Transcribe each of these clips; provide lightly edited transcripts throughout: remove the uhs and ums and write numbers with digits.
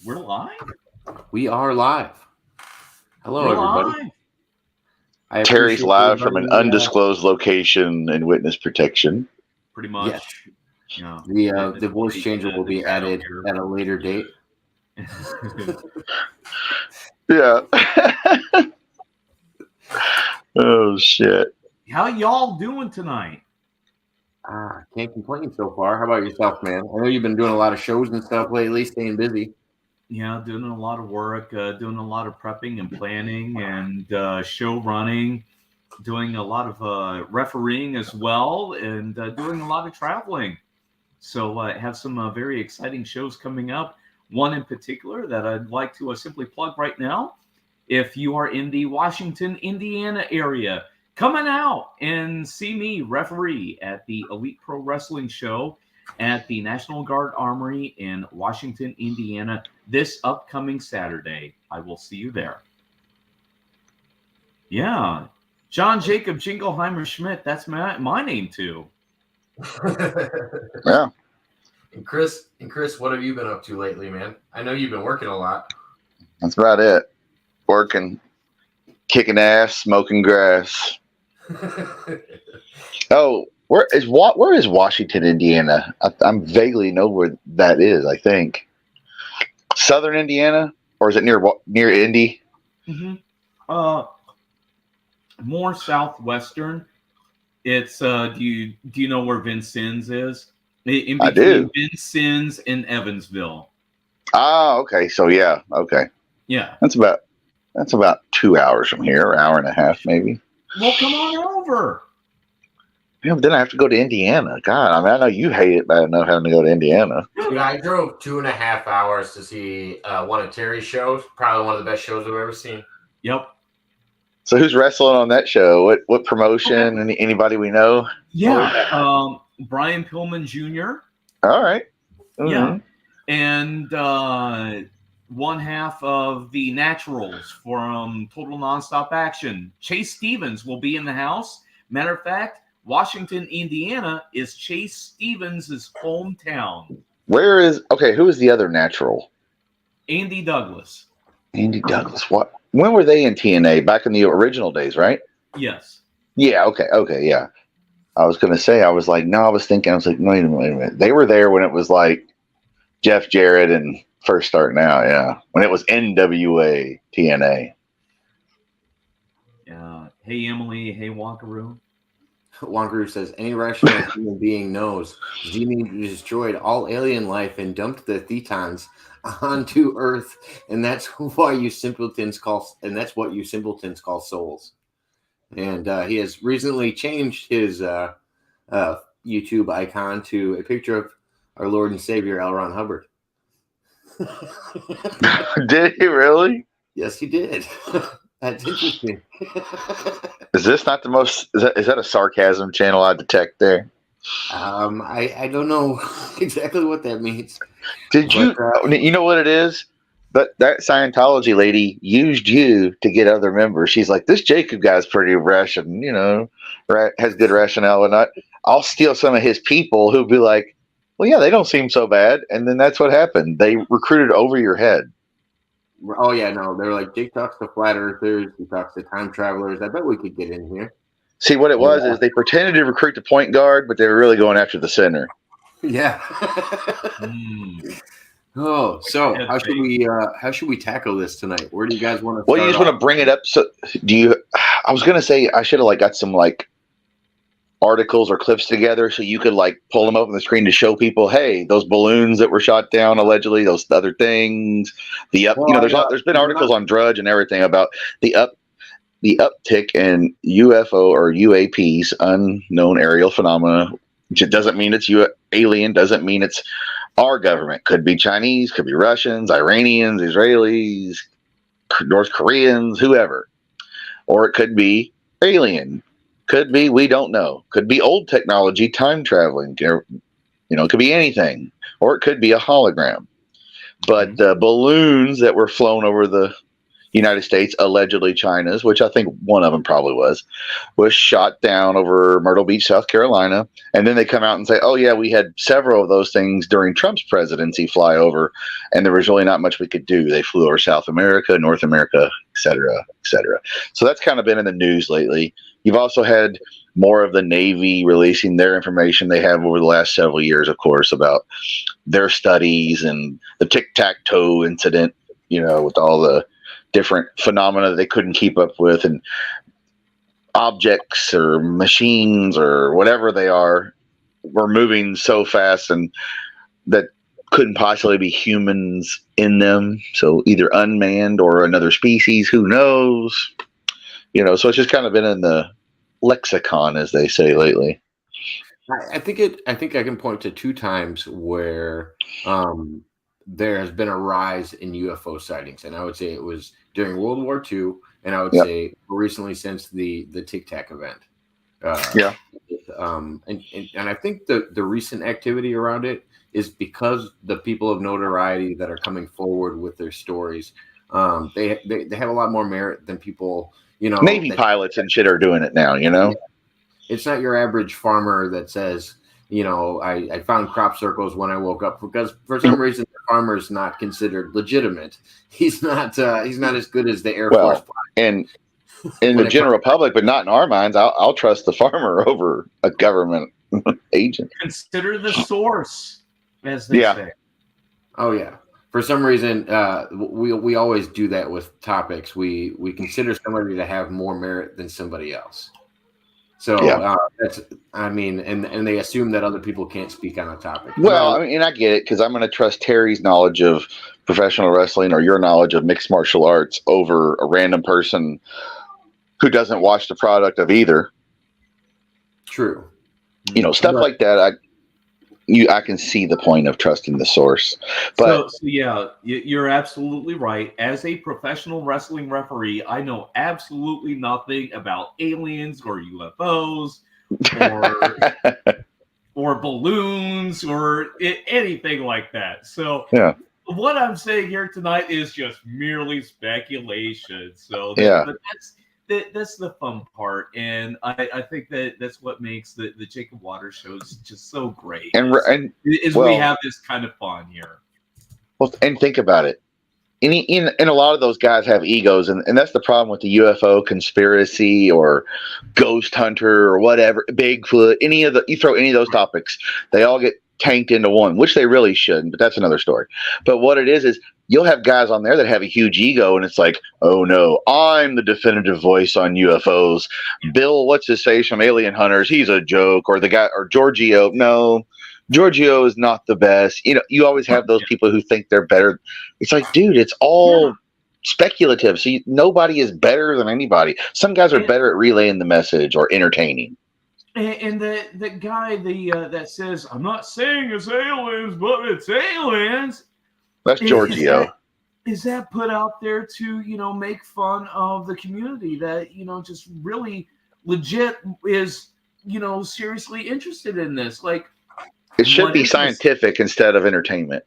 We're live? We are live. Hello, We're everybody. live. I Terry's appreciate live from an everybody, undisclosed location in witness protection. Pretty much. Yes. Yeah. The voice changer will be added at a later date. Yeah. Oh, shit. How y'all doing tonight? Can't complain so far. How about yourself, man? I know you've been doing a lot of shows and stuff lately, staying busy. Yeah, doing a lot of work, doing a lot of prepping and planning and show running, doing a lot of refereeing as well, and doing a lot of traveling. So I have some very exciting shows coming up. One in particular that I'd like to simply plug right now. If you are in the Washington, Indiana area, coming out and see me referee at the Elite Pro Wrestling Show at the National Guard Armory in Washington, Indiana, this upcoming Saturday. I will see you there. Yeah. John Jacob Jingleheimer Schmidt, that's my name too. Yeah. And Chris, what have you been up to lately, man? I know you've been working a lot. That's about it. Working, kicking ass, smoking grass. Oh, where is Washington, Indiana? I'm vaguely know where that is. I think Southern Indiana, or is it near Indy? Mm-hmm. More southwestern. It's do you know where Vincennes is? In between I do. Vincennes and Evansville. Ah, okay. So yeah, okay. Yeah. That's about 2 hours from here, an hour and a half, maybe. Well, come on over. Yeah, but then I have to go to Indiana. God, I mean, I know you hate it bad enough having to go to Indiana. Dude, I drove 2.5 hours to see one of Terry's shows. Probably one of the best shows I've ever seen. Yep. So who's wrestling on that show? What promotion? Anybody we know? Yeah. Brian Pillman Jr. All right. Mm-hmm. Yeah. And one half of the Naturals from Total Nonstop Action. Chase Stevens will be in the house. Matter of fact, Washington, Indiana is Chase Stevens' hometown. Who is the other natural? Andy Douglas. Andy Douglas. What? When were they in TNA? Back in the original days, right? Yes. Yeah, okay, yeah. I was going to say, I was like, wait a minute. They were there when it was like Jeff Jarrett and first starting out, yeah. When it was NWA TNA. Hey, Emily. Hey, Wankaroo. Wankaroo says, any rational human being knows Z-Man destroyed all alien life and dumped the Thetans onto Earth, and that's what you simpletons call souls. And he has recently changed his YouTube icon to a picture of our Lord and Savior L. Ron Hubbard. Did he really? Yes, he did. That's interesting. Is this not the most? Is that a sarcasm channel I detect there? I don't know exactly what that means. You know what it is? But that Scientology lady used you to get other members. She's like, this Jacob guy's pretty rational, has good rationale and not. I'll steal some of his people who'll be like, well, yeah, they don't seem so bad. And then that's what happened. They recruited over your head. Oh, yeah, no. They're like, Jake talks to flat earthers. He talks to time travelers. I bet we could get in here. See, what it was is they pretended to recruit the point guard, but they were really going after the center. Yeah. Oh, so how should we tackle this tonight? Where do you guys want to start? Well, you just want to bring it up. So I was going to say I should have got some articles or clips together so you could pull them up on the screen to show people, hey, those balloons that were shot down allegedly, those other things, there's been articles on Drudge and everything about the uptick in UFO or UAPs, unknown aerial phenomena. It doesn't mean it's alien, doesn't mean it's our government. Could be Chinese, could be Russians, Iranians, Israelis, North Koreans, whoever. Or it could be alien. Could be, we don't know. Could be old technology, time traveling. It could be anything. Or it could be a hologram. But the balloons that were flown over the United States, allegedly China's, which I think one of them probably was shot down over Myrtle Beach, South Carolina. And then they come out and say, oh, yeah, we had several of those things during Trump's presidency fly over, and there was really not much we could do. They flew over South America, North America, et cetera, et cetera. So that's kind of been in the news lately. You've also had more of the Navy releasing their information they have over the last several years, of course, about their studies and the tic-tac-toe incident, with all the different phenomena they couldn't keep up with, and objects or machines or whatever they are were moving so fast and that couldn't possibly be humans in them. So either unmanned or another species, who knows? So it's just kind of been in the lexicon, as they say lately. I think I can point to 2 times where there has been a rise in UFO sightings, and I would say it was during World War II, and I would say recently since the Tic Tac event. And I think the recent activity around it is because the people of notoriety that are coming forward with their stories, they have a lot more merit than people, Navy pilots and shit are doing it now, It's not your average farmer that says, I found crop circles when I woke up, because for some reason the farmer is not considered legitimate. He's not as good as the Air Force. And in the general public, but not in our minds, I'll trust the farmer over a government agent. Consider the source, as they say. Oh yeah. For some reason, we always do that with topics. We consider somebody to have more merit than somebody else. So and they assume that other people can't speak on a topic. Well, and I get it, because I'm going to trust Terry's knowledge of professional wrestling or your knowledge of mixed martial arts over a random person who doesn't watch the product of either. True. Stuff like that. I can see the point of trusting the source. But so yeah, you're absolutely right. As a professional wrestling referee, I know absolutely nothing about aliens or UFOs or balloons or anything like that. So what I'm saying here tonight is just merely speculation. So but that's the fun part, and I think that's what makes the Jacob Waters shows just so great. We have this kind of fun here. Well, and think about it. And a lot of those guys have egos, and that's the problem with the UFO conspiracy or ghost hunter or whatever, Bigfoot. You throw any of those topics, they all get tanked into one, which they really shouldn't, but that's another story. But what it is you'll have guys on there that have a huge ego, and it's like, oh no, I'm the definitive voice on UFOs. Bill, what's his face from Alien Hunters? He's a joke. Or the guy, or Giorgio. No, Giorgio is not the best. You always have those people who think they're better. It's like, dude, it's all speculative. So nobody is better than anybody. Some guys are better at relaying the message or entertaining. And the guy that says, I'm not saying it's aliens, but it's aliens. That's Giorgio. Is that put out there to, make fun of the community that, just really legit is, seriously interested in this? Like, it should be scientific instead of entertainment.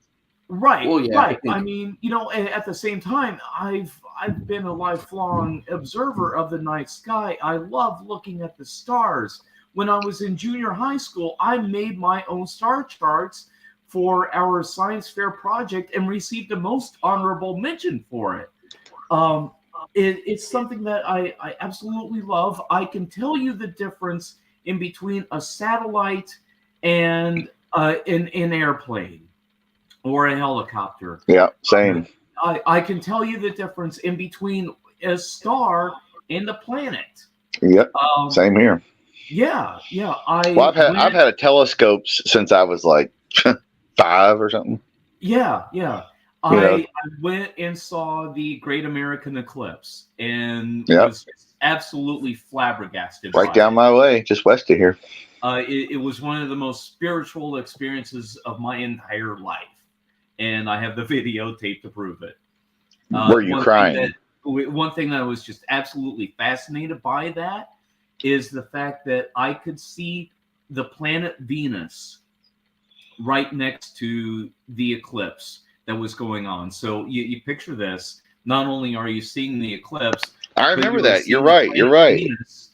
Right. Well, yeah, right. I mean, at the same time, I've been a lifelong observer of the night sky. I love looking at the stars. When I was in junior high school, I made my own star charts for our science fair project and received the most honorable mention for it. It's something that I absolutely love. I can tell you the difference in between a satellite and an airplane or a helicopter. Yeah, same. I can tell you the difference in between a star and a planet. Yep, same here. Yeah. I've had a telescope since I was like 5 or something. Yeah. I went and saw the Great American Eclipse and was absolutely flabbergasted. Right down my way, just west of here. It was one of the most spiritual experiences of my entire life, and I have the videotape to prove it. Were you crying? One thing that I was just absolutely fascinated by that is the fact that I could see the planet Venus right next to the eclipse that was going on. So you picture this. not only are you seeing the eclipse, I but remember you are that. You're seeing right. the You're planet right. Venus.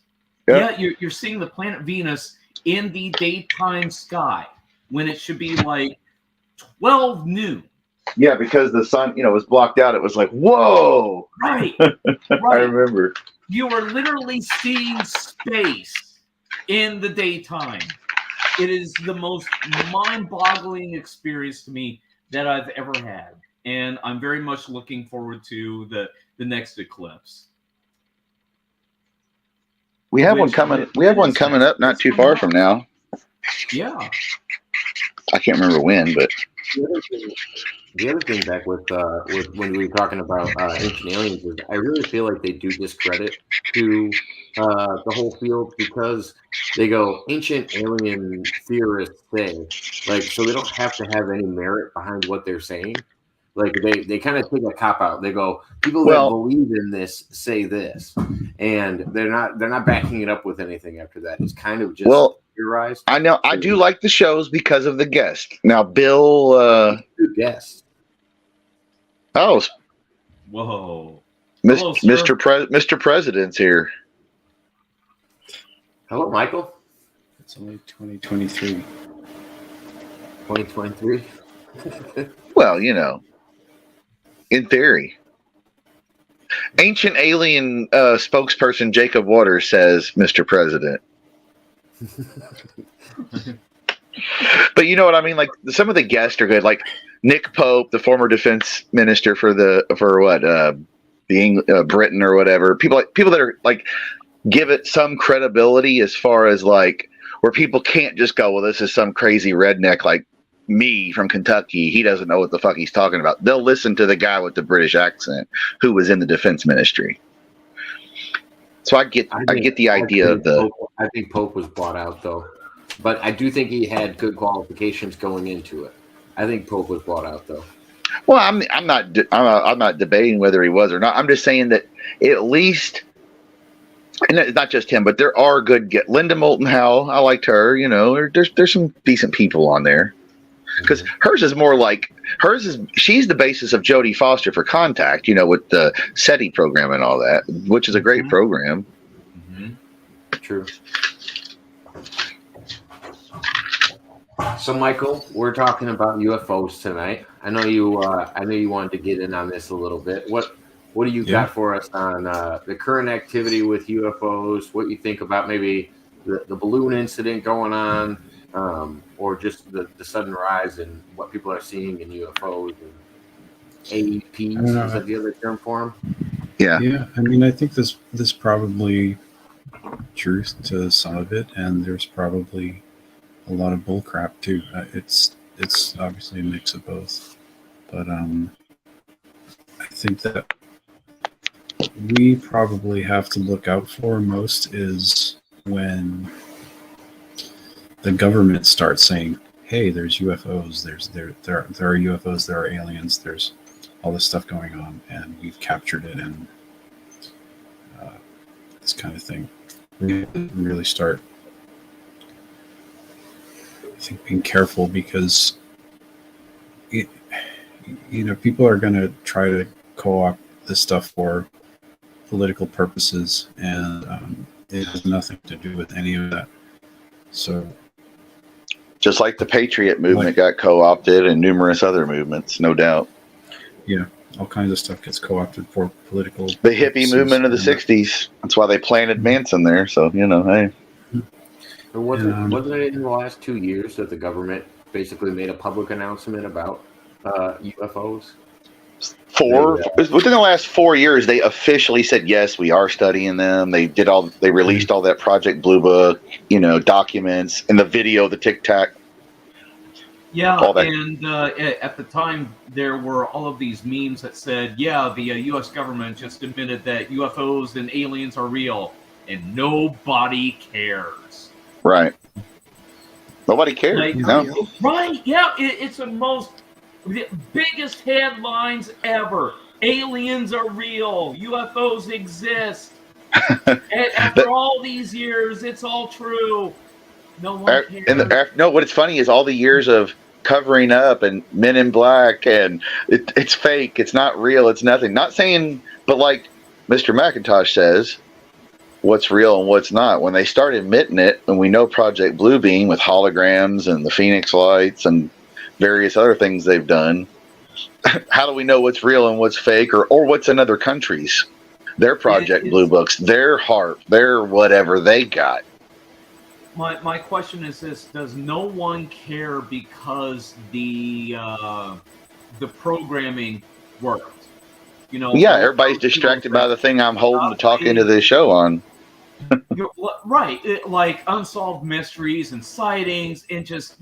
Yeah. Yeah, you're seeing the planet Venus in the daytime sky when it should be like 12 noon. Yeah, because the sun, was blocked out. It was like, whoa. Right, I right. remember. You are literally seeing space in the daytime. It is the most mind-boggling experience to me that I've ever had, and I'm very much looking forward to the next eclipse. We have one coming. We have one coming up not too far from now. Yeah. I can't remember when, but The other thing, back with when we were talking about ancient aliens, is I really feel like they do discredit to the whole field, because they go, ancient alien theorists say, like, so they don't have to have any merit behind what they're saying. Like, they kind of take a cop out. They go, people that believe in this say this, and they're not backing it up with anything after that. It's kind of just theorized. I know I do like the shows because of the guest. Now, Bill. Good guess. Oh, Whoa. Hello, Mr. President's here. Hello, Michael. It's only 2023. 2023. Well, in theory. Ancient alien spokesperson Jacob Waters says, Mr. President. But you know what I mean? Like, some of the guests are good. Like Nick Pope, the former defense minister for Britain or whatever. People that are like, give it some credibility, as far as like, where people can't just go, well, this is some crazy redneck like me from Kentucky. He doesn't know what the fuck he's talking about. They'll listen to the guy with the British accent who was in the defense ministry. So I get the idea of the. I think Pope was bought out though, but I do think he had good qualifications going into it. I think Pope was bought out though. Well, I'm not debating whether he was or not. I'm just saying that at least, and it's not just him, but there are good. Linda Moulton Howe, I liked her. There's some decent people on there. Because hers is more like she's the basis of Jodie Foster for Contact, with the SETI program and all that, which is a great program. Mm-hmm. True. So, Michael, we're talking about UFOs tonight. I know you wanted to get in on this a little bit. What do you got for us on the current activity with UFOs? What you think about maybe the balloon incident going on? Or just the sudden rise in what people are seeing in UFOs and APs, is that the other term for them? Yeah. Yeah. I mean, I think there's probably truth to some of it, and there's probably a lot of bull crap too. It's obviously a mix of both, but I think that we probably have to look out for most is when the government starts saying, "Hey, there's UFOs. There are UFOs. There are aliens. There's all this stuff going on, and we've captured it." And this kind of thing, we really start, I think, being careful, because people are going to try to co-opt this stuff for political purposes, and it has nothing to do with any of that. So. Just like the Patriot movement got co-opted, and numerous other movements, no doubt. Yeah, all kinds of stuff gets co-opted for political. The hippie movement of the '60s. That's why they planted Manson there. So hey. Wasn't it in the last 2 years that the government basically made a public announcement about UFOs? Within the last 4 years, they officially said, yes, we are studying them. They released all that Project Blue Book, documents, and the video, the Tic Tac. Yeah, and at the time, there were all of these memes that said, yeah, the U.S. government just admitted that UFOs and aliens are real, and nobody cares. Right. Nobody cares. No. Right, yeah, it's the biggest headlines ever. Aliens are real. UFOs exist. And after all these years, it's all true. No one cares. What it's funny is all the years of covering up and Men in Black, and it's fake. It's not real. It's nothing. Not saying, but like Mr. McIntosh says, what's real and what's not. When they start admitting it, and we know Project Bluebeam with holograms and the Phoenix Lights and various other things they've done, how do we know what's real and what's fake, or what's in other countries? Their Project Blue Books, their HARP, their whatever they got. My question is this: does no one care because the programming worked? You know, yeah, everybody's distracted by the thing I'm holding to talk into this show on. Right, like Unsolved Mysteries and Sightings, and just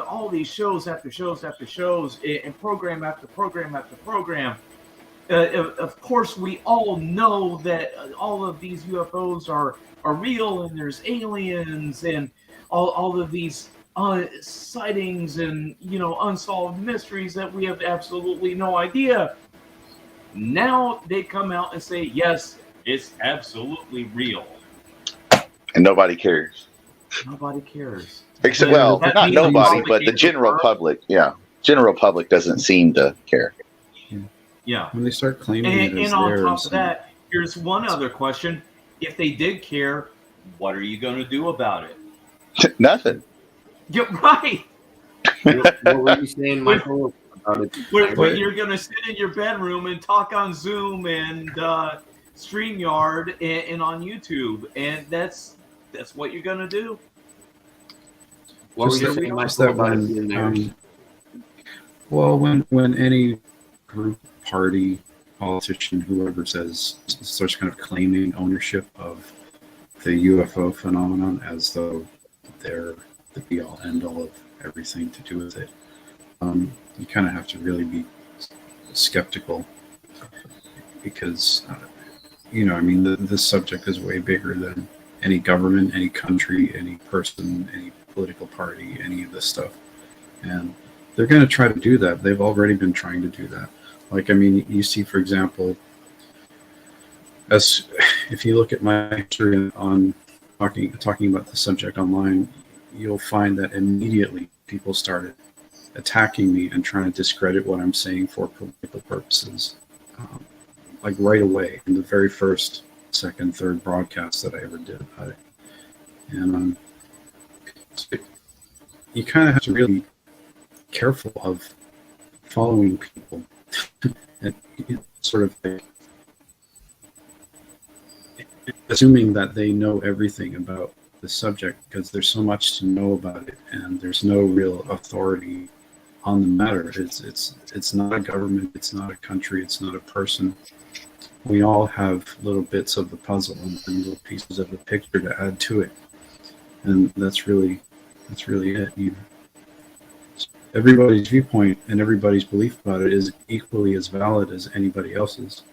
all these shows after shows after shows, and program after program after program. Of course, we all know that all of these UFOs are real, and there's aliens, and all of these sightings, and unsolved mysteries that we have absolutely no idea. Now they come out and say, yes, it's absolutely real. And nobody cares. Nobody cares. Except, well, not nobody, but the general public. Yeah. General public doesn't seem to care. Yeah. When they start claiming it as and on theirs, top of that, here's one other question. If they did care, what are you going to do about it? Nothing. Yeah, right. What were you saying, Michael? Where you're going to sit in your bedroom and talk on Zoom and StreamYard and on YouTube, and that's what you're going to do. What were you Just saying, that- just Michael, that about it when, being theirs? well, when any group, party, politician, whoever starts kind of claiming ownership of the UFO phenomenon as though they're the be-all, end-all of everything to do with it, you kind of have to really be skeptical, because I mean, this subject is way bigger than any government, any country, any person, any political party, any of this stuff. And they're going to try to do that. They've already been trying to do that. Like, I mean, you see, for example, as if you look at my history on talking about the subject online, you'll find that immediately people started attacking me and trying to discredit what I'm saying for political purposes. Like right away in the very first, second, third broadcast that I ever did about it. And so you kind of have to really be careful of following people and sort of like assuming that they know everything about the subject, because there's so much to know about it, and there's no real authority on the matter. It's not a government, it's not a country, it's not a person. We all have little bits of the puzzle and little pieces of the picture to add to it, and that's really it. Everybody's viewpoint and everybody's belief about it is equally as valid as anybody else's.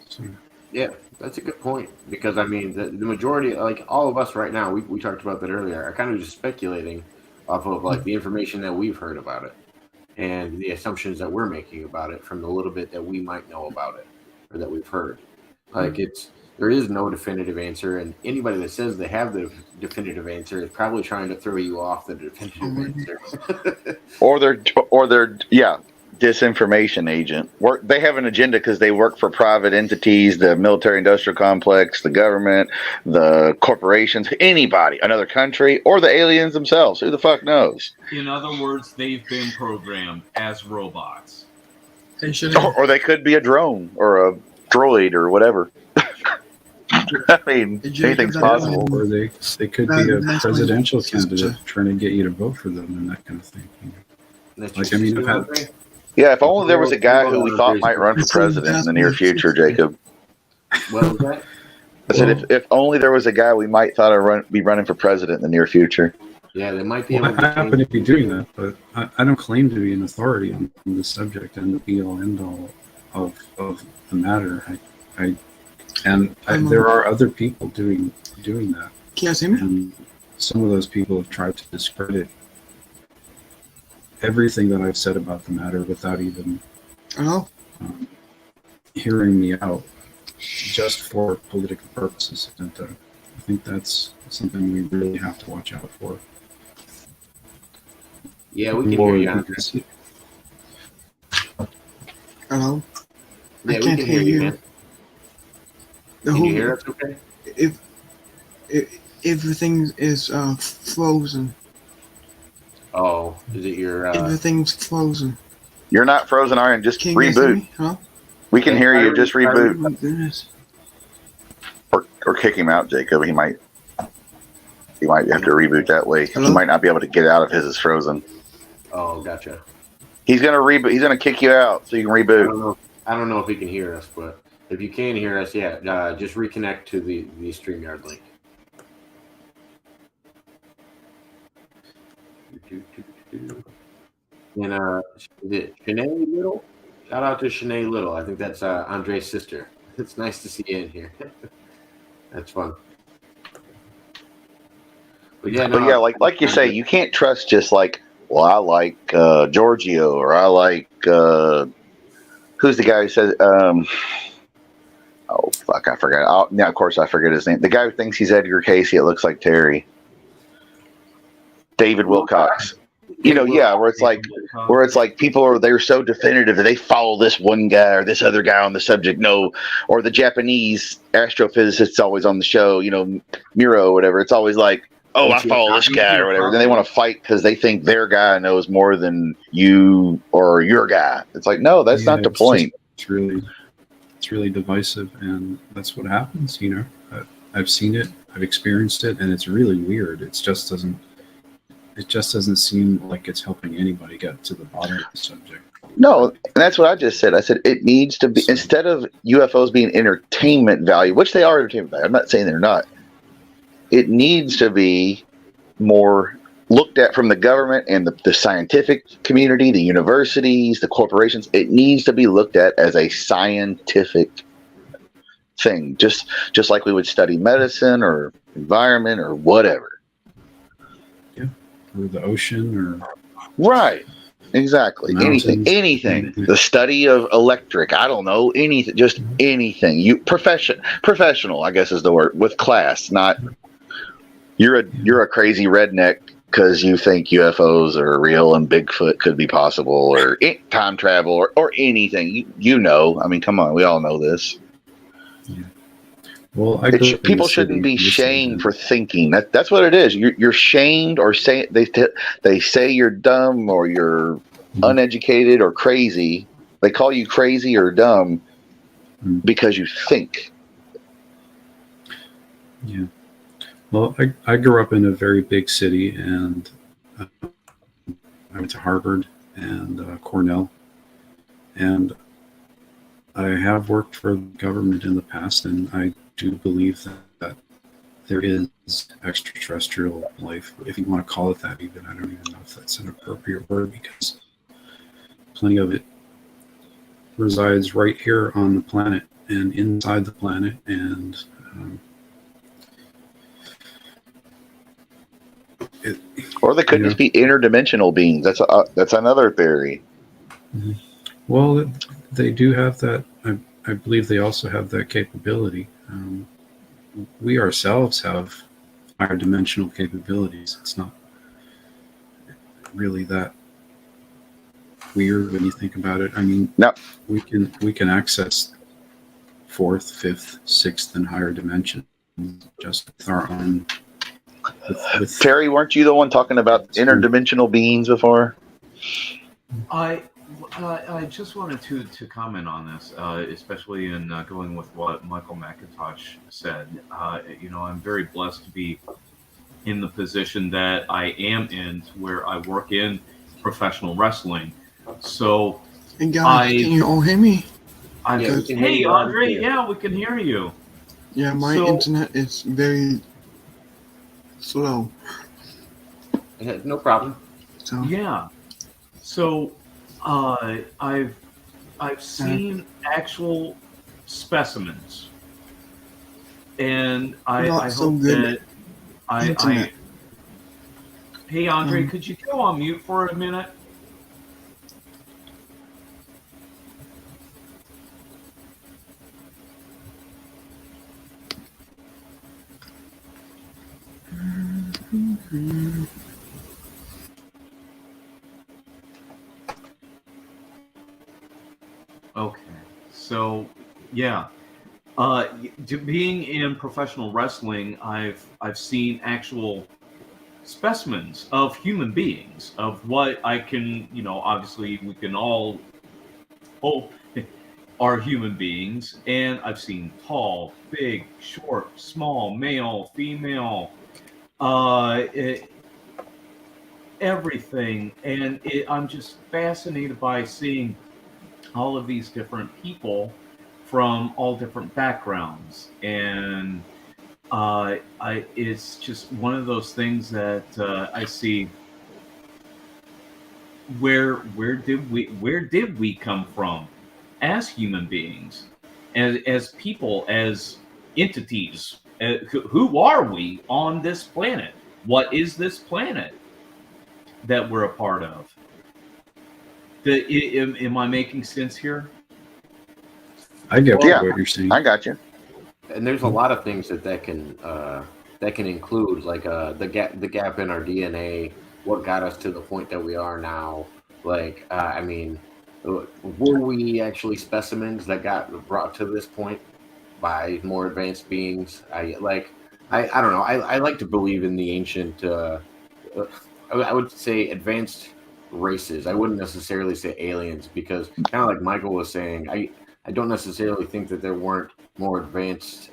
So. Yeah, that's a good point, because I mean the majority, like all of us right now, we talked about that earlier, are kind of just speculating off of like the information that we've heard about it and the assumptions that we're making about it from the little bit that we might know about it or that we've heard. Like there is no definitive answer, and anybody that says they have the definitive answer is probably trying to throw you off the definitive answer. or they're disinformation agent. They have an agenda because they work for private entities, the military-industrial complex, the government, the corporations, anybody, another country, or the aliens themselves. Who the fuck knows? In other words, they've been programmed as robots. Or they could be a drone or a droid or whatever. I mean, anything's possible. Or they could be a presidential candidate trying to get you to vote for them and that kind of thing. Like, I mean, yeah, if only there was a guy who we thought might run for president in the near future, Jacob. What was that? I said, if only there was a guy we might thought would be running for president in the near future. Yeah, they might be. Well, I happen to be doing that, but I don't claim to be an authority on the subject and the be-all, end-all of the matter. There are other people doing that. Can you guys hear me? And some of those people have tried to discredit everything that I've said about the matter without even hearing me out, just for political purposes. And I think that's something we really have to watch out for. Yeah, we can Or hear you. you Andre. can see- Hello? Yeah, I we can't can hear hear you, you. man. The Can whole you hear us? Okay. everything is frozen. Oh, is it your? Everything's frozen. You're not frozen, Iron. Just Can you guys hear reboot. me? Huh? We can Yeah, hear try you. to- Just try to- reboot Oh my goodness. or kick him out, Jacob. He might have to reboot that way. He Hello? might not be able to get out if his is frozen. Oh, gotcha. He's gonna reboot. He's gonna kick you out so you can I reboot. don't know. I don't know if he can hear us, but if you can hear us, yeah, just reconnect to the StreamYard link. And is it Shanae Little? Shout out to Shanae Little. I think that's Andre's sister. It's nice to see you in here. That's fun. But yeah, no, But yeah, like you say, you can't trust just like, well, I like Giorgio, or I like who's the guy who says oh fuck, I forgot. Now of course I forget his name. The guy who thinks he's Edgar Casey, it looks like Terry. David Wilcox. You know, yeah, where it's like people they're so definitive that they follow this one guy or this other guy on the subject. No, or the Japanese astrophysicists always on the show, you know, Miro or whatever. It's always like, oh, I follow this guy or whatever. Then they want to fight because they think their guy knows more than you or your guy. It's like, no, that's not the point. It's really divisive, and that's what happens. You know, I've seen it, I've experienced it, and it's really weird. It just doesn't seem like it's helping anybody get to the bottom of the subject. No, and that's what I just said. I said it needs to be, instead of UFOs being entertainment value, which they are entertainment value. I'm not saying they're not. It needs to be more looked at from the government and the scientific community, the universities, the corporations. It needs to be looked at as a scientific thing, just like we would study medicine or environment or whatever. Yeah, or the ocean, or right. Exactly. Mountains. Anything. The study of electric. I don't know. Anything. Just anything. You professional, I guess is the word, with class, not you're a crazy redneck because you think UFOs are real and Bigfoot could be possible, or time travel, or anything. You know. I mean, come on. We all know this. Yeah. Well, people shouldn't be shamed for thinking. That's what it is. You're shamed, or say they say you're dumb or you're uneducated or crazy. They call you crazy or dumb because you think. Yeah. Well, I grew up in a very big city, and I went to Harvard and Cornell, and I have worked for the government in the past, and I do believe that there is extraterrestrial life, if you want to call it that. Even I don't even know if that's an appropriate word, because plenty of it resides right here on the planet and inside the planet, and or they could just be interdimensional beings. That's another theory. Mm-hmm. Well, they do have that. I believe they also have that capability. We ourselves have higher dimensional capabilities. It's not really that weird when you think about it. I mean, no. we can access fourth, fifth, sixth, and higher dimensions just with our own. With Terry, weren't you the one talking about interdimensional beings before? I just wanted to comment on this, especially in going with what Michael McIntosh said. I'm very blessed to be in the position that I am in, where I work in professional wrestling. So, and guys, can you all hear me? Hey, Andre, yeah, we can hear you. Yeah, my internet is very slow. No problem. So yeah. So, I've seen actual specimens, and I hope that I. Hey, Andre, could you go on mute for a minute? Okay. So, yeah. Being in professional wrestling, I've seen actual specimens of human beings, of what I can, obviously we can all hope are human beings, and I've seen tall, big, short, small, male, female, uh, it, everything, and I'm just fascinated by seeing all of these different people from all different backgrounds, and it's just one of those things that I see. Where did we come from as human beings, as people, as entities? Who are we on this planet? What is this planet that we're a part of? Am I making sense here? I get Yeah, what you're saying. I got you. And there's a lot of things that can include, like the gap in our DNA, what got us to the point that we are now. Like I mean, were we actually specimens that got brought to this point by more advanced beings? I don't know. I like to believe in the ancient. I would say advanced races. I wouldn't necessarily say aliens, because kind of like Michael was saying, I don't necessarily think that there weren't more advanced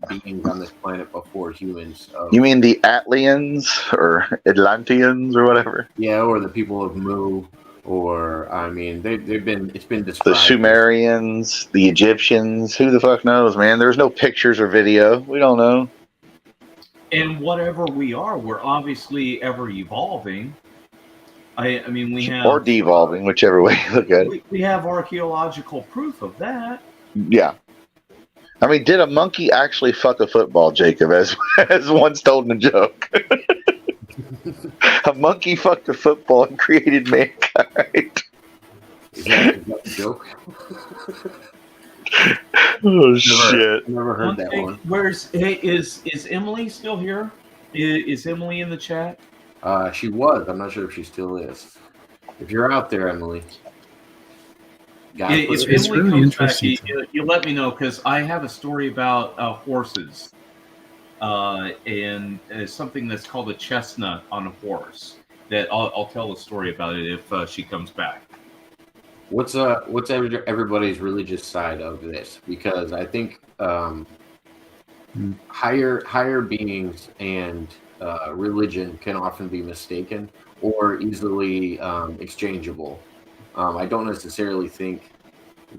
beings on this planet before humans. You mean the Atlians or Atlanteans or whatever? Yeah, or the people of Mu, or I mean, it's been The described. Sumerians, the Egyptians. Who the fuck knows, man? There's no pictures or video. We don't know. And whatever we are, we're obviously ever evolving. I mean, we have Or devolving, whichever way you look at it. we have archaeological proof of that. Yeah. I mean, did a monkey actually fuck a football, Jacob, as once told in a joke? A monkey fucked a football and created mankind. Is that a joke? Oh, shit. Never heard that one. Is Emily still here? Is Emily in the chat? She was. I'm not sure if she still is. If you're out there, Emily. If It's Emily really comes interesting. back, you let me know, because I have a story about horses, and something that's called a chestnut on a horse. That I'll tell a story about it if she comes back. What's everybody's religious side of this? Because I think higher beings and religion can often be mistaken or easily exchangeable. I don't necessarily think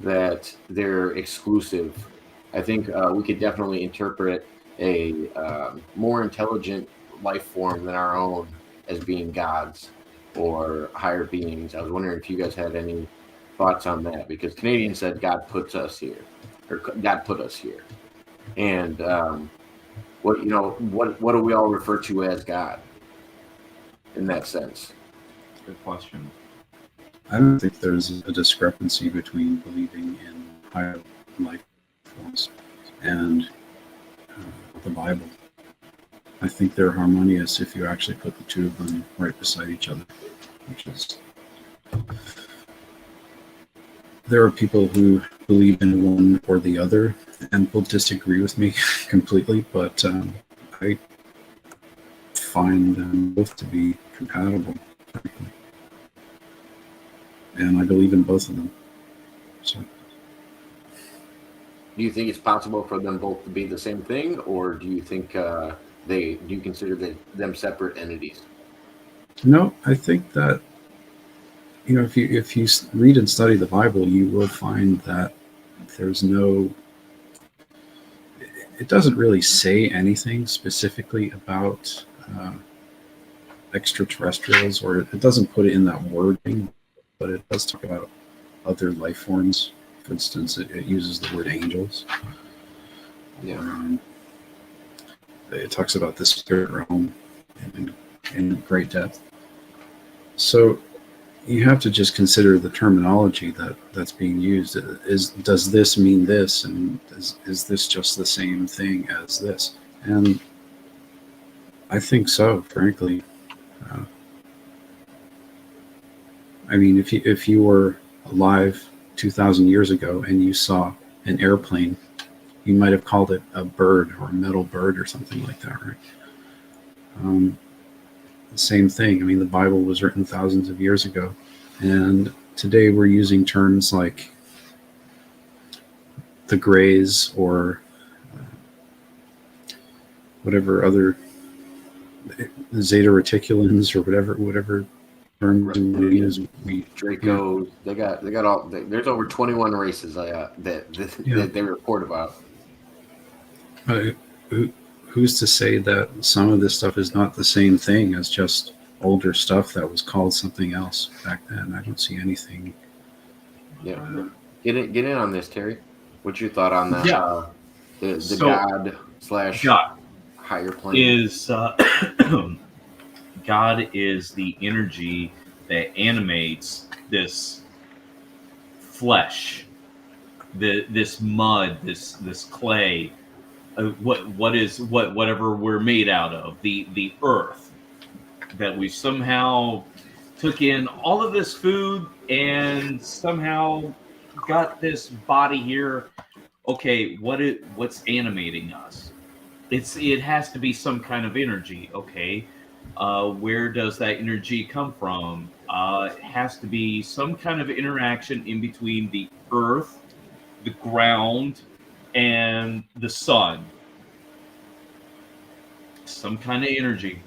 that they're exclusive. I think we could definitely interpret a more intelligent life form than our own as being gods or higher beings. I was wondering if you guys had any thoughts on that, because Canadian said God puts us here, or God put us here, and what do we all refer to as God in that sense? Good question. I don't think there's a discrepancy between believing in higher life forms and the Bible. I think they're harmonious if you actually put the two of them right beside each other, which is... There are people who believe in one or the other and will disagree with me completely, but I find them both to be compatible, frankly. And I believe in both of them. So, Do you think it's possible for them both to be the same thing, or do you think do you consider them separate entities? no, I think that, if you read and study the Bible, you will find that there's no... It doesn't really say anything specifically about extraterrestrials, or it doesn't put it in that wording, but it does talk about other life forms. For instance, it uses the word angels. Yeah. It talks about the spirit realm in great depth. So you have to just consider the terminology that's being used. Does this mean this, and is this just the same thing as this? And I think so, frankly. I mean, if you were alive 2,000 years ago and you saw an airplane, you might have called it a bird or a metal bird or something like that, right? Same thing. I mean, the Bible was written thousands of years ago, and today we're using terms like the Greys or whatever other Zeta Reticulans or whatever terms we use. Draco, they got all. There's over 21 races that they report about. Who's to say that some of this stuff is not the same thing as just older stuff that was called something else back then? I don't see anything. Yeah, get in on this, Terry. What's your thought on that? Yeah. The God / God higher plane is God is the energy that animates this flesh, this mud, this clay. Whatever we're made out of, the earth, that we somehow took in all of this food and somehow got this body here. Okay, what's animating us? It has to be some kind of energy. Okay, where does that energy come from? It has to be some kind of interaction in between the earth, the ground, and the sun. Some kind of energy.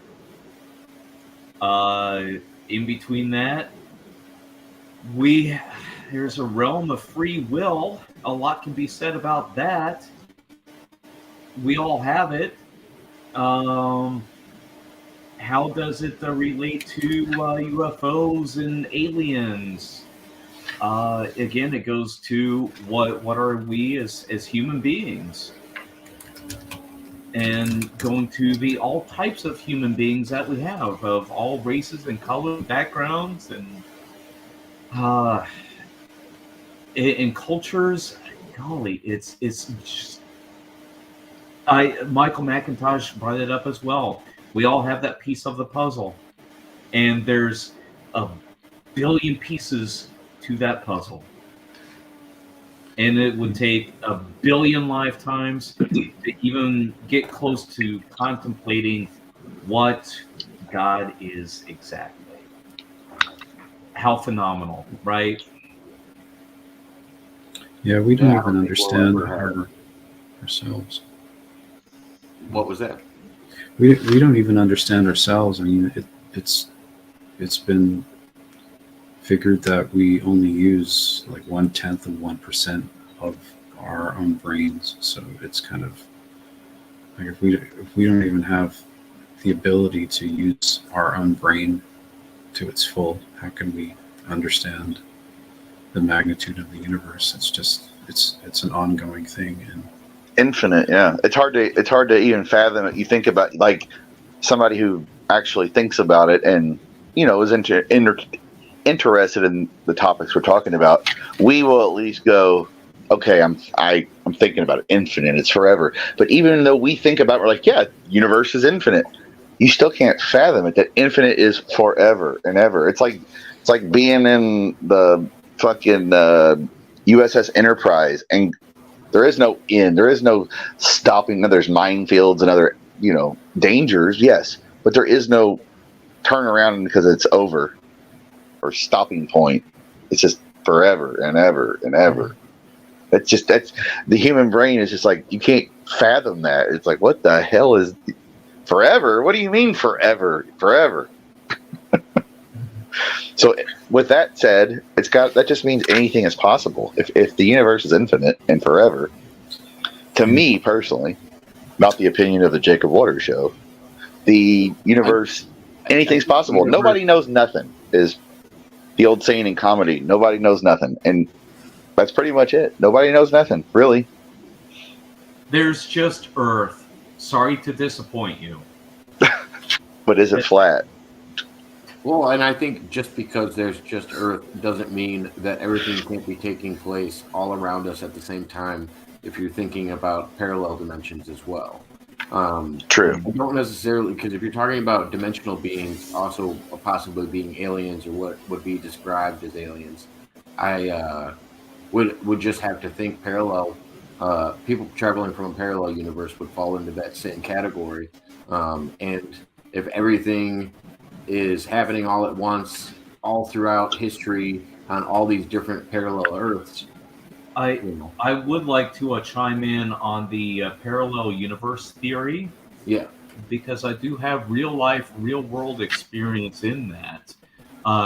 In between that, there's a realm of free will. A lot can be said about that. We all have it. How does it relate to UFOs and aliens? Again, it goes to what are we as human beings, and going to the all types of human beings that we have, of all races and colors, backgrounds, and in cultures. Golly, it's just. Michael McIntosh brought it up as well. We all have that piece of the puzzle, and there's a billion pieces to that puzzle, and it would take a billion lifetimes to even get close to contemplating what God is exactly. How phenomenal, right? Yeah, we don't even understand ourselves. What was that? We don't even understand ourselves. I mean, it's been figured that we only use like 1/10 of 1% of our own brains. So it's kind of like if we don't even have the ability to use our own brain to its full, how can we understand the magnitude of the universe? It's just it's an ongoing thing, and Infinite. Yeah, it's hard to even fathom it. You think about like somebody who actually thinks about it and is interested in the topics we're talking about. We will at least go, okay, I'm thinking about it. Infinite, it's forever. But even though we think about it, we're like, yeah, universe is infinite. You still can't fathom it. That infinite is forever and ever. It's like being in the fucking USS Enterprise, and there is no end. There is no stopping. There's minefields and other dangers, yes, but there is no turnaround because it's over or stopping point. It's just forever and ever and ever. That's the human brain is just like, you can't fathom that. It's like, what the hell is forever? What do you mean forever? Forever. So with that said, that just means anything is possible. If the universe is infinite and forever, to me personally, not the opinion of the Jacob Waters show, the universe, anything's possible. Nobody knows nothing is the old saying in comedy. Nobody knows nothing, and that's pretty much it. Nobody knows nothing, really. There's just Earth. Sorry to disappoint you. But is it flat? Well, and I think just because there's just Earth doesn't mean that everything can't be taking place all around us at the same time, if you're thinking about parallel dimensions as well. True. I don't necessarily, because if you're talking about dimensional beings also possibly being aliens or what would be described as aliens, I would just have to think parallel. People traveling from a parallel universe would fall into that same category. And if everything is happening all at once, all throughout history, on all these different parallel Earths, I would like to chime in on the parallel universe theory. Yeah. Because I do have real life, real world experience in that.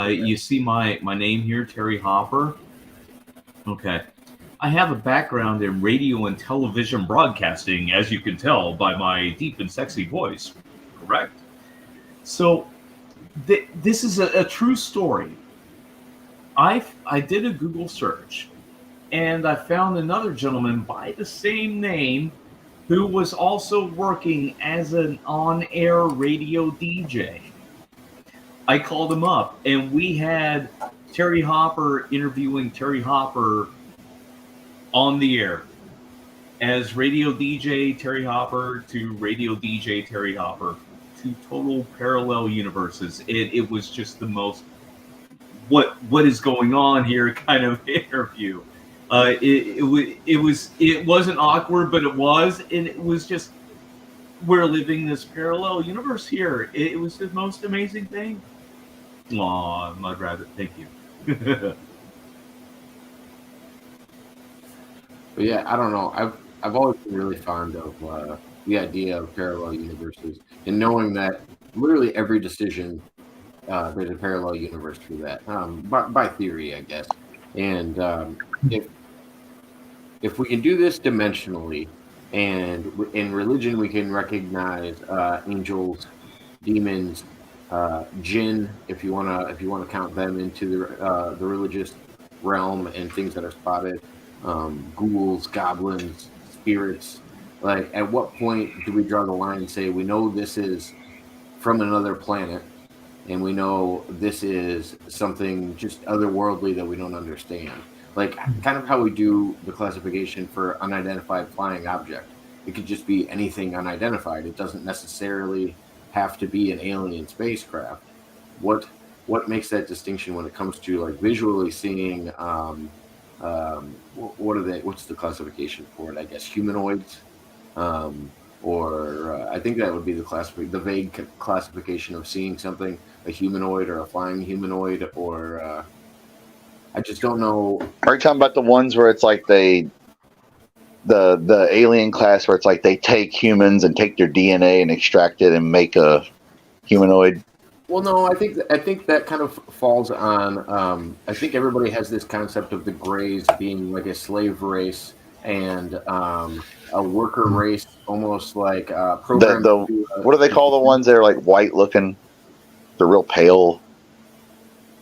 You see my name here, Terry Hopper. Okay. I have a background in radio and television broadcasting, as you can tell by my deep and sexy voice. Correct? So, this is a true story. I did a Google search, and I found another gentleman by the same name who was also working as an on-air radio DJ. I called him up, and we had Terry Hopper interviewing Terry Hopper on the air as radio DJ Terry Hopper to radio DJ Terry Hopper, two total parallel universes. It was just the most what is going on here kind of interview. It wasn't awkward, but it was, and it was just, we're living this parallel universe here. It was the most amazing thing. Aw, I'd rather, thank you. But yeah, I don't know. I've always been really fond of the idea of parallel universes, and knowing that literally every decision there's a parallel universe through that, by theory, I guess. And if we can do this dimensionally, and in religion we can recognize angels, demons, jinn, if you wanna count them into the religious realm, and things that are spotted, ghouls, goblins, spirits. Like, at what point do we draw the line and say we know this is from another planet, and we know this is something just otherworldly that we don't understand? Like, kind of how we do the classification for unidentified flying object. It could just be anything unidentified. It doesn't necessarily have to be an alien spacecraft. What makes that distinction when it comes to, like, visually seeing what's the classification for it? I guess humanoids, or I think that would be the vague classification of seeing something, a humanoid or a flying humanoid, or I just don't know. Are you talking about the ones where it's like the alien class where it's like they take humans and take their DNA and extract it and make a humanoid? Well, no, I think that kind of falls on. I think everybody has this concept of the Greys being like a slave race and a worker race, almost like programmed. What do they call the ones that are like white looking? They're real pale.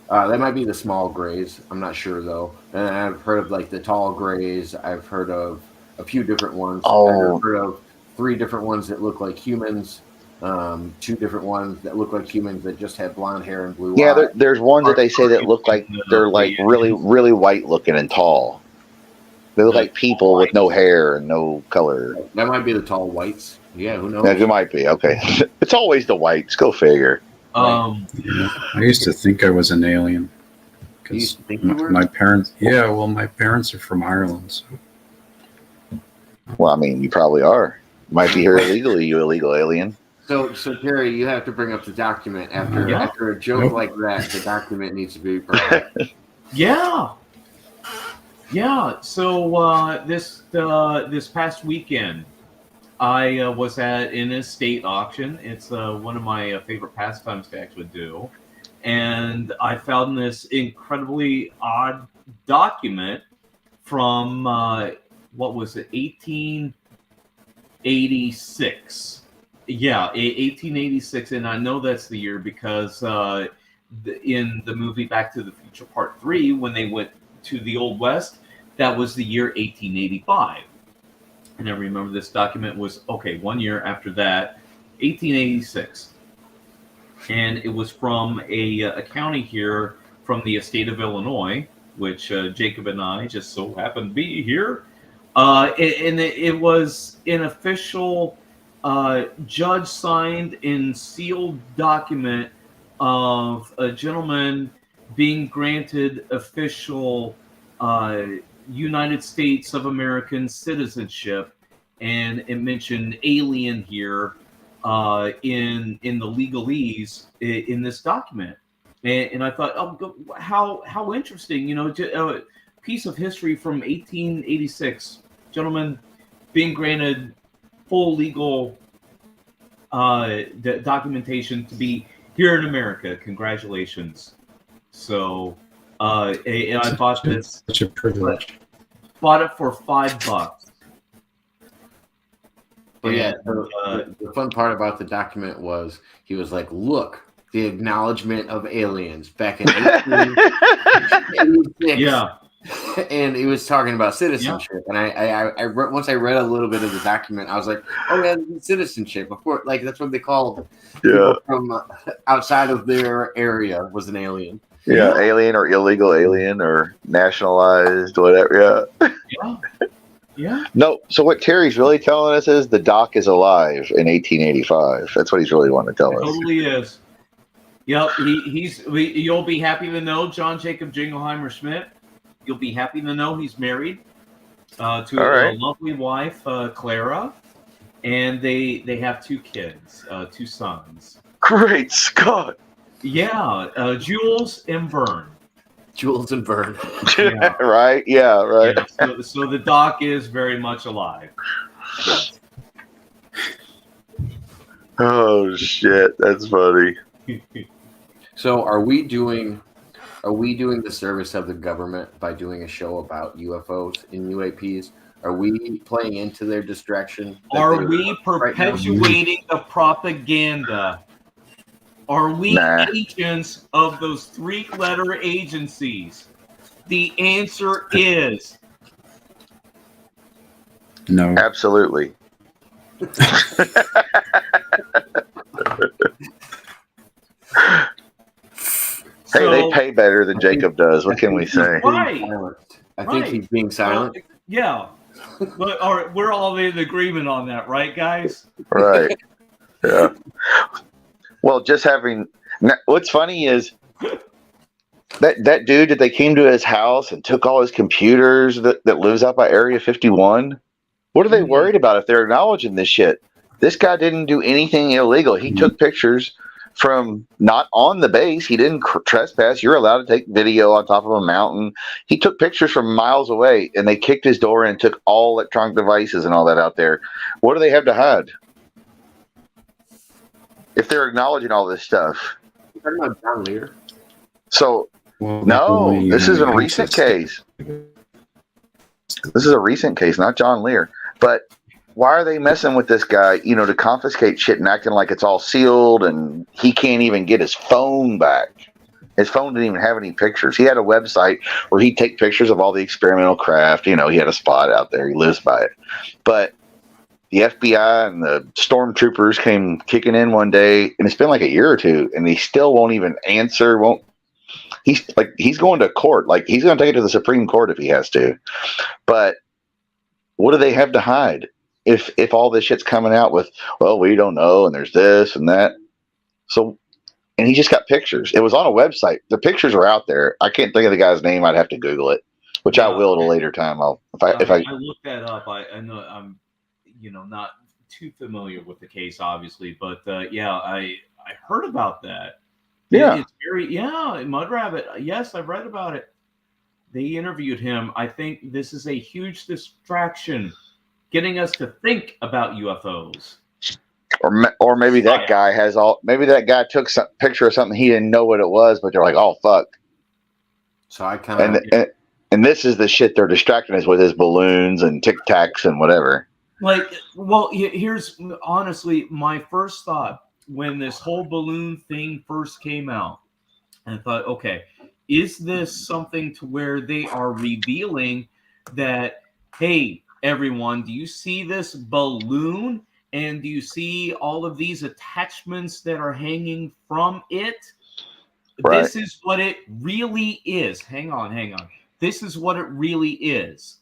That might be the small Greys. I'm not sure though. And I've heard of like the tall Greys. I've heard of a few different ones. I've heard of 3 different ones that look like humans. 2 different ones that look like humans that just have blonde hair and blue eyes. Yeah, there's one that they say that look like they're like really, really white looking and tall. They look like people with no hair and no color. That might be the tall whites. Yeah, who knows? Yeah, it might be. Okay. It's always the whites. Go figure. Yeah, I used to think I was an alien. Because my parents, my parents are from Ireland. So. Well, I mean, you probably are. You might be here illegally, you illegal alien. So Terry, you have to bring up the document after a joke like that. The document needs to be perfect. Yeah. So this past weekend, I was at an estate auction. It's one of my favorite pastimes to actually do, and I found this incredibly odd document from what was it, 1886. Yeah, 1886, and I know that's the year because in the movie Back to the Future Part 3, when they went to the Old West, that was the year 1885. And I remember this document was, 1 year after that, 1886. And it was from a county here from the state of Illinois, which Jacob and I just so happen to be here. And it was an official judge signed and sealed document of a gentleman being granted official United States of American citizenship, and it mentioned alien here in the legalese in this document, and I thought, oh, how interesting, a piece of history from 1886, gentlemen being granted full legal documentation to be here in America. Congratulations. So, and I bought this. Such a privilege. Bought it for $5. But yeah, the fun part about the document was he was like, "Look, the acknowledgement of aliens back in 1886." Yeah. And he was talking about citizenship, and I once I read a little bit of the document, I was like, "Oh yeah, citizenship, of course." Like that's what they call people from outside of their area was an alien. Yeah, alien or illegal alien or nationalized, whatever. Yeah. Yeah. No, so what Terry's really telling us is the doc is alive in 1885. That's what he's really wanting to tell us. Totally is. Yep. You'll be happy to know John Jacob Jingleheimer Schmidt. You'll be happy to know he's married to a lovely wife, Clara, and they have 2 kids, 2 sons. Great Scott! Yeah, Jules and Vern. Jules and Vern. Yeah. Right? Yeah, right. Yeah, so the doc is very much alive. Yes. Oh shit, that's funny. So are we doing the service of the government by doing a show about UFOs and UAPs? Are we playing into their distraction? Are we perpetuating the propaganda? Are we agents of those 3-letter agencies? The answer is no. Absolutely. Hey, they pay better than Jacob does. What can we say? Right. I think he's being silent. Yeah. But we're all in agreement on that, right, guys? Right. Yeah. Well, just having. What's funny is that dude that they came to his house and took all his computers that lives out by Area 51. What are they worried about if they're acknowledging this shit? This guy didn't do anything illegal. He took pictures from not on the base. He didn't trespass. You're allowed to take video on top of a mountain. He took pictures from miles away, and they kicked his door in and took all electronic devices and all that out there. What do they have to hide? If they're acknowledging all this stuff. You're talking about John Lear? So, no, this is a recent case. This is a recent case, not John Lear. But why are they messing with this guy, to confiscate shit and acting like it's all sealed and he can't even get his phone back? His phone didn't even have any pictures. He had a website where he'd take pictures of all the experimental craft. He had a spot out there. He lives by it. But the FBI and the stormtroopers came kicking in one day, and it's been like a year or 2, and he still won't even answer. He's going to court. Like, he's going to take it to the Supreme Court if he has to. But what do they have to hide? If all this shit's coming out with, well, we don't know, and there's this and that. So, and he just got pictures. It was on a website. The pictures are out there. I can't think of the guy's name. I'd have to Google it, which I will at a later time. I looked that up. I know I'm, not too familiar with the case, obviously, but I heard about that. Yeah, it's very Mud Rabbit. Yes, I've read about it. They interviewed him. I think this is a huge distraction, getting us to think about UFOs. Or maybe that guy maybe that guy took some picture of something he didn't know what it was, but they're like, oh fuck. So I kind of and this is the shit they're distracting us with, his balloons and Tic Tacs and whatever. Here's honestly my first thought when this whole balloon thing first came out. And I thought, okay, is this something to where they are revealing that, hey, everyone, do you see this balloon? And do you see all of these attachments that are hanging from it? Right. This is what it really is. Hang on. This is what it really is.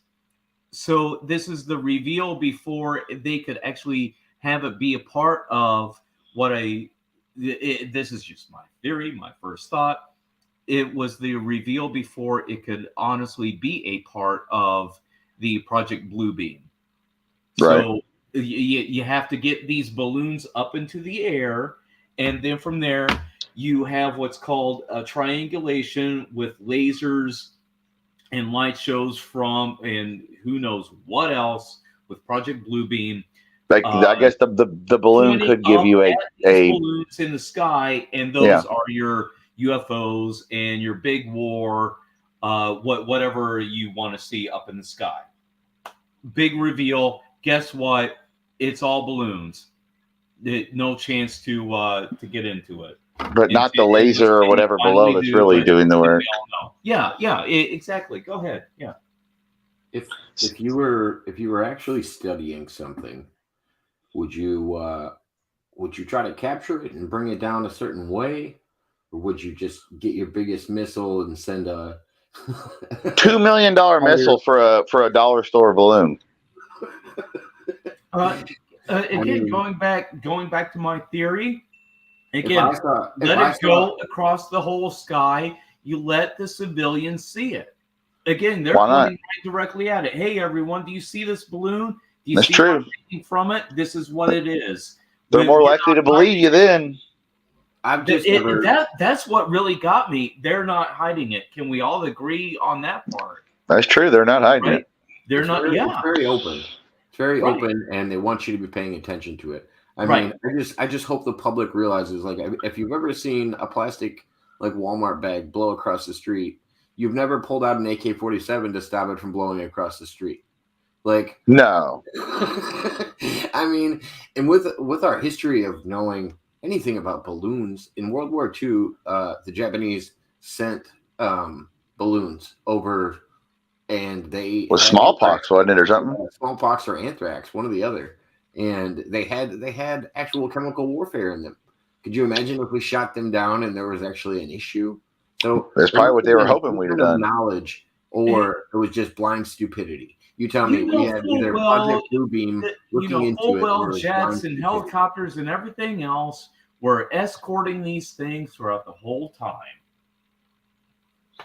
So this is the reveal before they could actually have it be a part of what this is just my theory, my first thought. it was the reveal before it could honestly be a part of the Project Bluebeam. Right. So you have to get these balloons up into the air, and then from there you have what's called a triangulation with lasers and light shows from, and who knows what else with Project Bluebeam. Like I guess the balloon Pointing could give up you at these a balloons in the sky, and those are your UFOs and your big war, whatever you want to see up in the sky. Big reveal. Guess what? It's all balloons. No chance to get into it. but not the laser or whatever below that's really doing the work. Yeah, exactly. Go ahead. Yeah. If you were actually studying something, would you try to capture it and bring it down a certain way, or would you just get your biggest missile and send a $2 million missile for a dollar store balloon? Again, going back to my theory. Again, let it go across the whole sky. You let the civilians see it. Again, they're pointing right directly at it. Hey, everyone, do you see this balloon? Do you see what I'm taking from it? This is what it is. They're more likely to believe you then. That's what really got me. They're not hiding it. Can we all agree on that part? That's true. They're not hiding it. They're not. It's very open. It's very open, and they want you to be paying attention to it. I mean, I just hope the public realizes, like, if you've ever seen a plastic like Walmart bag blow across the street, you've never pulled out an AK-47 to stop it from blowing across the street. Like, no. I mean, and with our history of knowing anything about balloons in World War II, the Japanese sent balloons over, and they was smallpox, wasn't it, or something? Smallpox or anthrax, one or the other. And they had actual chemical warfare in them. Could you imagine if we shot them down and there was actually an issue? So that's probably what they were hoping we'd have done. Knowledge, or it was just blind stupidity. You tell me. We had either Project Bluebeam looking into it, jets and helicopters and everything else were escorting these things throughout the whole time.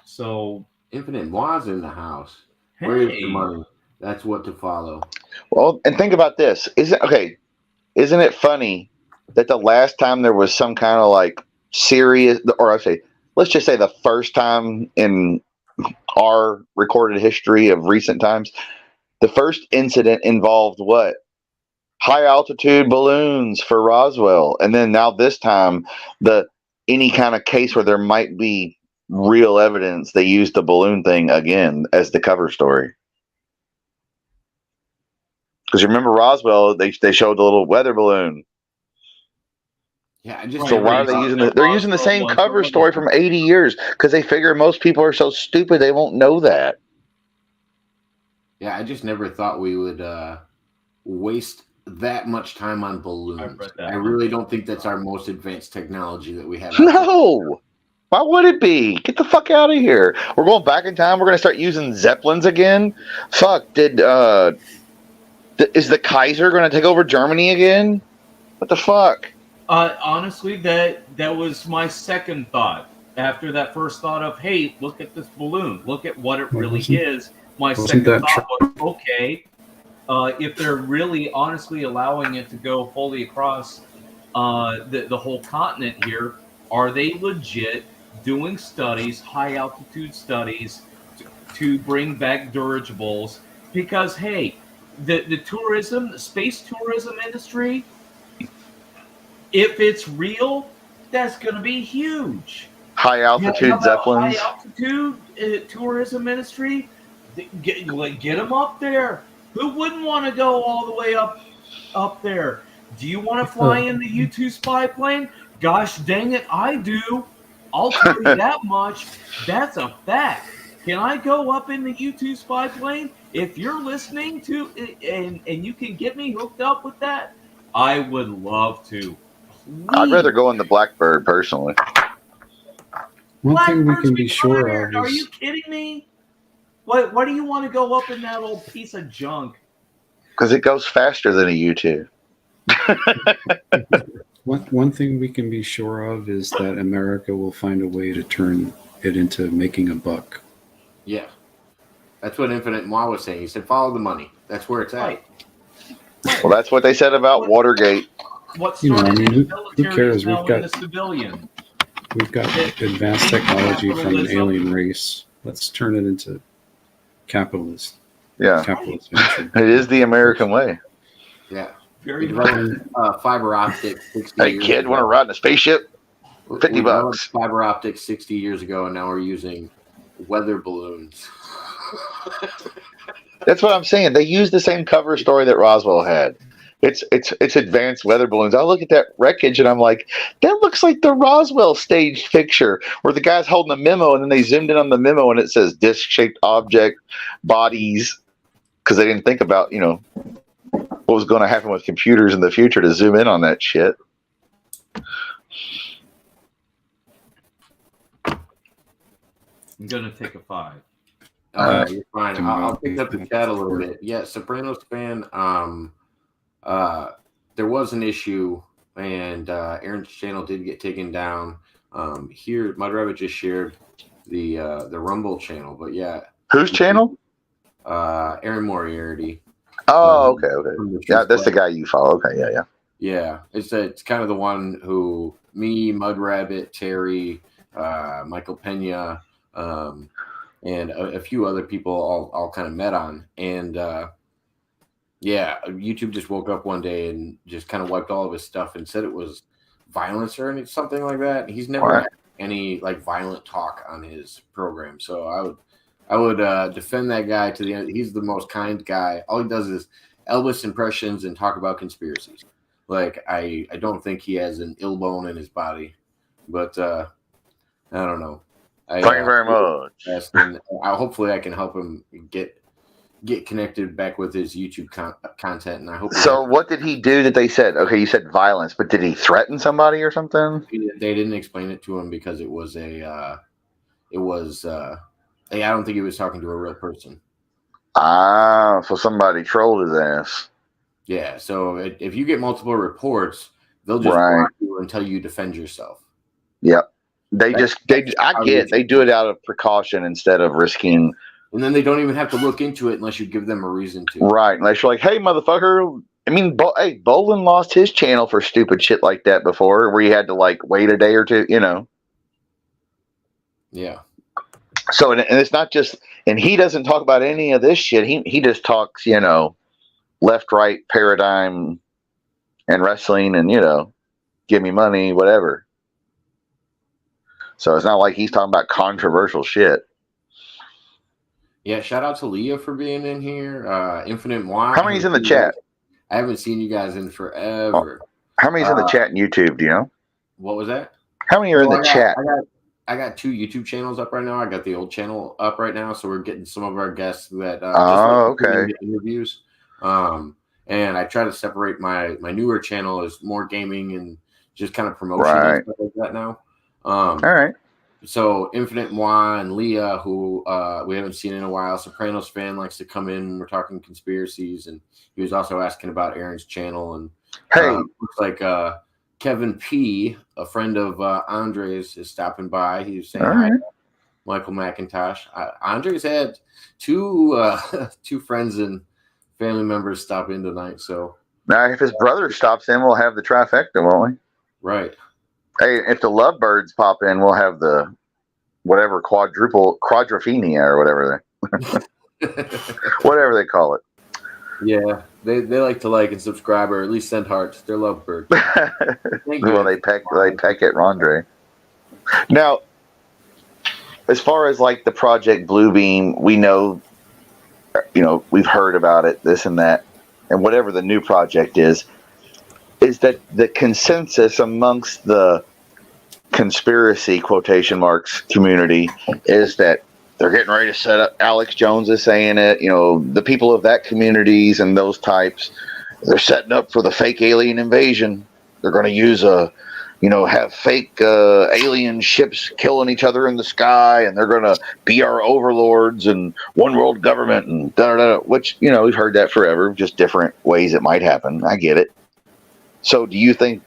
So Infinite Moi's in the house. Where is the money? That's what to follow. Well, and think about this. Isn't it funny that the last time there was some kind of like serious, or let's just say the first time in our recorded history of recent times, the first incident involved what? High altitude balloons for Roswell. And then now this time, any kind of case where there might be real evidence, they used the balloon thing again as the cover story. Because remember Roswell, they showed the little weather balloon. Yeah, so why are they using it? They're using the same cover story from 80 years because they figure most people are so stupid they won't know that. Yeah, I just never thought we would waste that much time on balloons. I really don't think that's our most advanced technology that we have. No. Why would it be? Get the fuck out of here. We're going back in time. We're going to start using Zeppelins again. Fuck. Is the Kaiser going to take over Germany again? What the fuck? Honestly, that was my second thought. After that first thought of, hey, look at this balloon. Look at what it really is. My second thought was, okay, if they're really honestly allowing it to go fully across the whole continent here, are they legit doing studies, high altitude studies, to bring back dirigibles? Because, hey, the space tourism industry, if it's real, that's going to be huge. High altitude Zeppelins. High altitude tourism industry, get them up there. Who wouldn't want to go all the way up there? Do you want to fly in the U-2 spy plane? Gosh dang it, I do. I'll tell you that much. That's a fact. Can I go up in the U-2 spy plane? If you're listening to it and you can get me hooked up with that, I would love to. Please. I'd rather go in the Blackbird personally. One thing we can be sure of is... Are you kidding me? Why do you want to go up in that old piece of junk? Because it goes faster than a U-2. One thing we can be sure of is that America will find a way to turn it into making a buck. Yeah. That's what Infinite Moi was saying. He said, follow the money. That's where it's at. Right. Well, that's what they said about Watergate. What You know, started I mean, in the who military cares? is now in the civilian. We've got advanced technology from an alien race. Let's turn it into capitalist venture. It is the American way. Yeah. Very We much. developed fiber optics 60 Hey, years kid, ago. want to ride in a spaceship? We $50. developed fiber optics 60 years ago, and now we're using weather balloons. That's what I'm saying. They use the same cover story that Roswell had. It's advanced weather balloons. I look at that wreckage and I'm like, that looks like the Roswell staged picture where the guy's holding a memo and then they zoomed in on the memo and it says disc-shaped object, bodies, because they didn't think about, what was going to happen with computers in the future to zoom in on that shit. I'm gonna take a 5. You're fine. I'll pick up the chat a little bit. Yeah, Sopranos fan. There was an issue, and Aaron's channel did get taken down. Here, Mud Rabbit just shared the Rumble channel, but yeah. Whose channel? Aaron Moriarty. Oh, okay. Yeah, that's the guy. guy you follow. Okay, yeah. Yeah, it's kind of the one who me, Mud Rabbit, Terry, Michael Pena, and a few other people all kind of met on. And yeah, YouTube just woke up one day and just kind of wiped all of his stuff and said it was violence or something like that. He's never had any like violent talk on his program, so I would defend that guy to the end. He's the most kind guy. All he does is Elvis impressions and talk about conspiracies. Like I don't think he has an ill bone in his body, but I don't know. Thank you very much. And hopefully I can help him get connected back with his YouTube content. And I hope. So what did he do that they said? Okay, you said violence, but did he threaten somebody or something? They didn't explain it to him because it was I don't think he was talking to a real person. Ah, so somebody trolled his ass. Yeah, so if you get multiple reports, they'll just block you until you defend yourself. Yep. They do it out of precaution instead of risking. And then they don't even have to look into it unless you give them a reason to. Right, unless you're like, hey, motherfucker. I mean, hey, Bolin lost his channel for stupid shit like that before, where he had to like wait a day or two, Yeah. So, and it's not just, and he doesn't talk about any of this shit. He just talks, left, right, paradigm, and wrestling, and give me money, whatever. So it's not like he's talking about controversial shit. Yeah, shout out to Leah for being in here. Infinite Moi. How many's in the chat? I haven't seen you guys in forever. How many's in the chat and YouTube? Do you know? What was that? How many are in the chat? I got 2 YouTube channels up right now. I got the old channel up right now, so we're getting some of our guests that interviews. And I try to separate my newer channel as more gaming and just kind of promotion and stuff like that now. All right. So Infinite Moi and Leah, who we haven't seen in a while, Sopranos fan, likes to come in. We're talking conspiracies, and he was also asking about Aaron's channel. And looks like Kevin P, a friend of Andre's, is stopping by. He's saying hi, Michael McIntosh. Andre's had two friends and family members stop in tonight. So now, if his brother stops in, we'll have the trifecta, won't we? Right. Hey, if the lovebirds pop in, we'll have the whatever quadrophenia or whatever whatever they call it. Yeah, they like to like and subscribe or at least send hearts. They're lovebirds. Well, they peck at Rondre. Now, as far as like the Project Bluebeam, we know, we've heard about it, this and that, and whatever the new project is that the consensus amongst the conspiracy quotation marks community is that they're getting ready to set up. Alex Jones is saying it, the people of that communities and those types, they're setting up for the fake alien invasion. They're going to use have fake alien ships killing each other in the sky, and they're going to be our overlords and one world government and which, we've heard that forever, just different ways it might happen. I get it. So do you think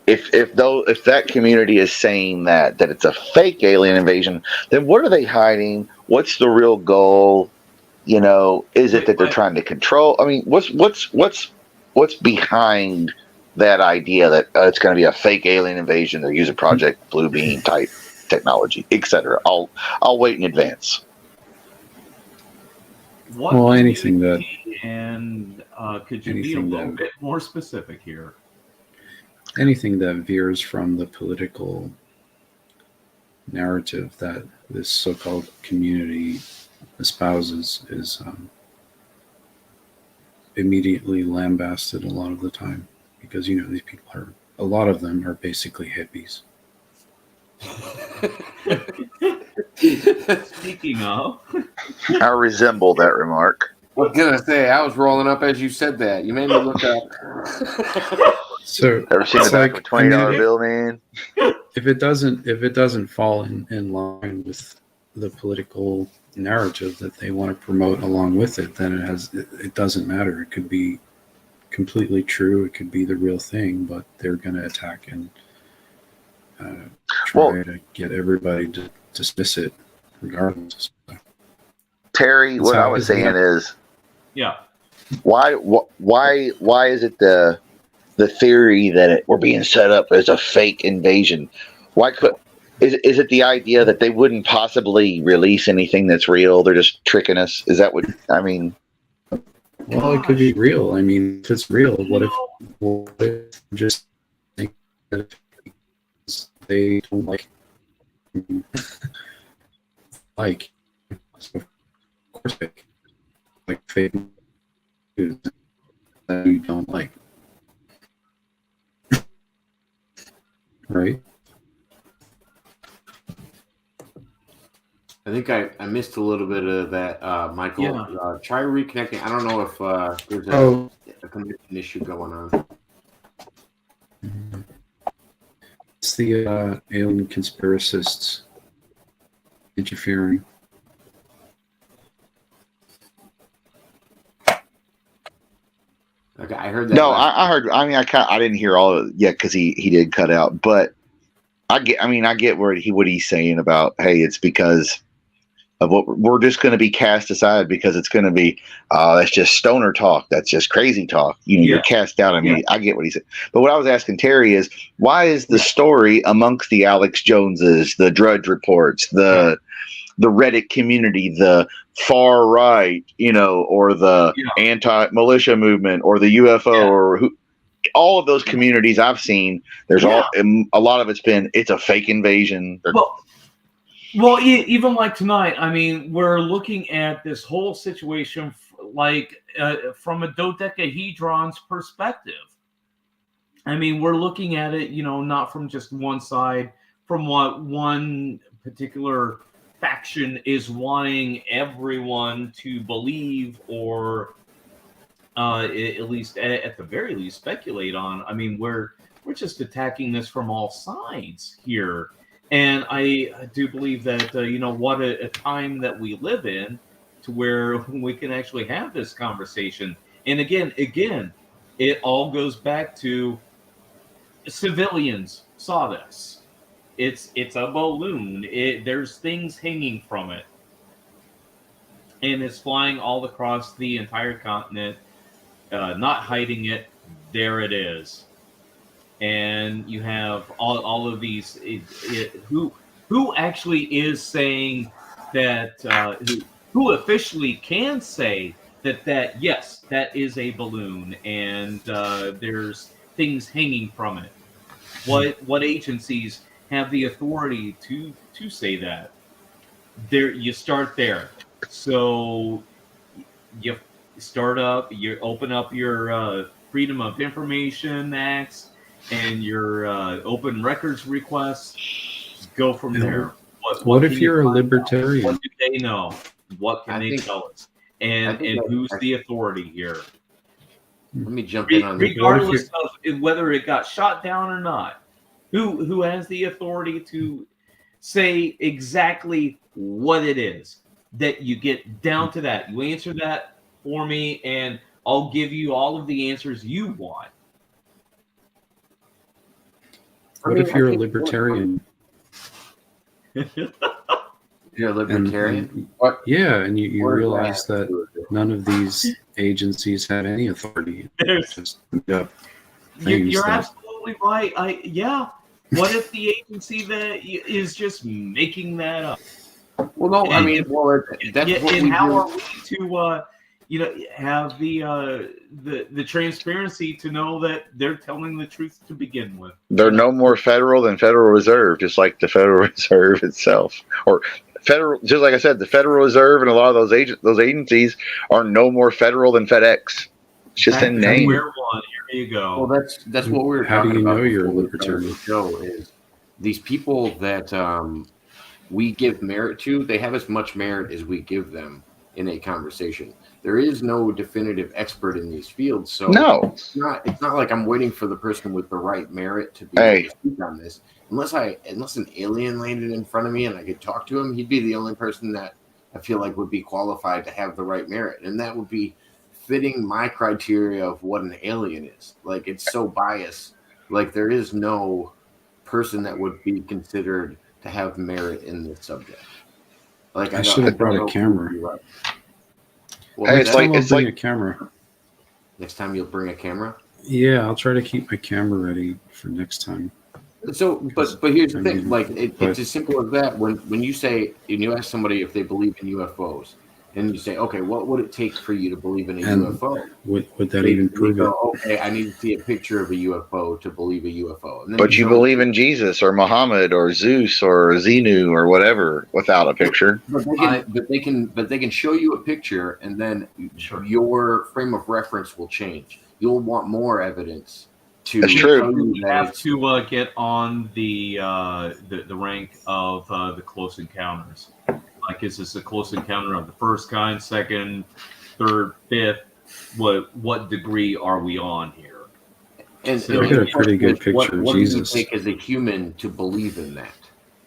if that community is saying that it's a fake alien invasion, then what are they hiding? What's the real goal? You know, is it that they're trying to control? I mean, what's behind that idea that it's going to be a fake alien invasion? They're using Project Bluebeam type technology, etc. I'll wait in advance. What anything that, and could you be a little bit more specific here? anything that veers from the political narrative that this so-called community espouses is immediately lambasted a lot of the time, because these people a lot of them are basically hippies. Speaking of, I resemble that remark. I was gonna say, I was rolling up as you said that. You made me look up. So Ever seen the back of a $20 bill, man? If it doesn't fall in line with the political narrative that they want to promote along with it, then it doesn't matter. It could be completely true. It could be the real thing, but they're going to attack and try to get everybody to dismiss it regardless. Terry, what I was saying is, yeah, why is it the theory that we're being set up as a fake invasion? Is it the idea that they wouldn't possibly release anything that's real? They're just tricking us. Is that what I mean? Well, it could be real. I mean, if it's real, what if just think that they don't like so of course fake news that you don't like, right? I think I missed a little bit of that, Michael. Yeah. Try reconnecting. I don't know if there's a connection issue going on. It's the alien conspiracists interfering. Okay, I heard that. No, I heard. I mean, I didn't hear all of it yet because he did cut out. But I get what he's saying about, hey, it's because of what we're just going to be cast aside because it's going to be that's just stoner talk, that's just crazy talk. You're cast out. I mean, I get what he said. But what I was asking Terry is, why is the story amongst the Alex Joneses, the Drudge Reports, the Reddit community, the far right, or the anti-militia movement, or the UFO, or all of those communities I've seen, there's a lot of it's a fake invasion. Well, even like tonight, I mean, we're looking at this whole situation from a dodecahedron's perspective. I mean, we're looking at it, not from just one side, from what one particular faction is wanting everyone to believe, or at least, at the very least, speculate on. I mean, we're just attacking this from all sides here. And I do believe that, what a time that we live in, to where we can actually have this conversation. And again, it all goes back to civilians saw this. It's a balloon. There's things hanging from it. And it's flying all across the entire continent, not hiding it. There it is. And you have all of these who actually is saying that who officially can say that yes, that is a balloon, and there's things hanging from it. What agencies have the authority to say that? There, you start there. So you you open up your Freedom of Information Acts and your open records requests. Go from there. What if you're a libertarian? What do they know? What can they tell us? And who's the authority here? Let me jump in on this. Regardless of whether it got shot down or not, who has the authority to say exactly what it is? That you get down to that. You answer that for me, and I'll give you all of the answers you want. What if you're a libertarian? You're a libertarian? And What? yeah, and you Where's realize that? that none of these agencies have any authority. There's- Just made up things You're that- absolutely right. Yeah. What if the agency that is just making that up? Well, no, I mean, well, that's Yeah, what and we how do. are we to, have the transparency to know that they're telling the truth to begin with? They're no more federal than Federal Reserve, just like the Federal Reserve itself, or federal. Just like I said, the Federal Reserve and a lot of those agencies are no more federal than FedEx. It's just Back in to name. square one. Here you go. Well, that's what we were How do talking you about. know you're a before we started libertarian? the show is these people that we give merit to. They have as much merit as we give them in a conversation. There is no definitive expert in these fields, so No. it's not like I'm waiting for the person with the right merit to be Hey. able to speak on this. Unless an alien landed in front of me and I could talk to him, he'd be the only person that I feel like would be qualified to have the right merit, and that would be fitting my criteria of what an alien is. Like, it's so biased. Like, there is no person that would be considered to have merit in this subject. Like, I should have brought a camera. Well, Hey, next it's like- I'll it's bring like- a camera. next time you'll bring a camera. Yeah, I'll try to keep my camera ready for next time. So, but here's the I thing: mean, like, but- it's as simple as that. When you say, and you ask somebody if they believe in UFOs, and you say, okay, what would it take for you to believe in a And UFO? Would that even prove you it? go, okay, I need to see a picture of a UFO to believe a UFO. And then But you show believe me- in Jesus or Muhammad or Zeus or Xenu or whatever without a picture. But they can show you a picture, and then Sure. your frame of reference will change. You'll want more evidence to That's true. tell you You that have it's to get on the rank of the close encounters. Like, is this a close encounter of the first kind, second, third, fifth? What degree are we on here? And, So- I got a pretty good picture what, of what Jesus. do you take as a human to believe in that?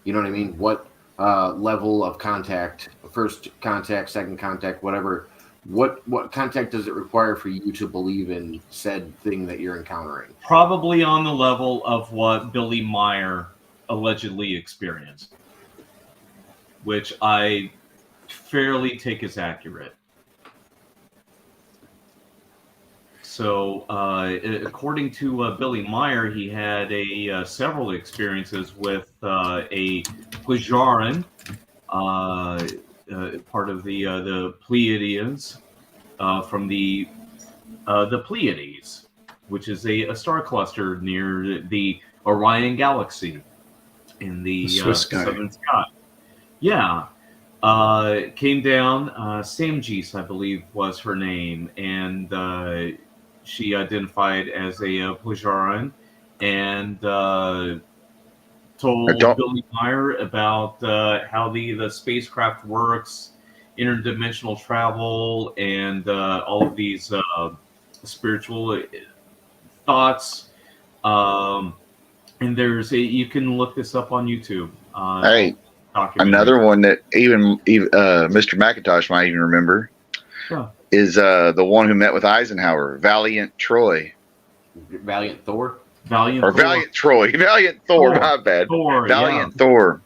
You know what I mean? What level of contact, first contact, second contact, whatever, what contact does it require for you to believe in said thing that you're encountering? Probably on the level of what Billy Meyer allegedly experienced, which I fairly take as accurate. So, according to Billy Meyer, he had several experiences with a Plajaran, part of the Pleiadians, from the Pleiades, which is a star cluster near the Orion Galaxy in the Swiss guy. southern sky. Yeah. Came down, Samjis, I believe, was her name, and she identified as a Plajaran, and told Billy Meyer about how the spacecraft works, interdimensional travel, and all of these spiritual thoughts. And you can look this up on YouTube. Hey, another one that even Mr. McIntosh might even remember is the one who met with Eisenhower, Valiant Troy. Valiant Thor? Valiant Troy. Valiant Thor, my bad. Thor, Valiant yeah. Thor.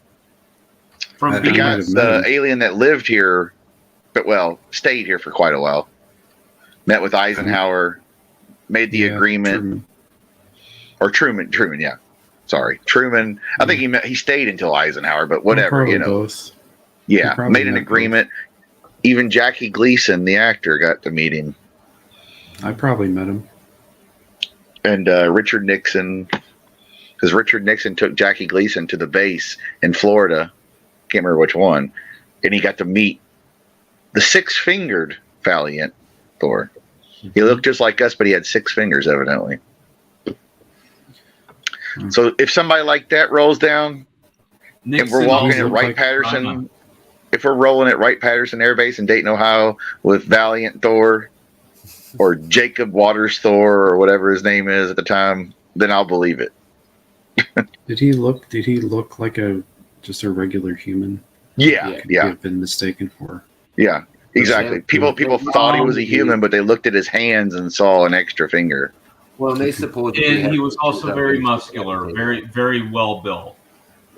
From I The might guy's have met the him. alien that lived here, but stayed here for quite a while. Met with Eisenhower, made the Yeah, agreement. Truman. Truman, yeah. Sorry, Truman. I think he stayed until Eisenhower, but whatever, Probably you know. Both. Yeah, probably made an met agreement. Even Jackie Gleason, the actor, got to meet him, I probably met him. and Richard Nixon, because Richard Nixon took Jackie Gleason to the base in Florida. Can't remember which one, and he got to meet the six-fingered Valiant Thor. He looked just like us, but he had 6 fingers, evidently. So if somebody like that rolls down, and we're walking at looked Wright like Patterson, if we're rolling at Wright Patterson Air Base in Dayton, Ohio, with Valiant Thor or Jacob Waters Thor or whatever his name is at the time, then I'll believe it. Did he look like just a regular human? Yeah, Could yeah, have been mistaken for. yeah, exactly. People thought he was a human, but they looked at his hands and saw an extra finger. Well, they supposedly And he had was also pictures of very him muscular, sitting at a table. very well built.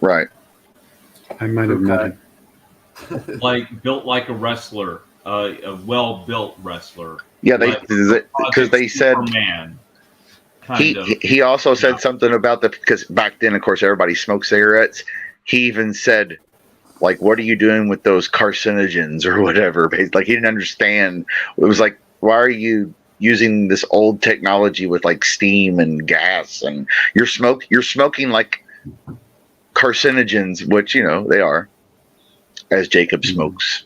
Right. I might have met him. Like built like a wrestler, a well built wrestler. Yeah, Like because they said Superman, kind of. he also said Yeah. something about because back then, of course, everybody smoked cigarettes. He even said, like, what are you doing with those carcinogens or whatever? Like, he didn't understand. It was like, why are you using this old technology with like steam and gas, and you're smoking like carcinogens, which they are, as Jacob smokes.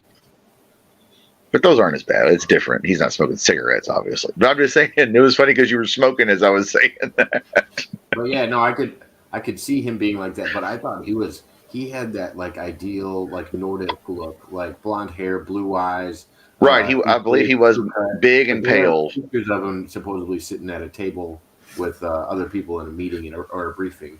But those aren't as bad. It's different. He's not smoking cigarettes, obviously. But I'm just saying, it was funny because you were smoking as I was saying that. But yeah, no, I could see him being like that. But I thought he had that like ideal like Nordic look, like blonde hair, blue eyes. Right. I believe he was big and pale. Pictures of him supposedly sitting at a table with other people in a meeting or a briefing.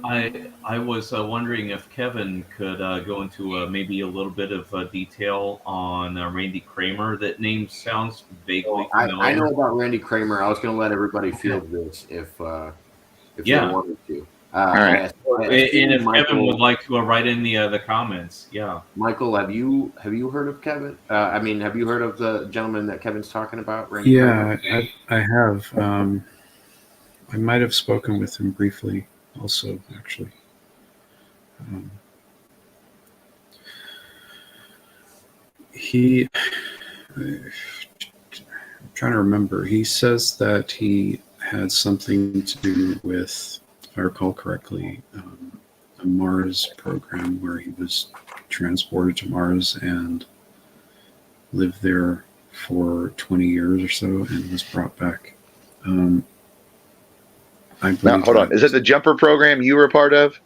I was wondering if Kevin could go into maybe a little bit of detail on Randy Kramer. That name sounds vaguely familiar. I know about Randy Kramer. I was going to let everybody field this if they wanted to. All right. And if Kevin would like to write in the comments, yeah. Michael, have you heard of Kevin? Have you heard of the gentleman that Kevin's talking about? Randy Yeah, Kramer? I have. I might have spoken with him briefly. Also, actually, I'm trying to remember. He says that he had something to do with, if I recall correctly, a Mars program where he was transported to Mars and lived there for 20 years or so and was brought back. Now, hold on. Is it the jumper program you were a part of?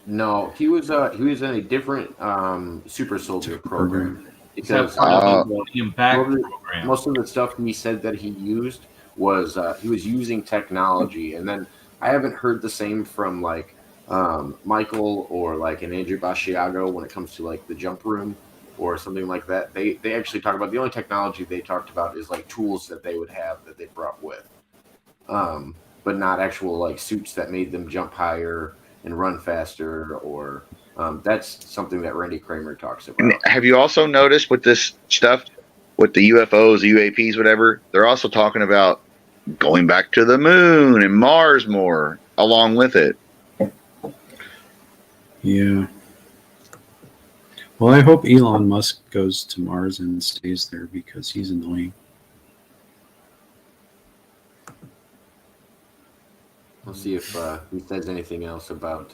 No, he was in a different super soldier program. Because most of the stuff he said that he used was he was using technology, and then I haven't heard the same from like Michael or like an Andrew Basciago when it comes to like the jump room or something like that. They actually talk about the only technology they talked about is like tools that they would have that they brought with. But not actual like suits that made them jump higher and run faster, or that's something that Randy Kramer talks about. And have you also noticed with this stuff, with the UFOs, UAPs, whatever, they're also talking about going back to the moon and Mars more along with it. Yeah. Well, I hope Elon Musk goes to Mars and stays there because he's annoying. We'll see if he says anything else about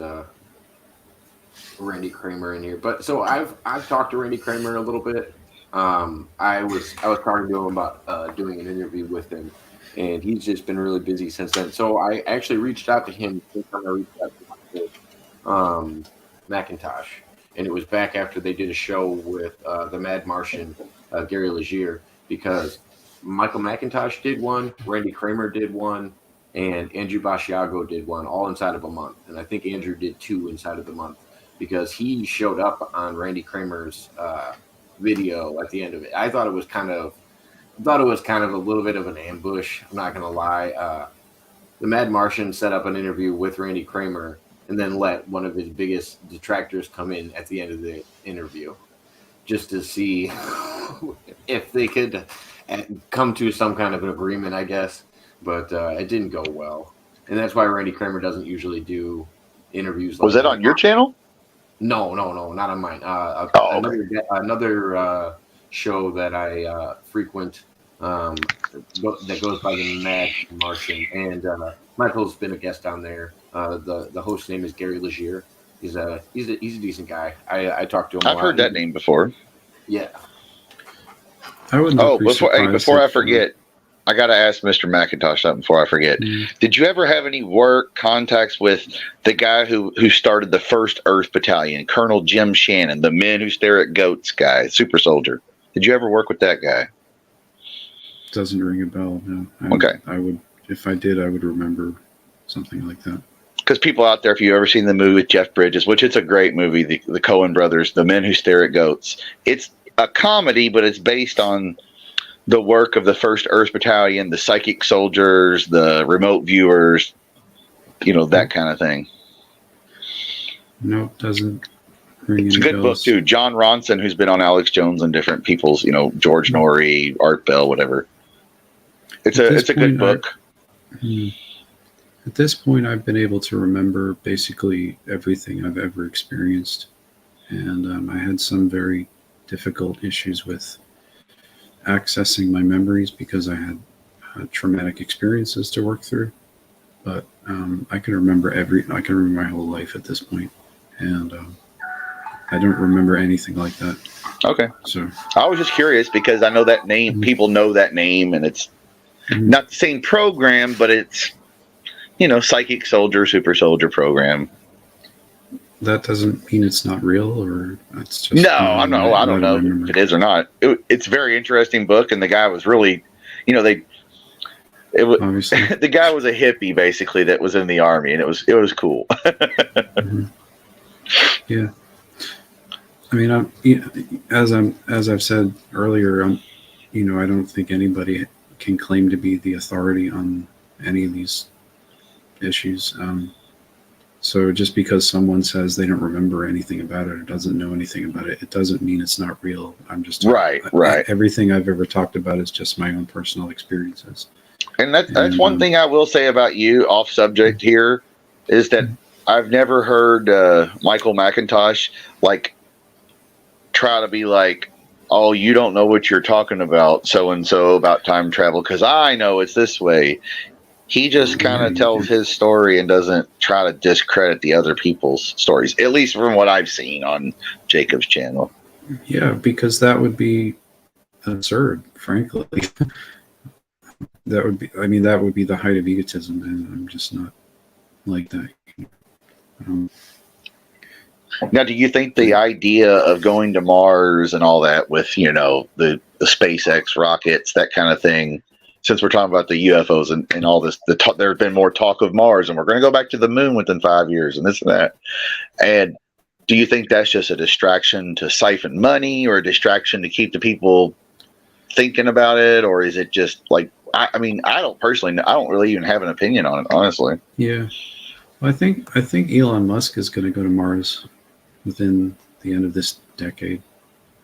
Randy Kramer in here. But so I've talked to Randy Kramer a little bit. I was talking to him about doing an interview with him, and he's just been really busy since then. So I actually reached out to him. I reached out to Macintosh, and it was back after they did a show with the Mad Martian, Gary Legier, because Michael McIntosh did one, Randy Kramer did one, and Andrew Basciago did one, all inside of a month. And I think Andrew did 2 inside of the month because he showed up on Randy Kramer's video at the end of it. I thought it was kind of a little bit of an ambush. I'm not going to lie. The Mad Martian set up an interview with Randy Kramer and then let one of his biggest detractors come in at the end of the interview just to see if they could come to some kind of an agreement, I guess. But it didn't go well, and that's why Randy Kramer doesn't usually do interviews. Was that on your channel? No, not on mine. Another show that I frequent that goes by the Mad Martian, and Michael's been a guest on there. The host's name is Gary Legier. He's a decent guy. I talked to him. I've heard that name before. Yeah. I would. Before I forget. I got to ask Mr. McIntosh something before I forget. Did you ever have any work contacts with the guy who started the first Earth Battalion, Colonel Jim Shannon, the Men Who Stare at Goats guy, super soldier? Did you ever work with that guy? Doesn't ring a bell, no. Okay. I would, if I did, I would remember something like that. Because people out there, if you've ever seen the movie with Jeff Bridges, which it's a great movie, the Coen brothers, The Men Who Stare at Goats, it's a comedy, but it's based on the work of the First Earth Battalion, the psychic soldiers, the remote viewers, that kind of thing. Nope, doesn't ring It's a any good book bells. too. John Ronson, who's been on Alex Jones and different people's, George Norrie, Art Bell, whatever. It's a good book. At this point, I've been able to remember basically everything I've ever experienced, and I had some very difficult issues with accessing my memories because I had traumatic experiences to work through. But I can remember my whole life at this point, and I don't remember anything like that. Okay. So I was just curious because I know that name. People know that name, and it's not the same program, but it's psychic soldier, super soldier program. that doesn't mean it's not real, or it's just No, I don't know if it is or not. It's a very interesting book, and the guy was really, Obviously. the guy was a hippie basically that was in the army, and it was cool. Yeah. I mean, as I've said earlier, I don't think anybody can claim to be the authority on any of these issues. So just because someone says they don't remember anything about it or doesn't know anything about it, it doesn't mean it's not real. I'm just right. Everything I've ever talked about is just my own personal experiences. And that's one thing I will say about you, off subject here, is that I've never heard Michael McIntosh try to be like, oh, you don't know what you're talking about, so and so about time travel, because I know it's this way. He just kind of tells his story and doesn't try to discredit the other people's stories, at least from what I've seen on Jacob's channel. Yeah, because that would be absurd, frankly. That would be the height of egotism, and I'm just not like that. Now, do you think the idea of going to Mars and all that with, the SpaceX rockets, that kind of thing, since we're talking about the UFOs and all this, there's been more talk of Mars, and we're going to go back to the moon within 5 years and this and that. And do you think that's just a distraction to siphon money, or a distraction to keep the people thinking about it? Or is it just I don't really even have an opinion on it, honestly. Yeah. Well, I think Elon Musk is going to go to Mars within the end of this decade.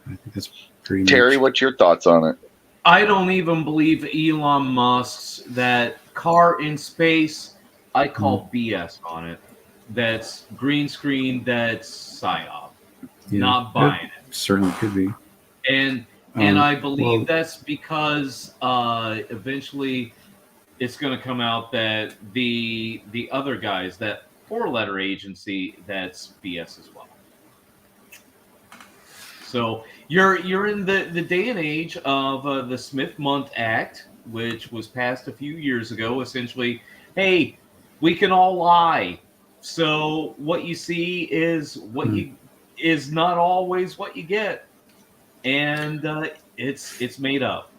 I think that's pretty much. Terry, what's your thoughts on it? I don't even believe Elon Musk's that car in space. I call BS on it. That's green screen. That's psyop. Yeah, not buying it. Certainly could be. And I believe that's because eventually it's going to come out that the other guys, that 4-letter agency, that's BS as well. So you're in the day and age of the Smith-Mundt Act, which was passed a few years ago. Essentially, hey, we can all lie. So what you see is what you is not always what you get, and it's made up.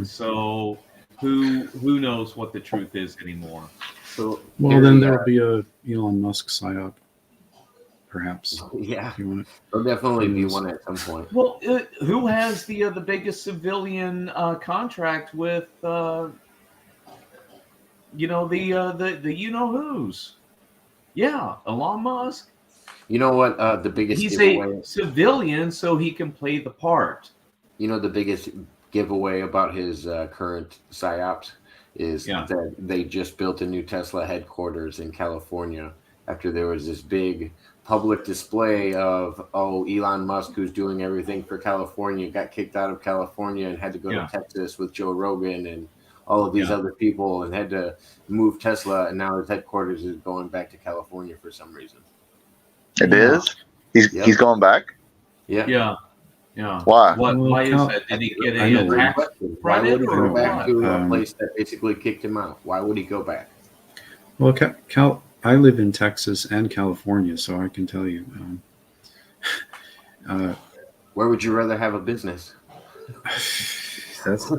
So who knows what the truth is anymore? So then there will be a Elon Musk psyop. Perhaps. Yeah, if you want there'll definitely be one at some point. Well, who has the biggest civilian contract with the you know who's? Yeah, Elon Musk. You know what? The biggest He's giveaway. a civilian, so he can play the part. You know, the biggest giveaway about his current psyops is that they just built a new Tesla headquarters in California after there was this big public display of, Elon Musk, who's doing everything for California, got kicked out of California and had to go to Texas with Joe Rogan and all of these other people, and had to move Tesla, and now his headquarters is going back to California for some reason. It is? He's going back? Yeah. Why? Why is that? Did he get a tax Why would he credit go or back what? to a place that basically kicked him out? Why would he go back? Well, I live in Texas and California, so I can tell you. Where would you rather have a business? That's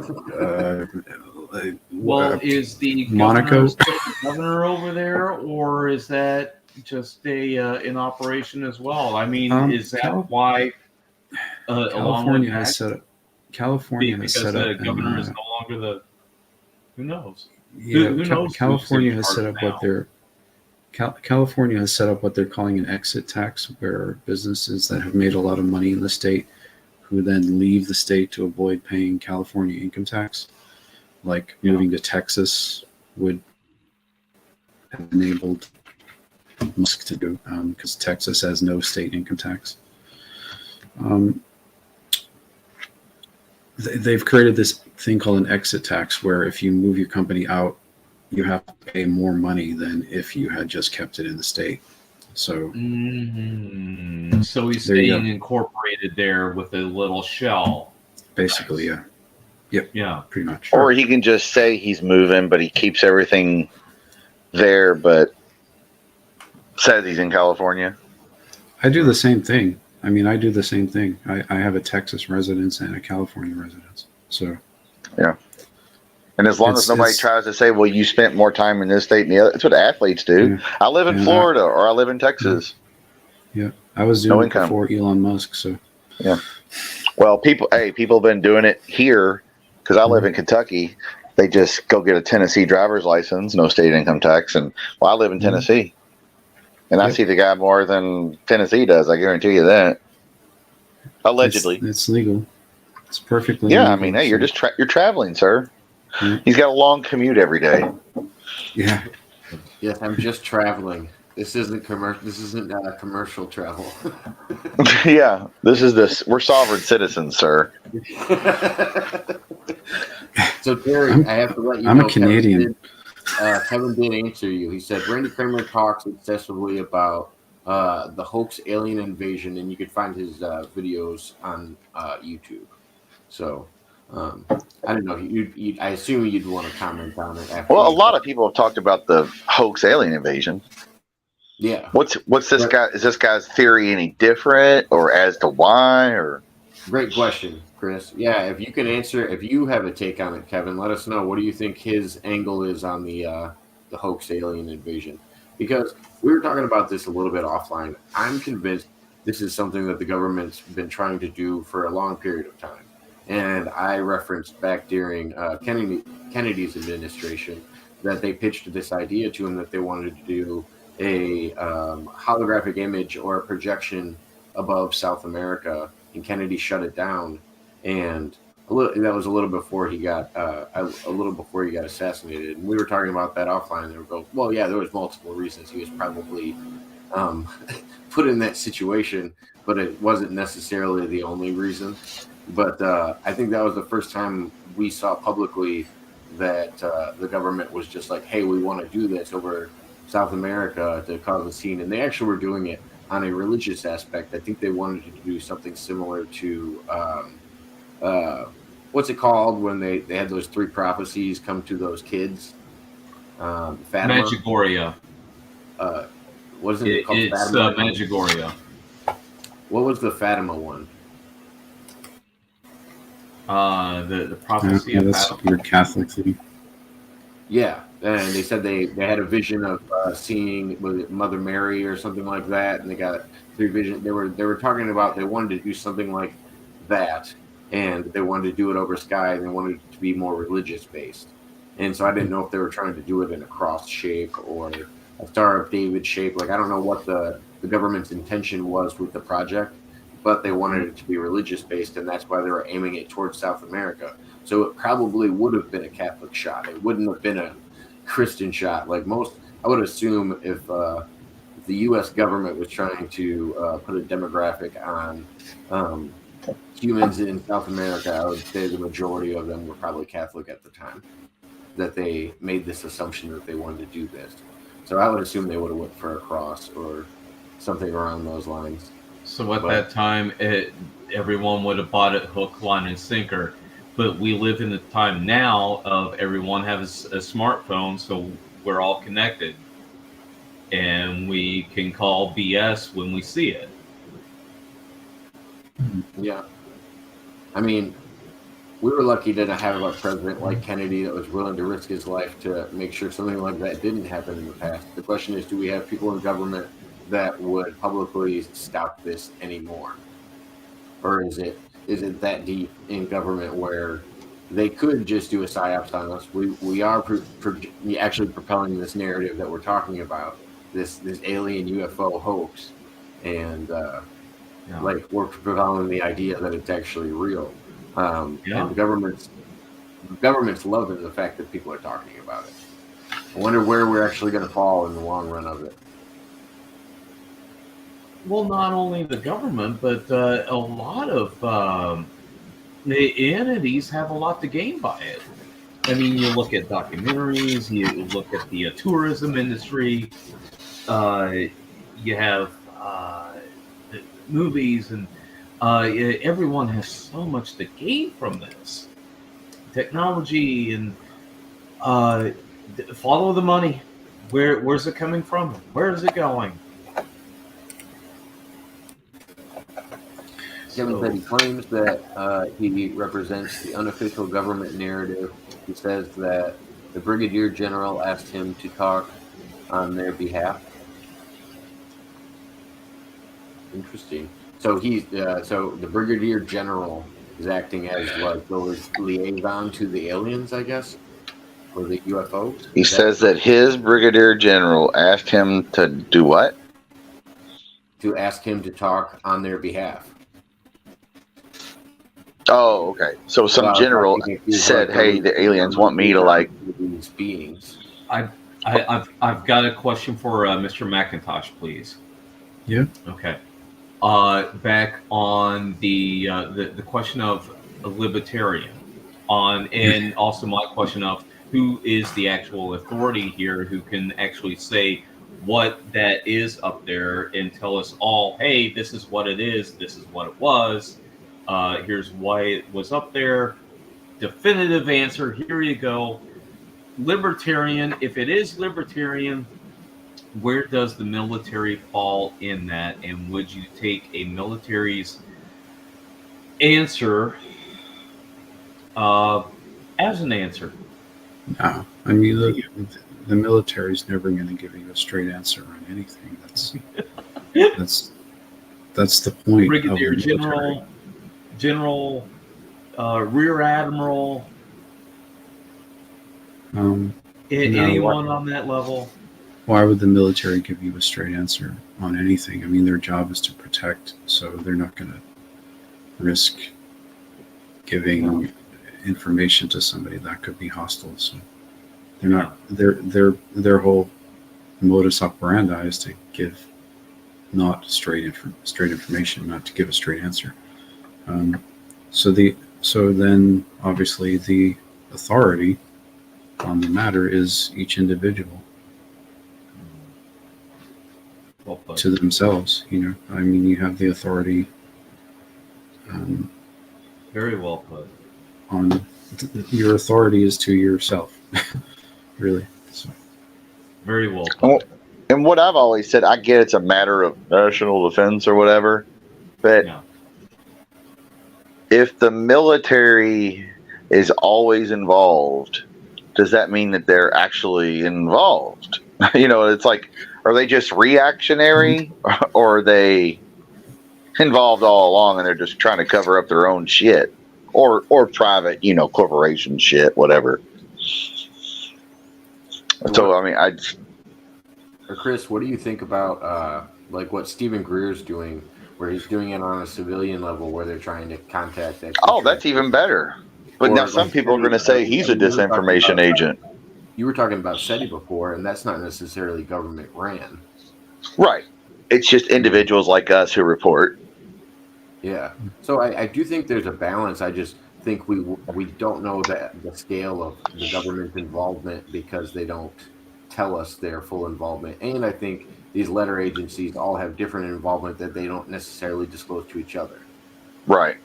is the Monaco governor over there, or is that just an operation as well? I mean, is that why California has set up? California has because set up the governor is an, no longer the. Who knows? yeah, Who knows? California who's in has set charge up now? what they're California has set up what they're calling an exit tax, where businesses that have made a lot of money in the state, who then leave the state to avoid paying California income tax, like Yeah. moving to Texas, would have enabled Musk to do, because Texas has no state income tax. They've created this thing called an exit tax, where if you move your company out, you have to pay more money than if you had just kept it in the state. So So he's there you staying go. incorporated there with a little shell. Basically, Nice. yeah. Yep, Yeah. pretty much. Or he can just say he's moving, but he keeps everything there, but says he's in California. I do the same thing. I mean, I do the same thing. I have a Texas residence and a California residence. So Yeah. And as long as nobody tries to say, well, you spent more time in this state and the other, that's what athletes do. Yeah. I live in And Florida or I live in Texas. Yeah, I was No doing it income. before Elon Musk. So Yeah. Well, people have been doing it here because I live in Kentucky. They just go get a Tennessee driver's license, no state income tax. And well, I live in Tennessee. And I Yep. see the guy more than Tennessee does. I guarantee you that. Allegedly. it's legal. It's perfectly Yeah, legal. I mean, hey, so, you're just you're traveling, sir. Yeah. He's got a long commute every day. Yeah. Yes, I'm just traveling. This isn't commercial. This isn't commercial travel. Yeah, we're sovereign citizens, sir. So Terry, I have to let you I'm know. a Canadian. Kevin did answer you. He said Randy Kramer talks excessively about the hoax alien invasion, and you could find his videos on YouTube. So I don't know. I assume you'd want to comment on it. After Well, a lot of people have talked about the hoax alien invasion. Yeah. What's this guy? Is this guy's theory any different, or as to why? Or Great question, Chris. Yeah, if you can answer, if you have a take on it, Kevin, let us know. What do you think his angle is on the hoax alien invasion? Because we were talking about this a little bit offline. I'm convinced this is something that the government's been trying to do for a long period of time. And I referenced back during Kennedy's administration that they pitched this idea to him that they wanted to do a holographic image or a projection above South America, and Kennedy shut it down. And that was a little before he got assassinated. And we were talking about that offline. And they were going, well, yeah, there was multiple reasons he was probably put in that situation, but it wasn't necessarily the only reason. But I think that was the first time we saw publicly that the government was just like, hey, we want to do this over South America to cause a scene. And they actually were doing it on a religious aspect. I think they wanted to do something similar to what's it called when they had those 3 prophecies come to those kids? Fatima. Medjugorje. Wasn't it called It's Fatima? Medjugorje. What was the Fatima one? The prophecy Yeah, of that's Fatima. your Catholic thing. Yeah, and they said they had a vision of seeing Mother Mary or something like that, and they got 3 visions. They were talking about they wanted to do something like that, and they wanted to do it over sky, and they wanted it to be more religious based. And so I didn't know if they were trying to do it in a cross shape or a Star of David shape. Like I don't know what the government's intention was with the project, but they wanted it to be religious based, and that's why they were aiming it towards South America. So it probably would have been a Catholic shot. It wouldn't have been a Christian shot. Like most, I would assume if the U.S. government was trying to put a demographic on humans in South America, I would say the majority of them were probably Catholic at the time that they made this assumption that they wanted to do this. So I would assume they would have went for a cross or something around those lines. So at that time, everyone would have bought it hook, line, and sinker. But we live in the time now of everyone has a smartphone, so we're all connected. And we can call BS when we see it. Yeah. I mean, we were lucky to have a president like Kennedy that was willing to risk his life to make sure something like that didn't happen in the past. The question is, do we have people in government that would publicly stop this anymore? Or is it is it that deep in government where they could just do a psyops on us? We are actually propelling this narrative that we're talking about, this alien UFO hoax, and like we're propelling the idea that it's actually real. And the government's loving the fact that people are talking about it. I wonder where we're actually going to fall in the long run of it. Well, not only the government, but a lot of the entities have a lot to gain by it. I mean, you look at documentaries, you look at the tourism industry, you have movies, and everyone has so much to gain from this technology. And follow the money. Where's it coming from? Where is it going? Kevin said he claims that he represents the unofficial government narrative. He says that the Brigadier General asked him to talk on their behalf. Interesting. So so the Brigadier General is acting as like the liaison to the aliens, I guess, or the UFOs. He says that his Brigadier General asked him to do what? To ask him to talk on their behalf. Oh, okay. So some general said, "Hey, the aliens want me to like these beings." I've got a question for Mr. McIntosh, please. Yeah. Okay. Back on the question of a libertarian, and also my question of who is the actual authority here, who can actually say what that is up there and tell us all, hey, this is what it is, this is what it was. Here's why it was up there. Definitive answer. Here you go. Libertarian. If it is libertarian, where does the military fall in that? And would you take a military's answer as an answer? No. I mean, the military's never going to give you a straight answer on anything. That's the point. Brigadier of the military. General, Rear Admiral, anyone on that level? Why would the military give you a straight answer on anything? I mean, their job is to protect, so they're not going to risk giving information to somebody that could be hostile. So they're not. Their whole modus operandi is to give not straight information, not to give a straight answer. So then obviously the authority on the matter is each individual to themselves. You know, I mean, you have the authority. Very well put. On your authority is to yourself, really. So. Very well put. And what I've always said, I get it's a matter of national defense or whatever, but if the military is always involved, does that mean that they're actually involved? You know, it's like, are they just reactionary, or are they involved all along and they're just trying to cover up their own shit, or private, you know, corporation shit, whatever. So I mean, Chris, what do you think about like what Stephen Greer's doing, where he's doing it on a civilian level, where they're trying to contact that? Oh, that's even better. But now some people are going to say he's a disinformation agent. You were talking about SETI before, and that's not necessarily government ran. Right. It's just individuals like us who report. Yeah. So I do think there's a balance. I just think we don't know the scale of the government involvement because they don't tell us their full involvement. And I think these letter agencies all have different involvement that they don't necessarily disclose to each other. Right.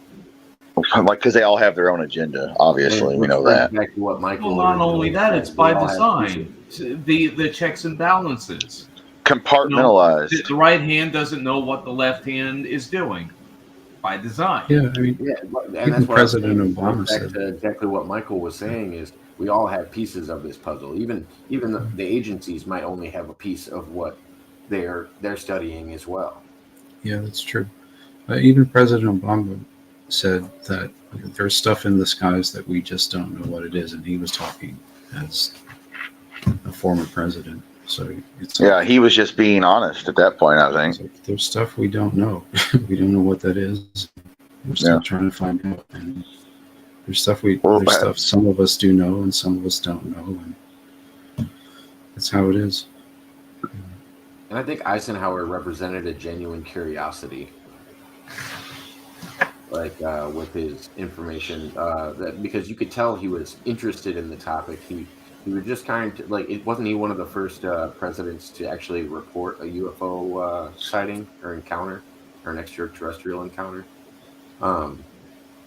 Like, because they all have their own agenda, obviously. We know that. Back to what Michael not only that, it's by design. The checks and balances. Compartmentalized. You know, the right hand doesn't know what the left hand is doing. By design. Yeah, I mean, and that's what President Obama said. Exactly what Michael was saying is we all have pieces of this puzzle. Even the agencies might only have a piece of what they're studying as well. Yeah, that's true. Even President Obama said that there's stuff in the skies that we just don't know what it is, and he was talking as a former president. So it's Yeah, he was just being honest at that point, I think. like, there's stuff we don't know. We don't know what that is. We're still trying to find out. And there's stuff there's stuff some of us do know and some of us don't know, and that's how it is. And I think Eisenhower represented a genuine curiosity, like with his information, that because you could tell he was interested in the topic. He was just kind of like, wasn't he one of the first presidents to actually report a UFO sighting or encounter or an extraterrestrial encounter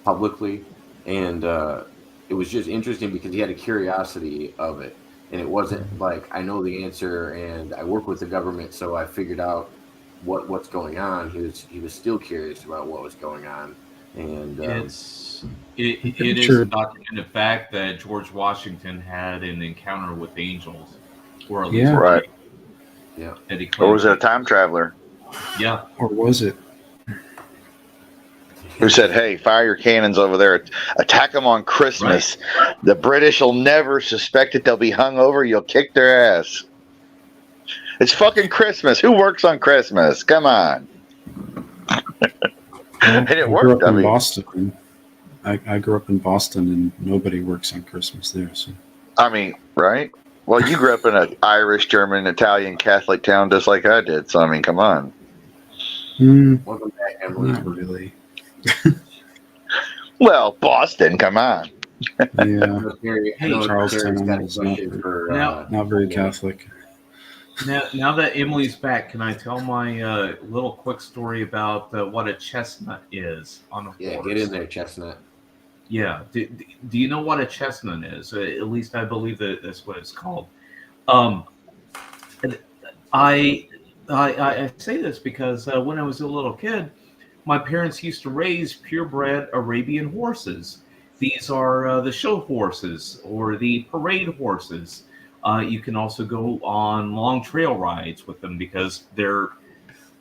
publicly? And it was just interesting because he had a curiosity of it. And it wasn't like, I know the answer and I work with the government, so I figured out what's going on. He was still curious about what was going on. And it is a documented fact that George Washington had an encounter with angels, or at least right. Yeah. Or was it a time traveler? Yeah. Or was it? Who said, "Hey, fire your cannons over there. Attack them on Christmas. Right. The British will never suspect it. They'll be hung over. You'll kick their ass. It's fucking Christmas. Who works on Christmas? Come on." And it worked. I mean, Boston. I grew up in Boston, and nobody works on Christmas there. So, I mean, right? Well, you grew up in an Irish, German, Italian, Catholic town, just like I did. So, I mean, come on. Welcome back, Emily. Not really. Well, Boston, come on. Yeah. Hey, Charlestown is not very Catholic. Now that Emily's back, can I tell my little quick story about what a chestnut is on a horse? Yeah, get in there, chestnut. Yeah. Do you know what a chestnut is? At least I believe that's what it's called. I say this because when I was a little kid, my parents used to raise purebred Arabian horses. These are the show horses or the parade horses. You can also go on long trail rides with them because they're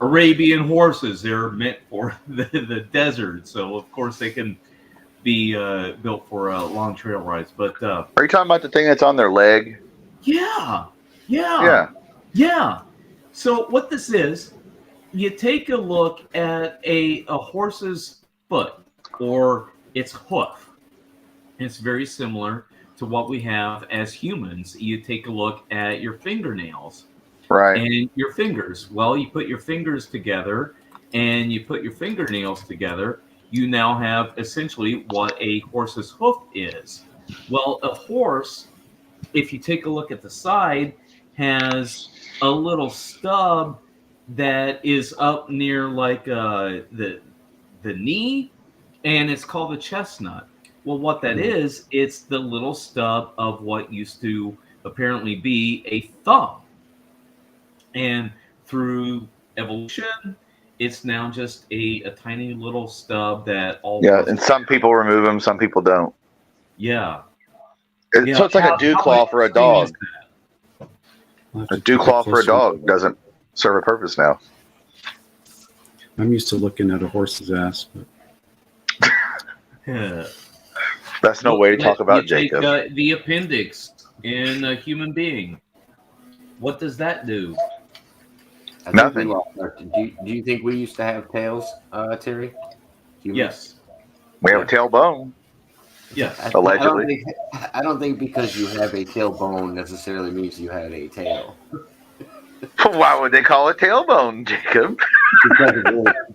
Arabian horses. They're meant for the desert. So, of course, they can be built for long trail rides. But are you talking about the thing that's on their leg? Yeah. So what this is, you take a look at a horse's foot or its hoof. It's very similar to what we have as humans. You take a look at your fingernails, right, and your fingers. Well, you put your fingers together and you put your fingernails together. You now have essentially what a horse's hoof is. Well, a horse, if you take a look at the side, has a little stub that is up near like the knee, and it's called a chestnut. Well, what that is, it's the little stub of what used to apparently be a thumb. And through evolution, it's now just a tiny little stub that all. Yeah, and some people remove them, some people don't. Yeah. So it's like a dew claw for a dog. A dew claw for a dog doesn't serve a purpose now. I'm used to looking at a horse's ass, but that's no way to talk about Jacob. Take, the appendix in a human being. What does that do? Nothing. Do you think we used to have tails, Terry? Humans? Yes. We have a tailbone. Yes. Allegedly. I don't think because you have a tailbone necessarily means you had a tail. Why would they call it tailbone, Jacob?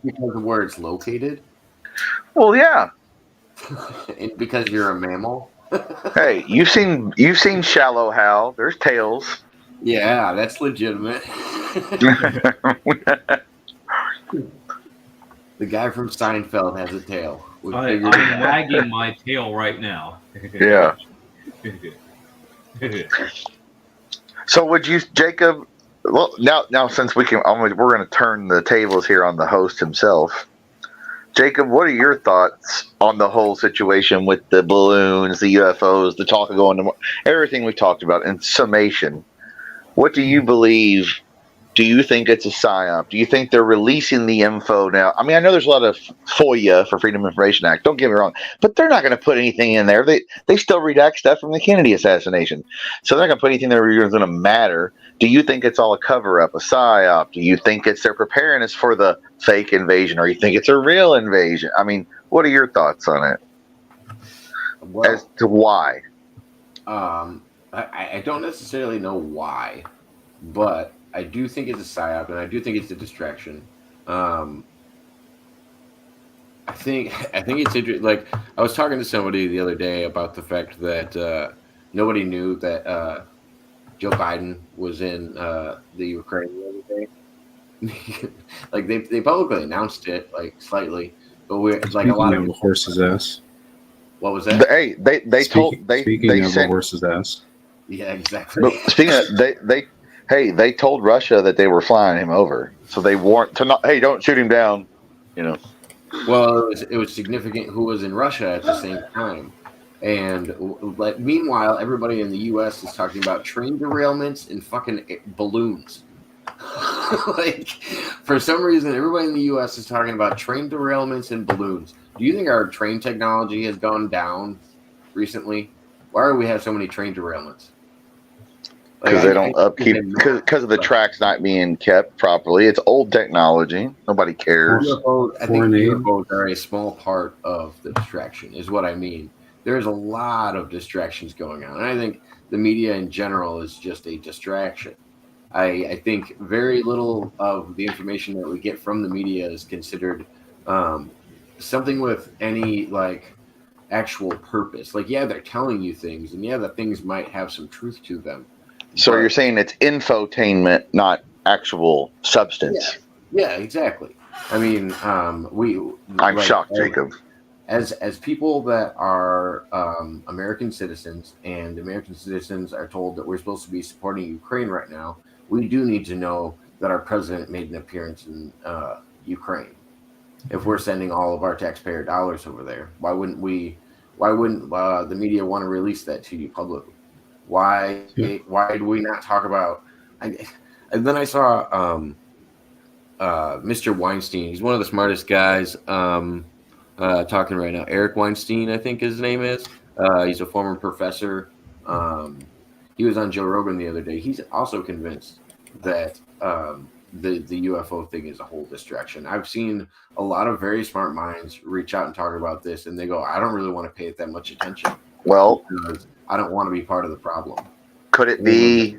Because of where it's located? Well, yeah. And because you're a mammal? Hey, you've seen Shallow Hal. There's tails. Yeah, that's legitimate. The guy from Seinfeld has a tail. I'm wagging my tail right now. Yeah. So would you, Jacob? Well, now since we're going to turn the tables here on the host himself. Jacob, what are your thoughts on the whole situation with the balloons, the UFOs, the talk of going to everything we've talked about in summation? What do you believe Do you think it's a psyop? Do you think they're releasing the info now? I mean, I know there's a lot of FOIA for Freedom of Information Act. Don't get me wrong, but they're not going to put anything in there. They still redact stuff from the Kennedy assassination, so they're not going to put anything there that's going to matter. Do you think it's all a cover up, a psyop? Do you think it's they're preparing us for the fake invasion, or you think it's a real invasion? I mean, what are your thoughts on it? Well, As to why? I don't necessarily know why, but I do think it's a psyop, and I do think it's a distraction. I think it's interesting. Like, I was talking to somebody the other day about the fact that nobody knew that Joe Biden was in the Ukraine the other day. Like they publicly announced it, like slightly, but we're like Speaking a lot of of a horse's ass. what was that? Hey, they Speaking of sent. a horse's ass. Yeah, exactly. But speaking of they told Russia that they were flying him over, so they warned to not. Hey, don't shoot him down. You know. Well, it was significant who was in Russia at the same time. And like, meanwhile, everybody in the U.S. is talking about train derailments and fucking balloons. Like, for some reason, everybody in the U.S. is talking about train derailments and balloons. Do you think our train technology has gone down recently? Why do we have so many train derailments? Because they don't upkeep, because of the tracks not being kept properly. It's old technology. Nobody cares. I think UFOs are a small part of the distraction, is what I mean. There's a lot of distractions going on. And I think the media in general is just a distraction. I think very little of the information that we get from the media is considered something with any, like, actual purpose. Like, yeah, they're telling you things, and yeah, the things might have some truth to them. So you're saying it's infotainment, not actual substance. Yeah, exactly. I mean, I'm like, shocked, Jacob. As people that are American citizens, and American citizens are told that we're supposed to be supporting Ukraine right now, we do need to know that our president made an appearance in Ukraine. If we're sending all of our taxpayer dollars over there, why wouldn't the media want to release that to you publicly? Why do we not talk about? And then I saw Mr. Weinstein. He's one of the smartest guys talking right now. Eric Weinstein, I think his name is. He's a former professor. He was on Joe Rogan the other day. He's also convinced that the UFO thing is a whole distraction. I've seen a lot of very smart minds reach out and talk about this, and they go, I don't really want to pay it that much attention. Well, because I don't want to be part of the problem. Could it be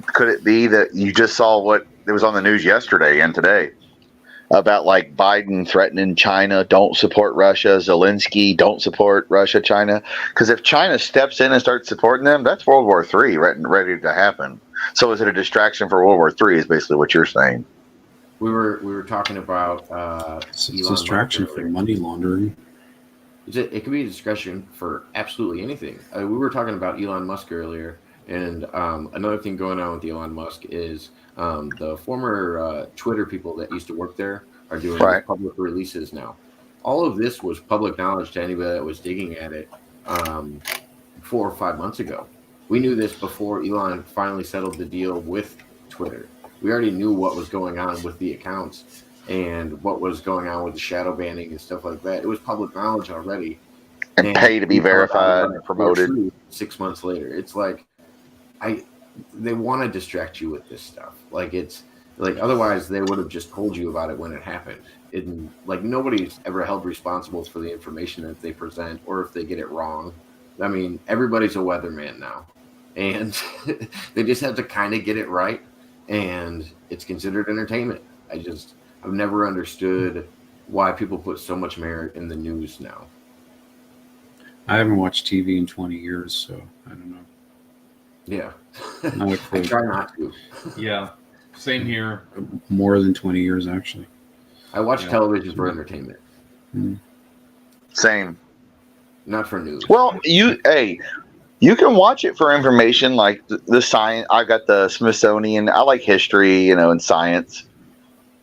that you just saw what it was on the news yesterday and today about, like, Biden threatening China, don't support Russia, Zelensky, don't support Russia, China? Because if China steps in and starts supporting them, that's World War III ready to happen. So is it a distraction for World War III is basically what you're saying. We were talking about it's a distraction for money laundering. It could be a distraction for absolutely anything. We were talking about Elon Musk earlier, and another thing going on with Elon Musk is the former Twitter people that used to work there are doing public releases now. All of this was public knowledge to anybody that was digging at it 4 or 5 months ago. We knew this before Elon finally settled the deal with Twitter. We already knew what was going on with the accounts and what was going on with the shadow banning and stuff like that. It was public knowledge already. And pay to be verified and promoted. 6 months later. It's like, they want to distract you with this stuff. Like, it's like, otherwise they would have just told you about it when it happened. Like, nobody's ever held responsible for the information that they present or if they get it wrong. I mean, everybody's a weatherman now, and they just have to kind of get it right, and it's considered entertainment. I've never understood why people put so much merit in the news now. I haven't watched TV in 20 years, so I don't know. Yeah. I try not to. Yeah, same here. More than 20 years, actually. I watch television for entertainment. Same. Not for news. Well, you can watch it for information, like the science. I got the Smithsonian. I like history, and science.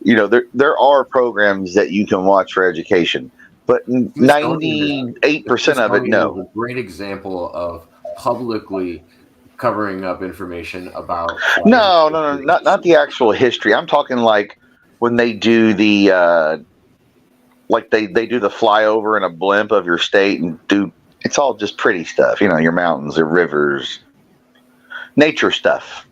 There are programs that you can watch for education, but 98% of it, no. A great example of publicly covering up information about. No, not the actual history. I'm talking like when they do the like they do the flyover in a blimp of your state and do. It's all just pretty stuff, your mountains, your rivers, nature stuff.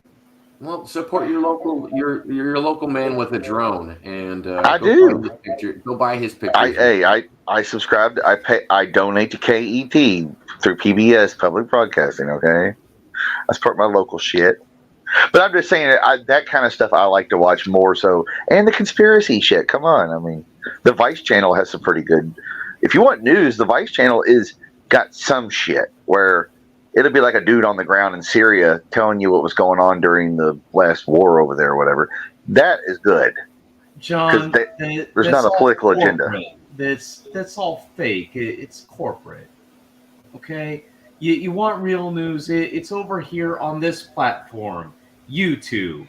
Well, support your local man with a drone, and I go do. buy his picture. Go buy his pictures. I subscribe. I donate to KET through PBS Public Broadcasting. Okay, I support my local shit. But I'm just saying that kind of stuff I like to watch more so, and the conspiracy shit. Come on, I mean, the Vice Channel has some pretty good. If you want news, the Vice Channel is got some shit where it'll be like a dude on the ground in Syria telling you what was going on during the last war over there or whatever. That is good. John, there's not a political agenda. That's all fake. It's corporate. Okay? You want real news, it's over here on this platform, YouTube.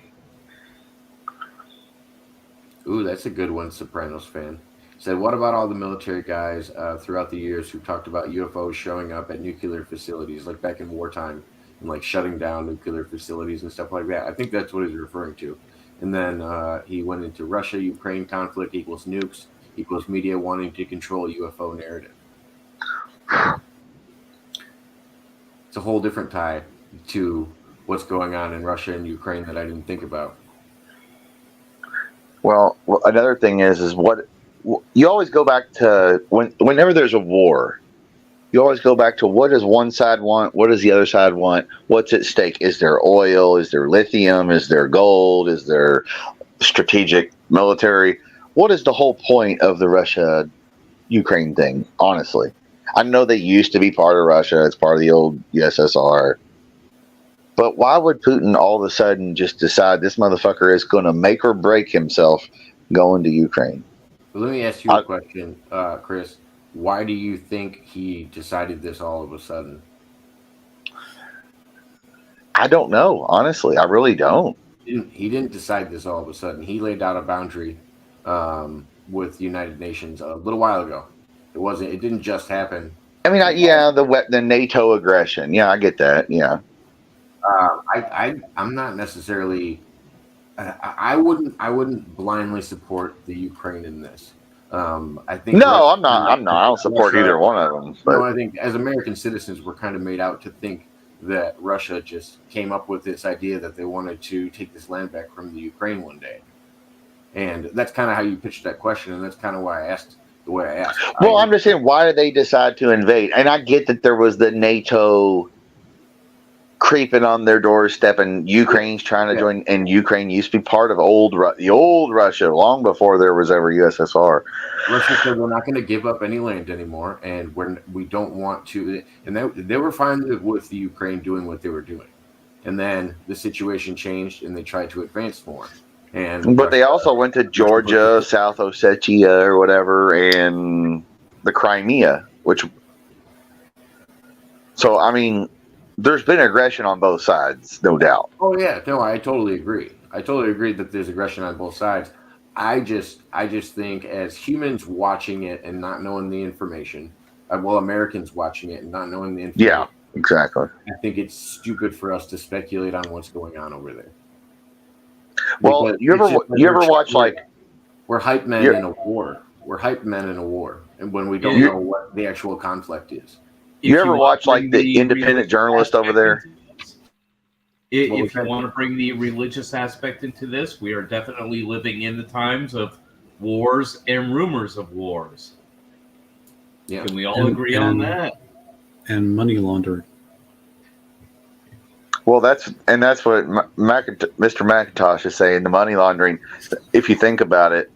Ooh, that's a good one, Sopranos fan. Said, what about all the military guys throughout the years who talked about UFOs showing up at nuclear facilities, like back in wartime, and like shutting down nuclear facilities and stuff like that? I think that's what he's referring to. And then he went into Russia-Ukraine conflict equals nukes equals media wanting to control UFO narrative. It's a whole different tie to what's going on in Russia and Ukraine that I didn't think about. Well, another thing is what you always go back to whenever there's a war, you always go back to what does one side want, what does the other side want, what's at stake? Is there oil? Is there lithium? Is there gold? Is there strategic military? What is the whole point of the Russia-Ukraine thing, honestly? I know they used to be part of Russia. It's part of the old USSR. But why would Putin all of a sudden just decide this motherfucker is going to make or break himself going to Ukraine? Well, let me ask you a question, Chris. Why do you think he decided this all of a sudden? I don't know, honestly. I really don't. He didn't decide this all of a sudden. He laid out a boundary with the United Nations a little while ago. It didn't just happen. I mean, the NATO aggression. Yeah, I get that. Yeah. I'm not necessarily. I wouldn't blindly support the Ukraine in this. I think. No, I'm not. I don't support either one of them. But. No, I think as American citizens, we're kind of made out to think that Russia just came up with this idea that they wanted to take this land back from the Ukraine one day, and that's kind of how you pitched that question, and that's kind of why I asked the way I asked. Well, I'm just saying, why did they decide to invade? And I get that there was the NATO creeping on their doorstep, and Ukraine's trying to join. And Ukraine used to be part of the old Russia, long before there was ever USSR. Russia said we're not going to give up any land anymore, and we don't want to. And they were fine with the Ukraine doing what they were doing. And then the situation changed, and they tried to advance more. But they also went to Georgia, South Ossetia, or whatever, and the Crimea. So I mean, there's been aggression on both sides, no doubt. Oh yeah, no, I totally agree. I totally agree that there's aggression on both sides. I just think as humans watching it and not knowing the information, Americans watching it and not knowing the information. Yeah, exactly. I think it's stupid for us to speculate on what's going on over there. Well, you ever watch we're hype men in a war. We're hype men in a war, and when we don't know what the actual conflict is. You ever watch like the independent journalist over there? If you want to bring the religious aspect into this, we are definitely living in the times of wars and rumors of wars. Yeah. Can we all agree on that? And money laundering. Well, that's what Mr. McIntosh is saying. The money laundering. If you think about it,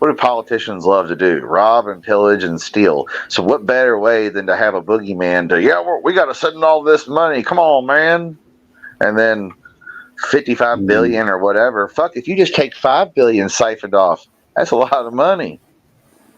what do politicians love to do? Rob and pillage and steal. So what better way than to have a boogeyman we got to send all this money. Come on, man. And then 55 billion or whatever. Fuck, if you just take 5 billion siphoned off, that's a lot of money.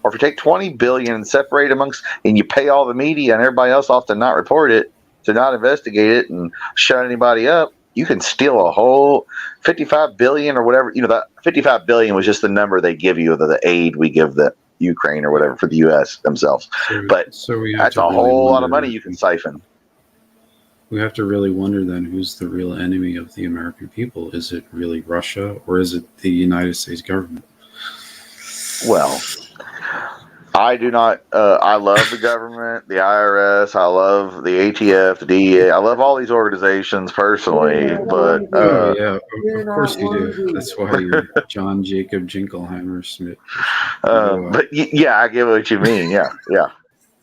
Or if you take 20 billion and separate and you pay all the media and everybody else off to not report it, to not investigate it and shut anybody up, you can steal a whole 55 billion or whatever. That 55 billion was just the number they give you of the aid we give the Ukraine or whatever for the U.S. themselves. But that's a whole lot of money you can siphon. we have to really wonder then who's the real enemy of the American people. Is it really Russia or is it the United States government? Well, I do not. I love the government, the IRS. I love the ATF, the DEA. I love all these organizations personally, but Oh yeah, of course you do. That's why you're John Jacob Jingleheimer Smith. yeah, I get what you mean. Yeah, yeah.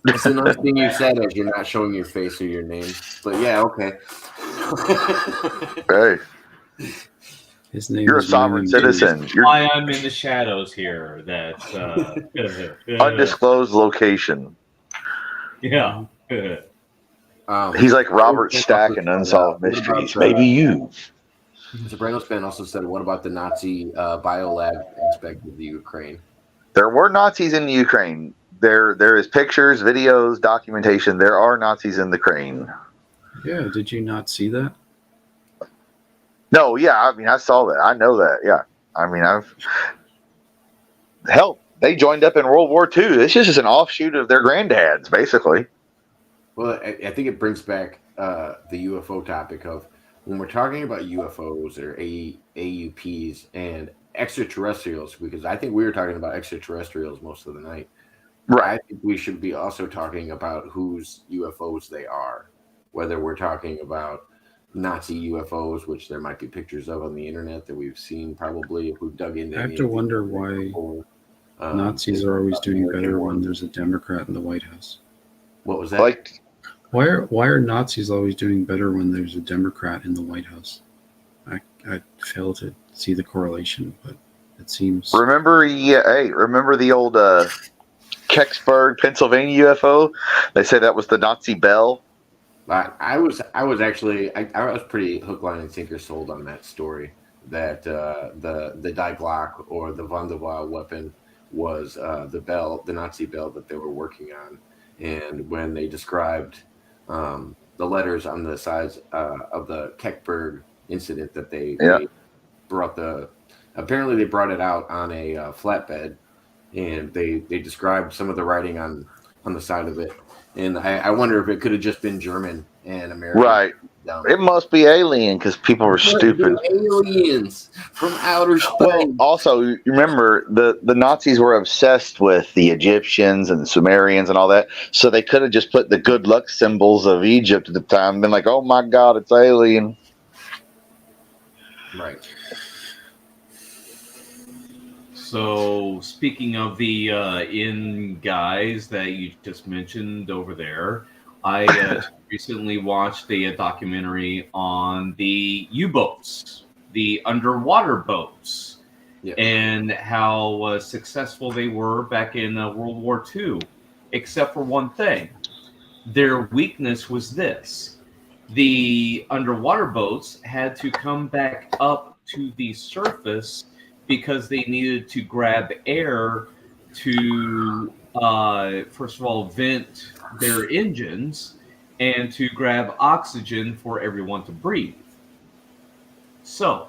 It's a nice thing you said as you're not showing your face or your name. But yeah, okay. Hey, His name you're a is sovereign Myron citizen. James. You're Why I'm in the shadows here. That undisclosed location. yeah. He's like Robert Brandon Stack also in said, Unsolved what Mysteries. about, Maybe you. So Brandon Span also said, what about the Nazi biolab aspect of the Ukraine? There were Nazis in Ukraine. There is pictures, videos, documentation. There are Nazis in the Ukraine. Yeah, did you not see that? No, yeah, I mean, I saw that. I know that. Yeah, I mean, they joined up in World War II. This is just an offshoot of their granddads, basically. Well, I think it brings back the UFO topic of when we're talking about UFOs or AUPs and extraterrestrials, because I think we were talking about extraterrestrials most of the night. Right. I think we should be also talking about whose UFOs they are, whether we're talking about Nazi UFOs, which there might be pictures of on the internet that we've seen probably if we've dug into. I have to wonder why Nazis are always doing better when there's a Democrat in the White House. What was that? Why are Nazis always doing better when there's a Democrat in the White House? I fail to see the correlation, but it seems. Remember the old Kecksburg, Pennsylvania UFO? They say that was the Nazi Bell. I was pretty hook, line, and sinker sold on that story that the Die Glock or the Von der Waal weapon was the Nazi bell that they were working on, and when they described the letters on the sides of the Kecksburg incident that they brought apparently they brought it out on a flatbed, and they described some of the writing on the side of it. And I wonder if it could have just been German and American. Right. It must be alien because people were stupid. Aliens from outer space. Well, also, you remember the Nazis were obsessed with the Egyptians and the Sumerians and all that. So they could have just put the good luck symbols of Egypt at the time and been like, oh my God, it's alien. Right. So, speaking of the in guys that you just mentioned over there, I recently watched a documentary on the U-boats, the underwater boats, and how successful they were back in World War II, except for one thing. Their weakness was this. The underwater boats had to come back up to the surface because they needed to grab air to, first of all, vent their engines and to grab oxygen for everyone to breathe. So,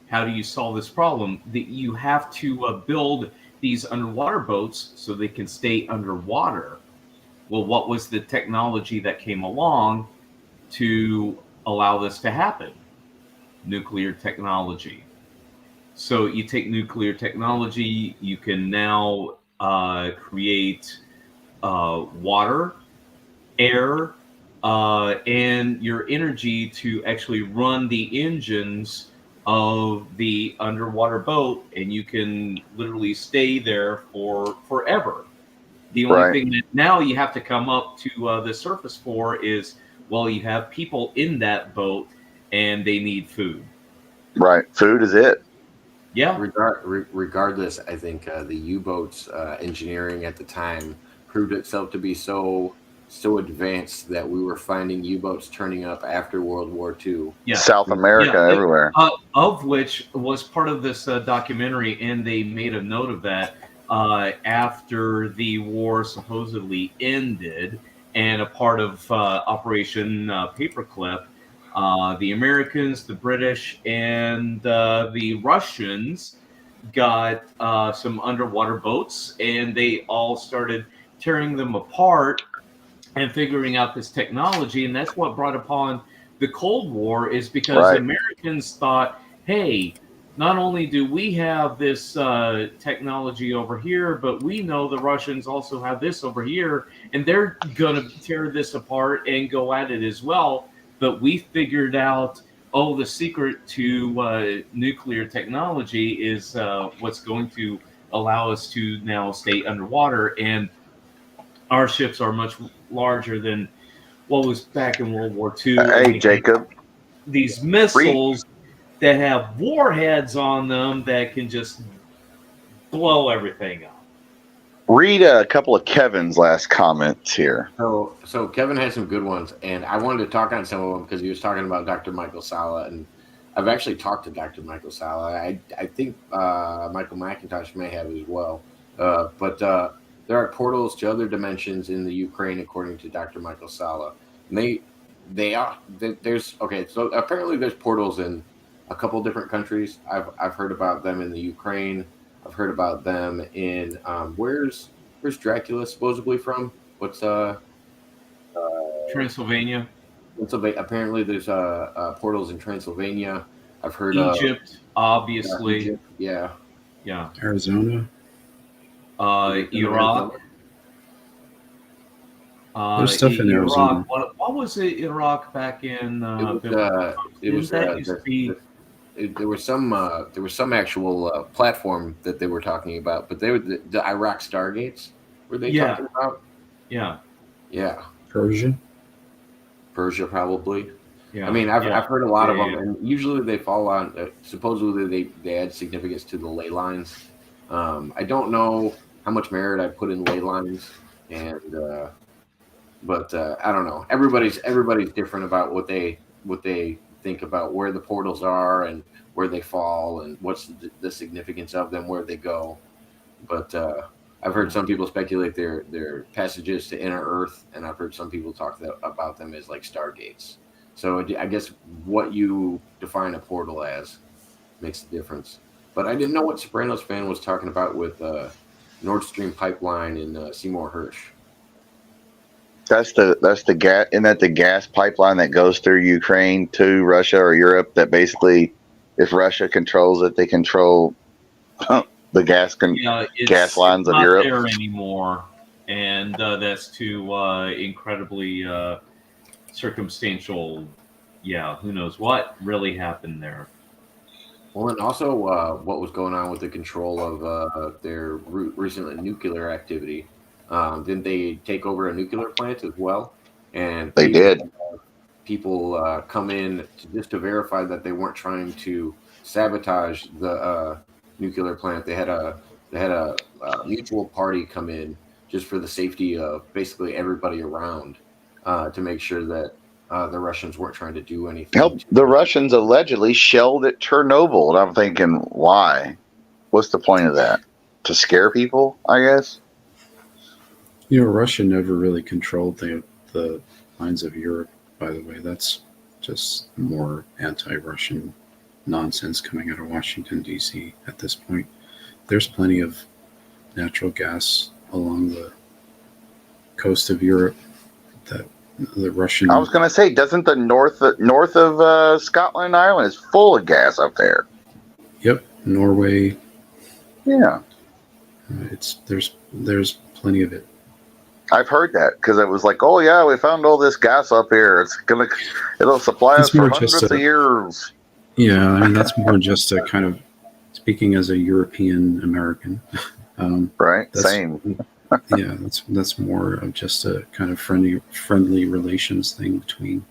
how do you solve this problem? That you have to build these underwater boats so they can stay underwater. Well, what was the technology that came along to allow this to happen? Nuclear technology. So you take nuclear technology, you can now create water, air, and your energy to actually run the engines of the underwater boat, and you can literally stay there for forever. The only thing that now you have to come up to the surface for is, well, you have people in that boat, and they need food. Right. Food is it. Yeah. Regardless, I think the U-boats engineering at the time proved itself to be so advanced that we were finding U-boats turning up after World War II. Yeah. South America, everywhere. Of which was part of this documentary, and they made a note of that after the war supposedly ended, and a part of Operation Paperclip. The Americans, the British, and the Russians got some underwater boats, and they all started tearing them apart and figuring out this technology. And that's what brought upon the Cold War is because Right. Americans thought, hey, not only do we have this technology over here, but we know the Russians also have this over here, and they're going to tear this apart and go at it as well. But we figured out, oh, the secret to nuclear technology is what's going to allow us to now stay underwater, and our ships are much larger than what was back in World War II. Hey, Jacob, These missiles that have warheads on them that can just blow everything up. read a couple of Kevin's last comments here. So Kevin had some good ones, and I wanted to talk on some of them because he was talking about Dr. Michael Sala, and I've actually talked to Dr. Michael Sala. I think Michael McIntosh may have as well, but there are portals to other dimensions in the Ukraine, according to Dr. Michael Sala. And so apparently there's portals in a couple different countries. I've heard about them in the Ukraine. I've heard about them in where's Dracula supposedly from? What's Transylvania, Pennsylvania? Apparently there's portals in Transylvania. I've heard Egypt, obviously. Egypt, yeah. Arizona. Iraq. There's stuff in Arizona. Iraq. What was it? Iraq back in. There was some actual platform that they were talking about, but they were the Iraq Stargates. Were they talking about? Yeah. Persia Probably. Yeah. I mean, I've heard a lot of them, and usually they fall on. Supposedly they add significance to the ley lines. I don't know how much merit I put in ley lines, but I don't know. Everybody's different about what they think about where the portals are and where they fall and what's the significance of them, where they go. But I've heard some people speculate they're passages to inner Earth, and I've heard some people talk about them as like stargates. So I guess what you define a portal as makes a difference. But I didn't know what Sopranos fan was talking about with Nord Stream pipeline and Seymour Hirsch. That's the gas. Isn't that the gas pipeline that goes through Ukraine to Russia or Europe? That basically, if Russia controls it, they control the gas lines of Europe. It's not there anymore, and that's too incredibly circumstantial. Yeah, who knows what really happened there. Well, and also what was going on with the control of their recent nuclear activity. Didn't they take over a nuclear plant as well? And they did. People come in to verify that they weren't trying to sabotage the nuclear plant. They had a mutual party come in just for the safety of basically everybody around to make sure that the Russians weren't trying to do anything. The Russians allegedly shelled at Chernobyl, and I'm thinking, why? What's the point of that? To scare people, I guess. Russia never really controlled the lines of Europe, by the way. That's just more anti-Russian nonsense coming out of Washington, D.C. at this point. There's plenty of natural gas along the coast of Europe that the Russian... I was going to say, doesn't the north of Scotland and Ireland is full of gas up there? Yep, Norway. Yeah. There's plenty of it. I've heard that because it was like, oh yeah, we found all this gas up here. It'll supply us for hundreds of years. Yeah, I mean that's more just a kind of speaking as a European American. Right. Same. Yeah, that's more of just a kind of friendly relations thing between,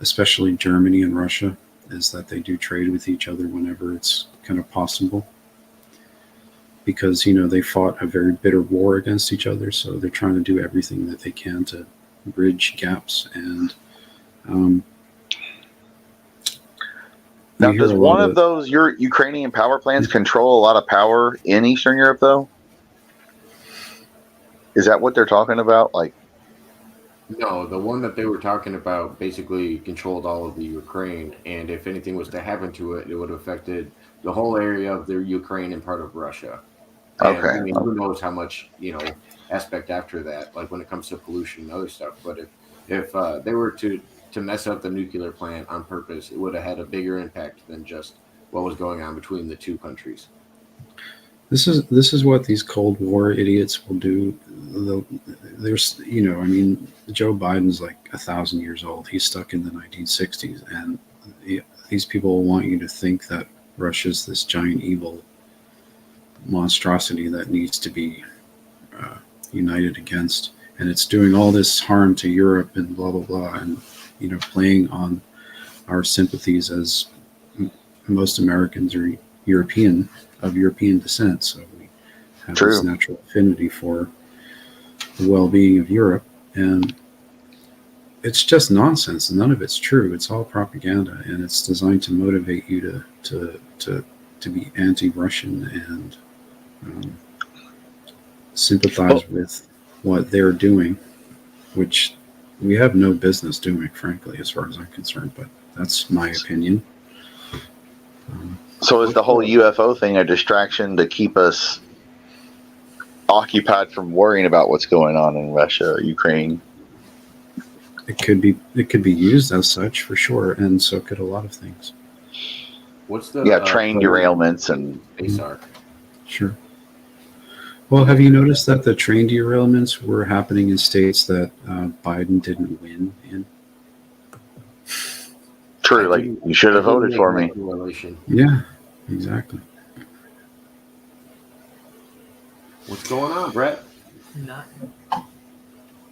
especially Germany and Russia, is that they do trade with each other whenever it's kind of possible. Because, they fought a very bitter war against each other, so they're trying to do everything that they can to bridge gaps. And now, does one of those Ukrainian power plants control a lot of power in Eastern Europe, though? Is that what they're talking about? No, the one that they were talking about basically controlled all of the Ukraine, and if anything was to happen to it, it would have affected the whole area of the Ukraine and part of Russia. And, okay. I mean, who knows how much, aspect after that, like when it comes to pollution and other stuff. But If they were to mess up the nuclear plant on purpose, it would have had a bigger impact than just what was going on between the two countries. This is what these Cold War idiots will do. There's, I mean, Joe Biden's like 1,000 years old. He's stuck in the 1960s, and these people will want you to think that Russia's this giant evil monstrosity that needs to be united against, and it's doing all this harm to Europe and blah blah blah, and playing on our sympathies as most Americans are European descent, so we have this natural affinity for the well-being of Europe, and it's just nonsense. None of it's true. It's all propaganda, and it's designed to motivate you to be anti-Russian and sympathize with what they're doing, which we have no business doing, frankly, as far as I'm concerned. But that's my opinion. So is the whole UFO thing a distraction to keep us occupied from worrying about what's going on in Russia or Ukraine? It could be used as such, for sure, and so could a lot of things. What's the train derailments and space arc? Sure. Well, have you noticed that the train derailments were happening in states that Biden didn't win in? True, like you should have voted for me. Yeah, exactly. What's going on, Brett? Nothing.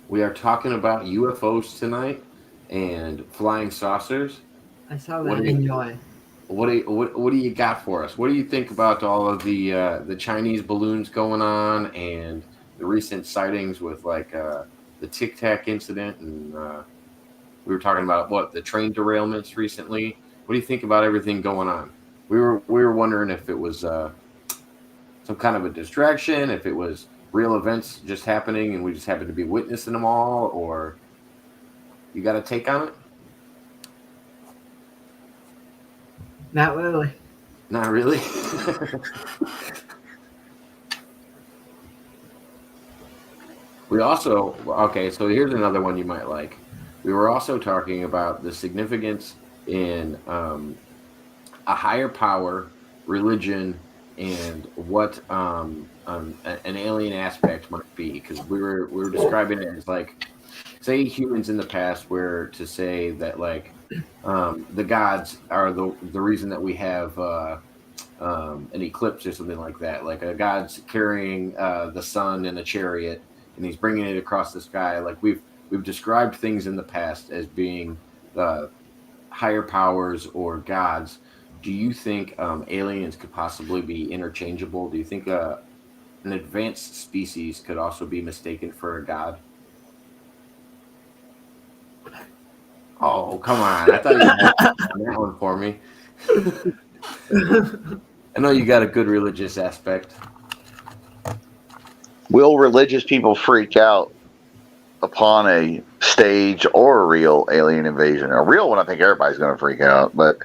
We are talking about UFOs tonight and flying saucers. I saw that enjoy. What do you got for us? What do you think about all of the Chinese balloons going on and the recent sightings with like the Tic Tac incident, and we were talking about the train derailments recently. What do you think about everything going on? We were wondering if it was some kind of a distraction, if it was real events just happening and we just happened to be witnessing them all, or you got a take on it? Not really. Not really. We also, so here's another one you might like. We were also talking about the significance in a higher power, religion, and what an alien aspect might be, because we were describing it as like, say humans in the past were to say that like the gods are the reason that we have an eclipse or something like that. Like a god's carrying the sun in a chariot and he's bringing it across the sky. Like we've described things in the past as being higher powers or gods. Do you think aliens could possibly be interchangeable? Do you think an advanced species could also be mistaken for a god? Oh, come on. I thought you had that one for me. I know you got a good religious aspect. Will religious people freak out upon a stage or a real alien invasion? A real one, I think everybody's going to freak out, but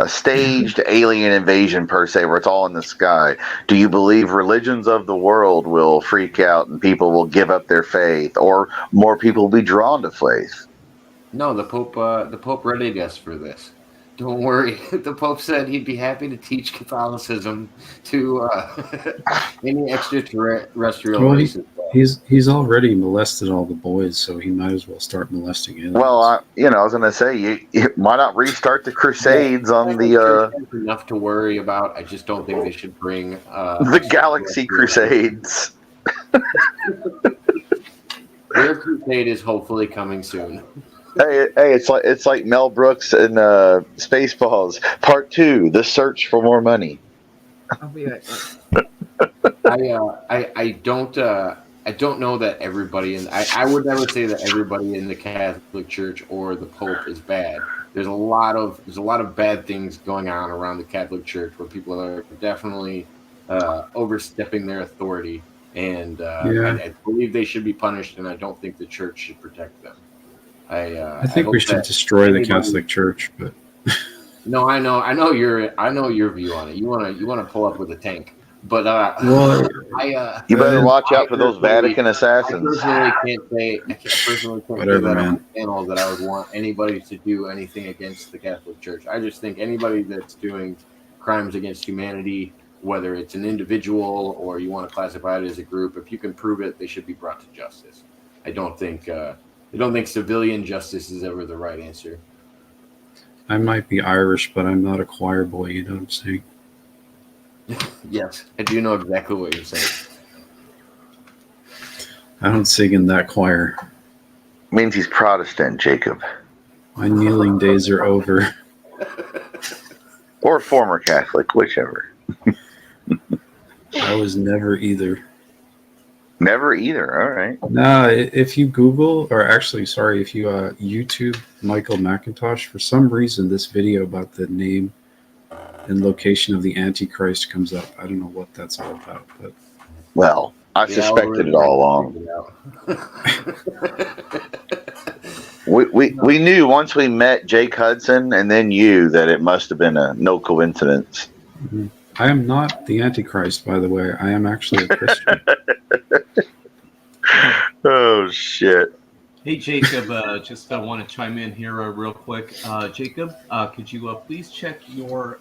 a staged alien invasion per se, where it's all in the sky. Do you believe religions of the world will freak out and people will give up their faith, or more people will be drawn to faith? No, the Pope readied us for this. Don't worry. The Pope said he'd be happy to teach Catholicism to any extraterrestrial races. He's already molested all the boys, so he might as well start molesting aliens. Well, I was going to say, why not restart the Crusades on the enough to worry about. I just don't think they should bring the Galaxy Crusades. Their crusade is hopefully coming soon. Hey, it's like Mel Brooks and Spaceballs Part 2: The Search for More Money. I'll be right back. I don't know that everybody I would never say that everybody in the Catholic Church or the Pope is bad. There's a lot of bad things going on around the Catholic Church where people are definitely overstepping their authority, and I believe they should be punished, and I don't think the church should protect them. I think we should destroy the Catholic Church, but no, I know your view on it. You want to pull up with a tank, But Well, You better watch I out for those personally- Vatican assassins. I personally can't Whatever, say that on man. the panel that I would want anybody to do anything against the Catholic Church. I just think anybody that's doing crimes against humanity, whether it's an individual or you want to classify it as a group, if you can prove it, they should be brought to justice. I don't think civilian justice is ever the right answer. I might be Irish, but I'm not a choir boy. You know what I'm saying? Yes, I do know exactly what you're saying. I don't sing in that choir. Means he's Protestant, Jacob. My kneeling days are over. Or former Catholic, whichever. I was never either. Never either. All right. Nah, if you Google, or actually, sorry, if you YouTube Michael McIntosh, for some reason this video about the name and location of the Antichrist comes up. I don't know what that's all about, but Well, I suspected it all along. We knew once we met Jake Hudson and then you that it must have been a no coincidence. I am not the Antichrist, by the way. I am actually a Christian. Oh, shit. Hey, Jacob, just want to chime in here real quick. Jacob, could you please check your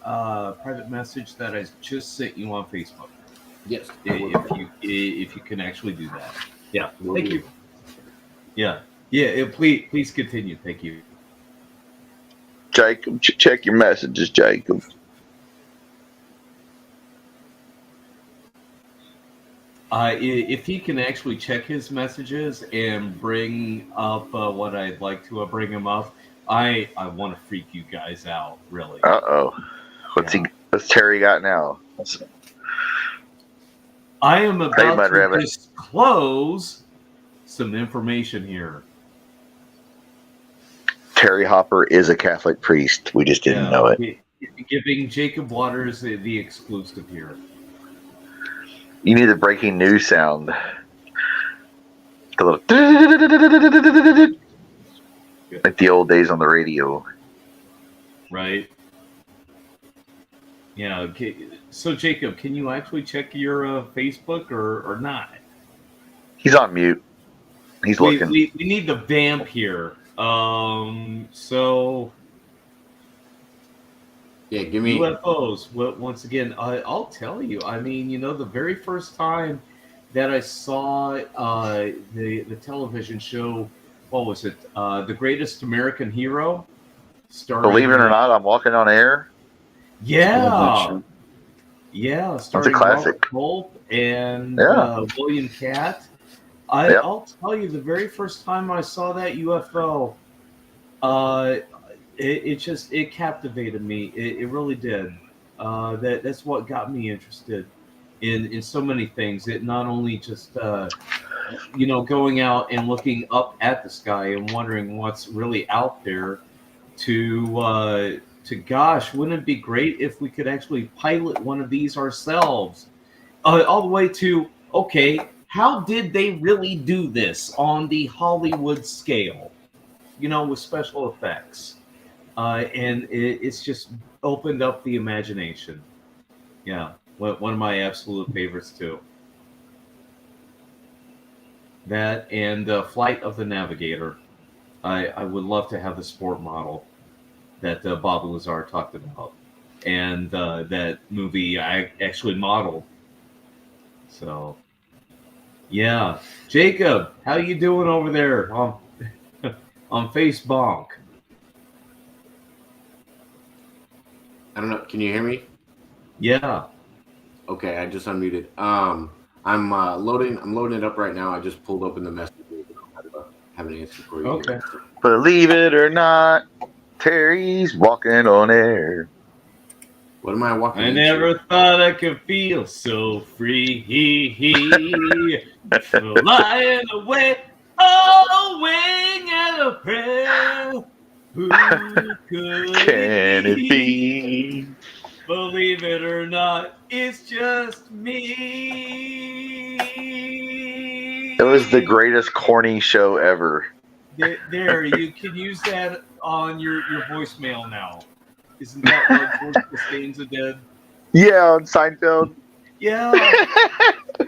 private message that I just sent you on Facebook? Yes. If you can actually do that. Yeah, thank you. Yeah, please continue. Thank you. Jacob, check your messages, Jacob. If he can actually check his messages and bring up what I'd like to bring him up, I want to freak you guys out, really. Uh-oh. What's Terry got now? I am about Mud to Rabbit. disclose some information here. Terry Hopper is a Catholic priest. We just didn't know it. Giving Jacob Waters the exclusive here. You need the breaking news sound. The little like the old days on the radio. Right. Yeah. Okay. So, Jacob, can you actually check your Facebook or not? He's on mute. He's looking. We need the vamp here. So Yeah, give me UFOs. Once again, I'll tell you. I mean, the very first time that I saw the television show, what was it? The Greatest American Hero. Believe it or not, I'm walking on air. Yeah. Yeah, starring That's a classic. Robert Culp and Yeah. William Catt. Yep. I'll tell you, the very first time I saw that UFO, it captivated me. It really did. That's what got me interested in so many things. It not only just going out and looking up at the sky and wondering what's really out there, to gosh, wouldn't it be great if we could actually pilot one of these ourselves? All the way to, okay, how did they really do this on the Hollywood scale? With special effects. And it's just opened up the imagination. Yeah, one of my absolute favorites too. That and Flight of the Navigator. I would love to have the sport model that Bob Lazar talked about, and that movie I actually modeled. So, yeah, Jacob, how you doing over there on Facebook? I don't know. Can you hear me? Yeah. Okay, I just unmuted. I'm loading it up right now. I just pulled open the message. I have an answer for you. Okay. Believe it or not, Terry's walking on air. What am I walking I into? never thought I could feel so free. Flying away, oh, wing and a prayer. Who could Can it be? Believe it or not, it's just me. It was the greatest corny show ever. There, you can use that on your voicemail now. Isn't that what George Costanza did? Yeah, on Seinfeld. Yeah.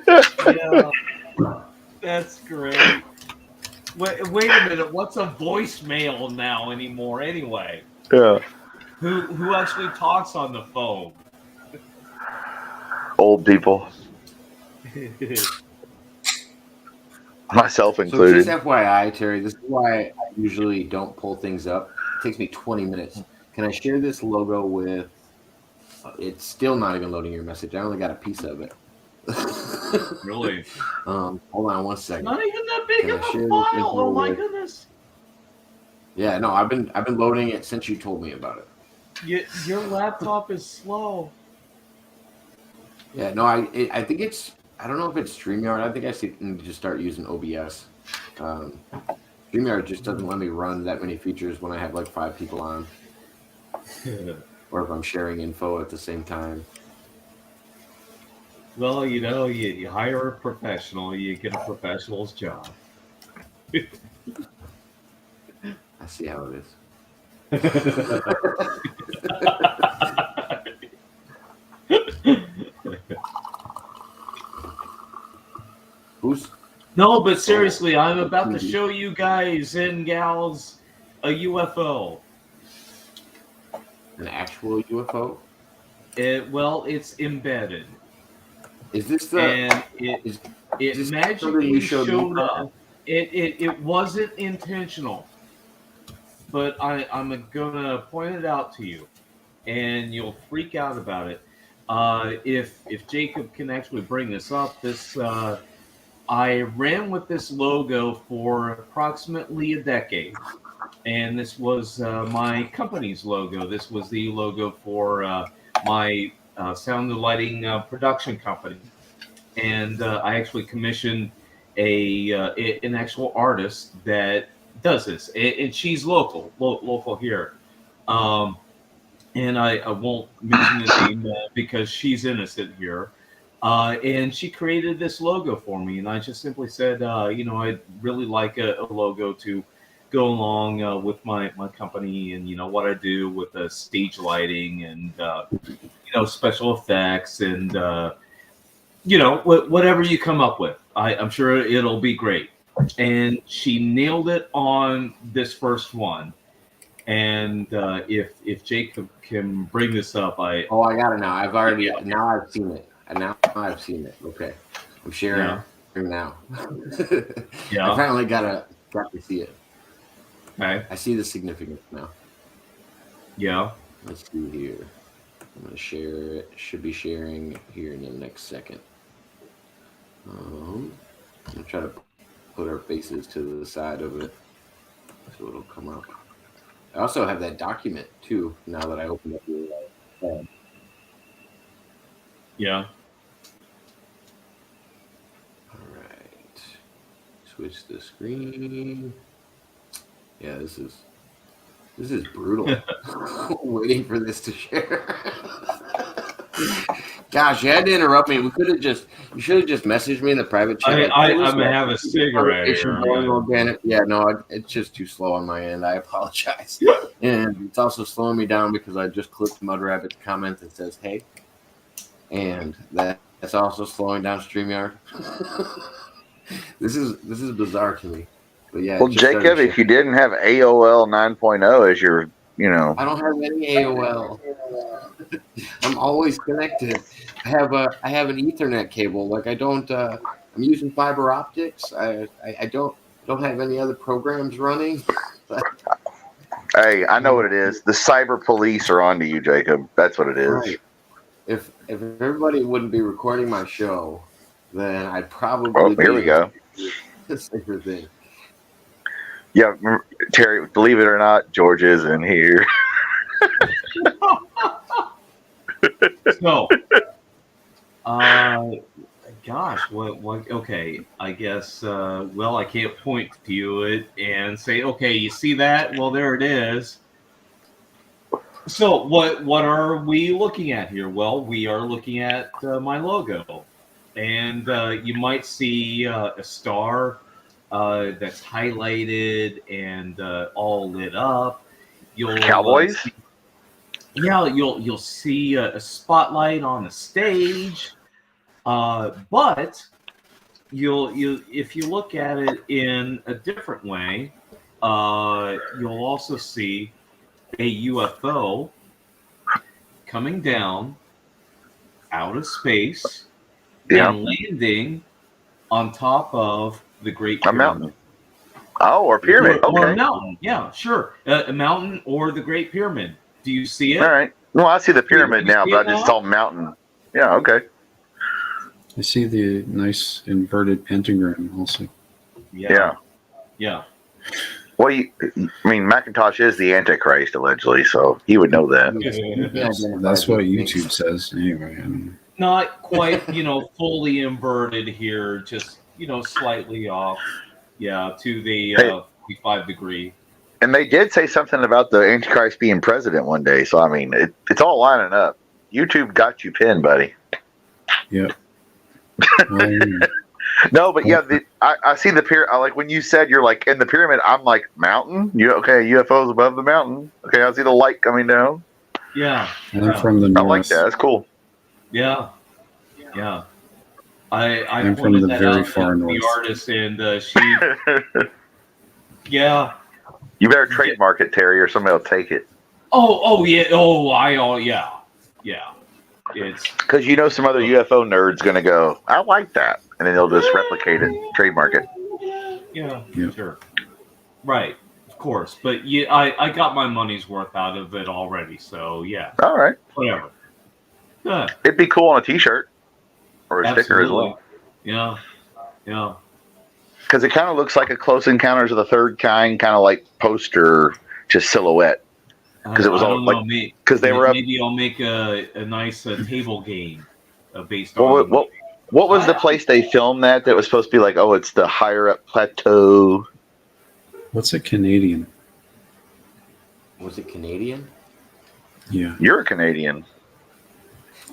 Yeah. That's great. Wait a minute. What's a voicemail now anymore? Anyway, Yeah. who actually talks on the phone? Old people, myself So just included. FYI, Terry, this is why I usually don't pull things up. It takes me 20 minutes. Can I share this logo with? It's still not even loading your message. I only got a piece of it. Really? Hold on one second. Not even that big Can I of share a this file. info Oh my with- goodness. Yeah, no, I've been loading it since you told me about it. Your laptop is slow. Yeah, no, I think it's, I don't know if it's StreamYard. I think I need to just start using OBS. StreamYard just doesn't let me run that many features when I have like 5 people on, or if I'm sharing info at the same time. Well, you hire a professional, you get a professional's job. I see how it is. Who's? No, but seriously, I'm about to show you guys and gals a UFO. An actual UFO? It's embedded. Is this the? And it this magically you showed showed me? up. It wasn't intentional, but I'm gonna point it out to you, and you'll freak out about it. If Jacob can actually bring this up, I ran with this logo for approximately a decade, and this was my company's logo. This was the logo for my sound and lighting production company, and I actually commissioned an actual artist that does this, and she's local here. And I won't mention the name because she's innocent here. And she created this logo for me, and I just simply said, I'd really like a logo to go along with my company and what I do with the stage lighting and special effects and whatever you come up with. I'm sure it'll be great. And she nailed it on this first one. And if Jacob can bring this up, I got it now. I've seen it. And now I've seen it. Okay, I'm sharing now. Yeah. I finally got to see it. Okay. I see the significance now. Yeah. Let's see here. I'm gonna share it. Should be sharing here in the next second. I'm gonna try to put our faces to the side of it so it'll come up. I also have that document too. Now that I open up your tab. Yeah. All right. Switch the screen. Yeah, this is brutal. Waiting for this to share. Gosh, you had to interrupt me. You should have just messaged me in the private chat. I'm gonna have a cigarette here. Yeah, no, it's just too slow on my end. I apologize. And it's also slowing me down because I just clicked Mud Rabbit's comment that says, "Hey," and that's also slowing down StreamYard. This is bizarre to me. But yeah. Well, Jacob, if you didn't have AOL 9.0 as your, I don't have any AOL. I'm always connected. I have an Ethernet cable. Like I don't. I'm using fiber optics. I don't have any other programs running. Hey, I know what it is. The cyber police are onto you, Jacob. That's what it is. Right. If everybody wouldn't be recording my show, then I'd probably. Oh, here we go. The safer thing. Yeah, Terry. Believe it or not, George is in here. So, gosh, what? Okay, I guess. Well, I can't point to it and say, okay, you see that? Well, there it is. So, what are we looking at here? Well, we are looking at my logo, and you might see a star that's highlighted and all lit up. Cowboys. You'll see a spotlight on a stage. But you if you look at it in a different way, you'll also see a UFO coming down out of space Yeah. and landing on top of the Great A Pyramid. mountain. Oh, or pyramid. Or a Okay. mountain. Yeah, sure. A mountain or the Great Pyramid. Do you see it? All right. Well, I see the Do pyramid you now, see but it I just now? saw mountain. Yeah. Okay. I see the nice inverted pentagram also. Yeah. Yeah. Well, I mean, Macintosh is the Antichrist allegedly, so he would know that. That's what YouTube says. Anyway, I don't know. Not quite, fully inverted here, just, slightly off. Yeah, to the Hey. 45 degree. And they did say something about the Antichrist being president one day. So, I mean, it's all lining up. YouTube got you pinned, buddy. Yep. Well, No, but yeah, I see the pyramid. Like when you said you're like in the pyramid, I'm like mountain. Okay, UFOs above the mountain. Okay, I see the light coming down. Yeah. I'm from the I north. like that. That's cool. Yeah. Yeah. I I'm from pointed the that very out far to north. the artist, and she, yeah. You better trademark it, Terry, or somebody will take it. Oh, yeah. Yeah. It's Because some other UFO nerd's going to go, I like that. And then they'll just replicate it, trademark it. yeah, Yep. sure. Right. Of course. But yeah, I got my money's worth out of it already. So yeah. All right. Whatever. Yeah. It'd be cool on a t-shirt or a sticker as well. Yeah. Yeah. Because it kind of looks like a Close Encounters of the Third Kind kind of like poster, just silhouette. Because it was all like, because they were up. Maybe I'll make a nice table game based on. What was the place they filmed that was supposed to be like? Oh, it's the higher up plateau. What's a Canadian? Was it Canadian? Yeah. You're a Canadian.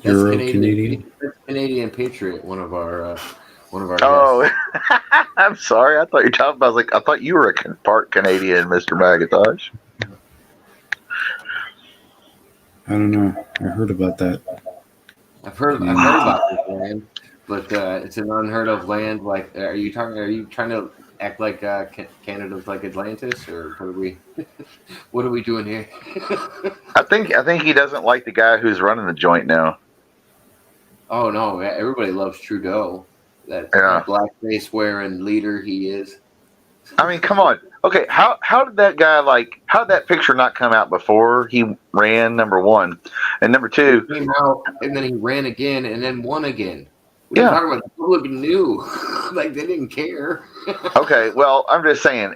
Euro That's Canadian. That's Canadian Patriot, one of our Oh, I'm sorry. I thought you were talking about. I thought you were a part Canadian, Mr. Macintosh. I don't know. I heard about that. I've heard about this land, but it's an unheard of land. Like, are you trying to act like Canada's like Atlantis, or what are we doing here? I think he doesn't like the guy who's running the joint now. Oh no, everybody loves Trudeau. That blackface wearing leader he is. I mean, come on. Okay, how did that guy how did that picture not come out before he ran? Number one, and number two, He came out and then he ran again and then won again. What are you talking about? The public knew, like they didn't care. Okay, well, I'm just saying,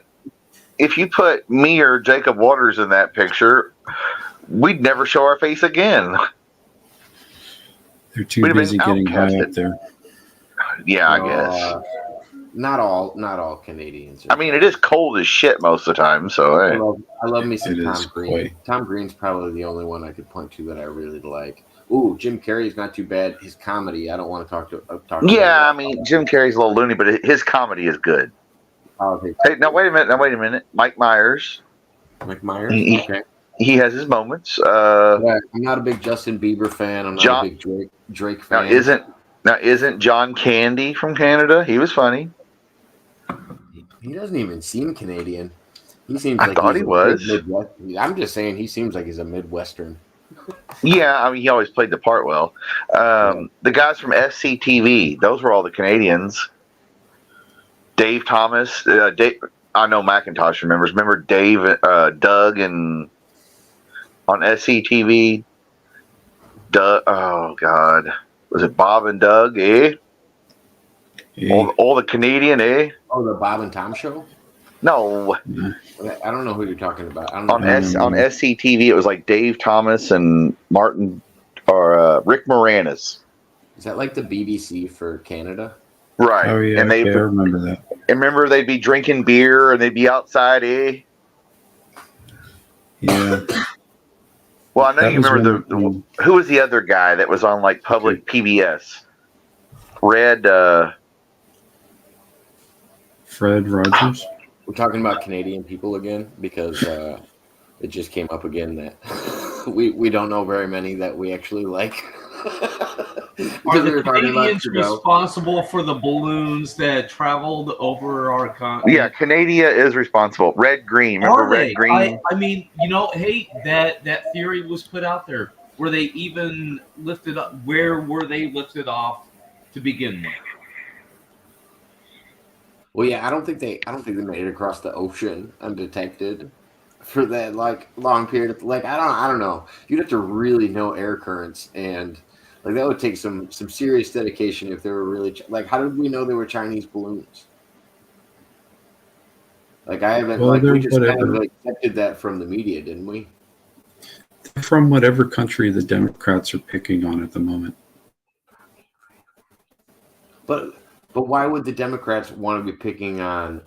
if you put me or Jacob Waters in that picture, we'd never show our face again. They're too busy getting high up there. Yeah, I guess. Not all Canadians. I mean, it is cold as shit most of the time. So hey. I love me some It Tom is Green. quite. Tom Green's probably the only one I could point to that I really like. Ooh, Jim Carrey's not too bad. His comedy, I don't want to talk to. Yeah, I mean, Jim Carrey's a little loony, but his comedy is good. Hey, now wait a minute. Mike Myers. Mike Myers. Okay. He has his moments. Yeah, I'm not a big Justin Bieber fan. I'm not a big Drake fan. Now isn't John Candy from Canada? He was funny. He doesn't even seem Canadian. He seems. I thought he was. I'm just saying he seems like he's a Midwestern. Yeah, I mean, he always played the part well. The guys from SCTV, those were all the Canadians. Dave Thomas, I know Macintosh remembers. Remember Dave, Doug, and on SCTV? Doug, oh, God. Was it Bob and Doug, eh? All the Canadian, eh? Oh, the Bob and Tom show? No. I don't know who you're talking about. On SCTV, it was like Dave Thomas and Martin, or Rick Moranis. Is that like the BBC for Canada? Right. Oh, yeah. And I remember that. And remember, they'd be drinking beer and they'd be outside, eh? Yeah. Well, I know you remember who was the other guy that was on like public PBS? Fred Rogers. We're talking about Canadian people again because it just came up again that we don't know very many that we actually like. Are the Canadians responsible for the balloons that traveled over our continent? Yeah, Canada is responsible. Red, green. Remember red, green? I mean, hey, that theory was put out there. Were they even lifted up? Where were they lifted off to begin with? Well, yeah, I don't think they made it across the ocean undetected for that long period of I don't know. You'd have to really know air currents, and that would take some serious dedication if they were really how did we know they were Chinese balloons? I haven't we just kind of accepted that from the media, didn't we? From whatever country the Democrats are picking on at the moment. But why would the Democrats want to be picking on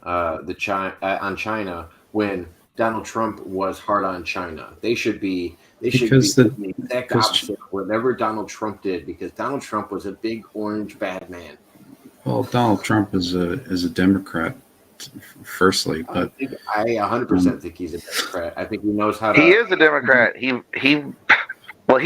China when Donald Trump was hard on China? They should be the exact opposite of whatever Donald Trump did, because Donald Trump was a big orange bad man. Well, Donald Trump is a Democrat, firstly, but I 100% think he's a Democrat. I think he knows how to. He is a Democrat. He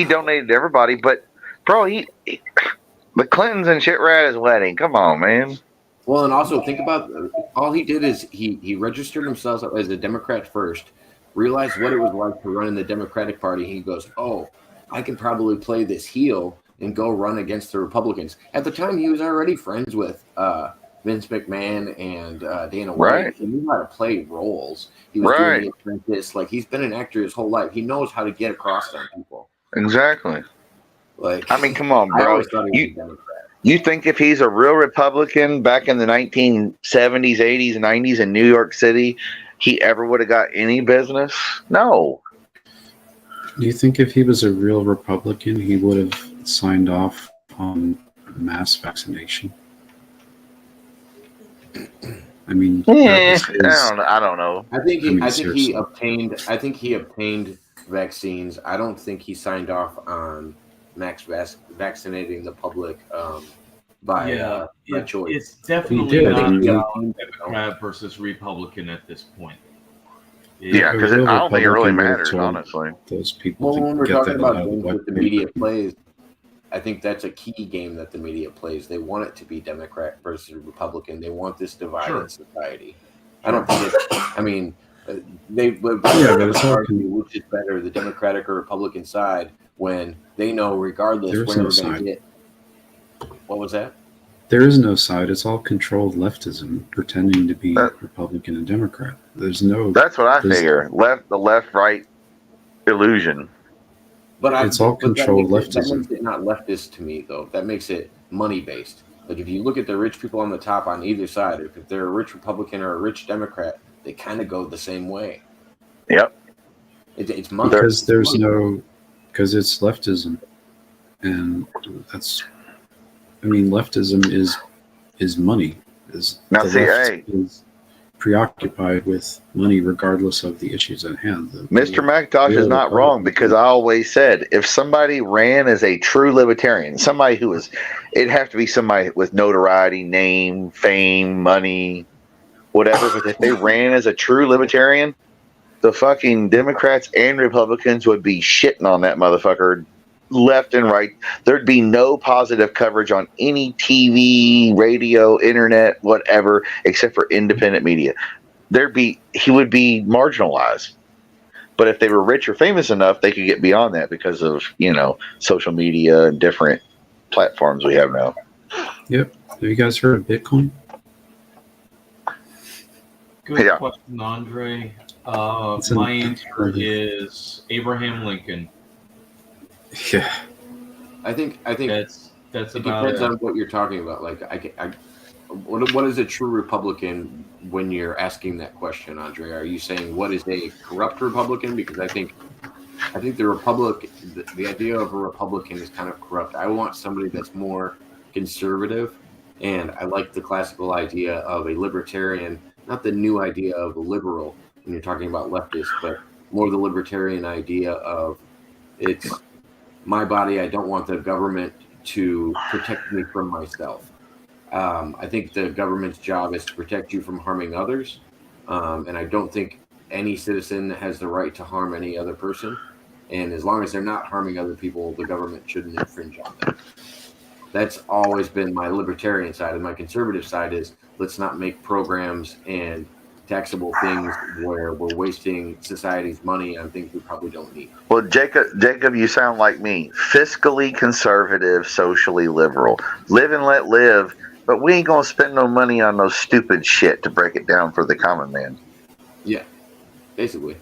donated to everybody, but bro, the Clintons and shit were at his wedding. Come on, man. Well, and also think about all he did is he registered himself as a Democrat first, realized what it was like to run in the Democratic Party. He goes, "Oh, I can probably play this heel and go run against the Republicans." At the time, he was already friends with Vince McMahon and Dana White. Right. He knew how to play roles. He was doing The Apprentice. He's been an actor his whole life. He knows how to get across on people. Exactly. I mean, come on, bro. You think if he's a real Republican back in the 1970s, 80s, 90s in New York City, he ever would have got any business? No. Do you think if he was a real Republican, he would have signed off on mass vaccination? I mean, I don't know. I think he obtained vaccines. I don't think he signed off on vaccinating the public by choice. It's definitely not Democrat versus Republican at this point. Yeah, because I don't think it really matters, honestly. Those people. Well, when we're talking about games that the media plays, I think that's a key game that the media plays. They want it to be Democrat versus Republican. They want this divide in society. I don't think I mean, they would argue which is better, the Democratic or Republican side, when they know regardless where they're going to get. What was that? There is no side. It's all controlled leftism, pretending to be Republican and Democrat. There's no. That's what I figure. The left-right illusion. But it's all controlled leftism. That makes it not leftist to me, though. That makes it money-based. If you look at the rich people on the top on either side, if they're a rich Republican or a rich Democrat, they kind of go the same way. Yep. It's money. Because because it's leftism, and that's. I mean, leftism is money. Is preoccupied with money regardless of the issues at hand. Mr. McIntosh is not wrong, because I always said if somebody ran as a true libertarian, somebody who was, it'd have to be somebody with notoriety, name, fame, money, whatever. But if they ran as a true libertarian, the fucking Democrats and Republicans would be shitting on that motherfucker left and right. There'd be no positive coverage on any TV, radio, internet, whatever, except for independent media. He would be marginalized. But if they were rich or famous enough, they could get beyond that because of, social media and different platforms we have now. Yep. Have you guys heard of Bitcoin? Good question, Andre. My answer is Abraham Lincoln. Yeah, I think that's it depends on what you're talking about. What is a true Republican when you're asking that question, Andre? Are you saying what is a corrupt Republican? Because I think the idea of a Republican is kind of corrupt. I want somebody that's more conservative, and I like the classical idea of a libertarian, not the new idea of a liberal when you're talking about leftists, but more the libertarian idea of it's my body. I don't want the government to protect me from myself. I think the government's job is to protect you from harming others. And I don't think any citizen has the right to harm any other person. And as long as they're not harming other people, the government shouldn't infringe on them. That's always been my libertarian side. And my conservative side is let's not make programs and taxable things where we're wasting society's money on things we probably don't need. Well, Jacob, you sound like me. Fiscally conservative, socially liberal. Live and let live, but we ain't gonna spend no money on no stupid shit to break it down for the common man. Yeah, basically.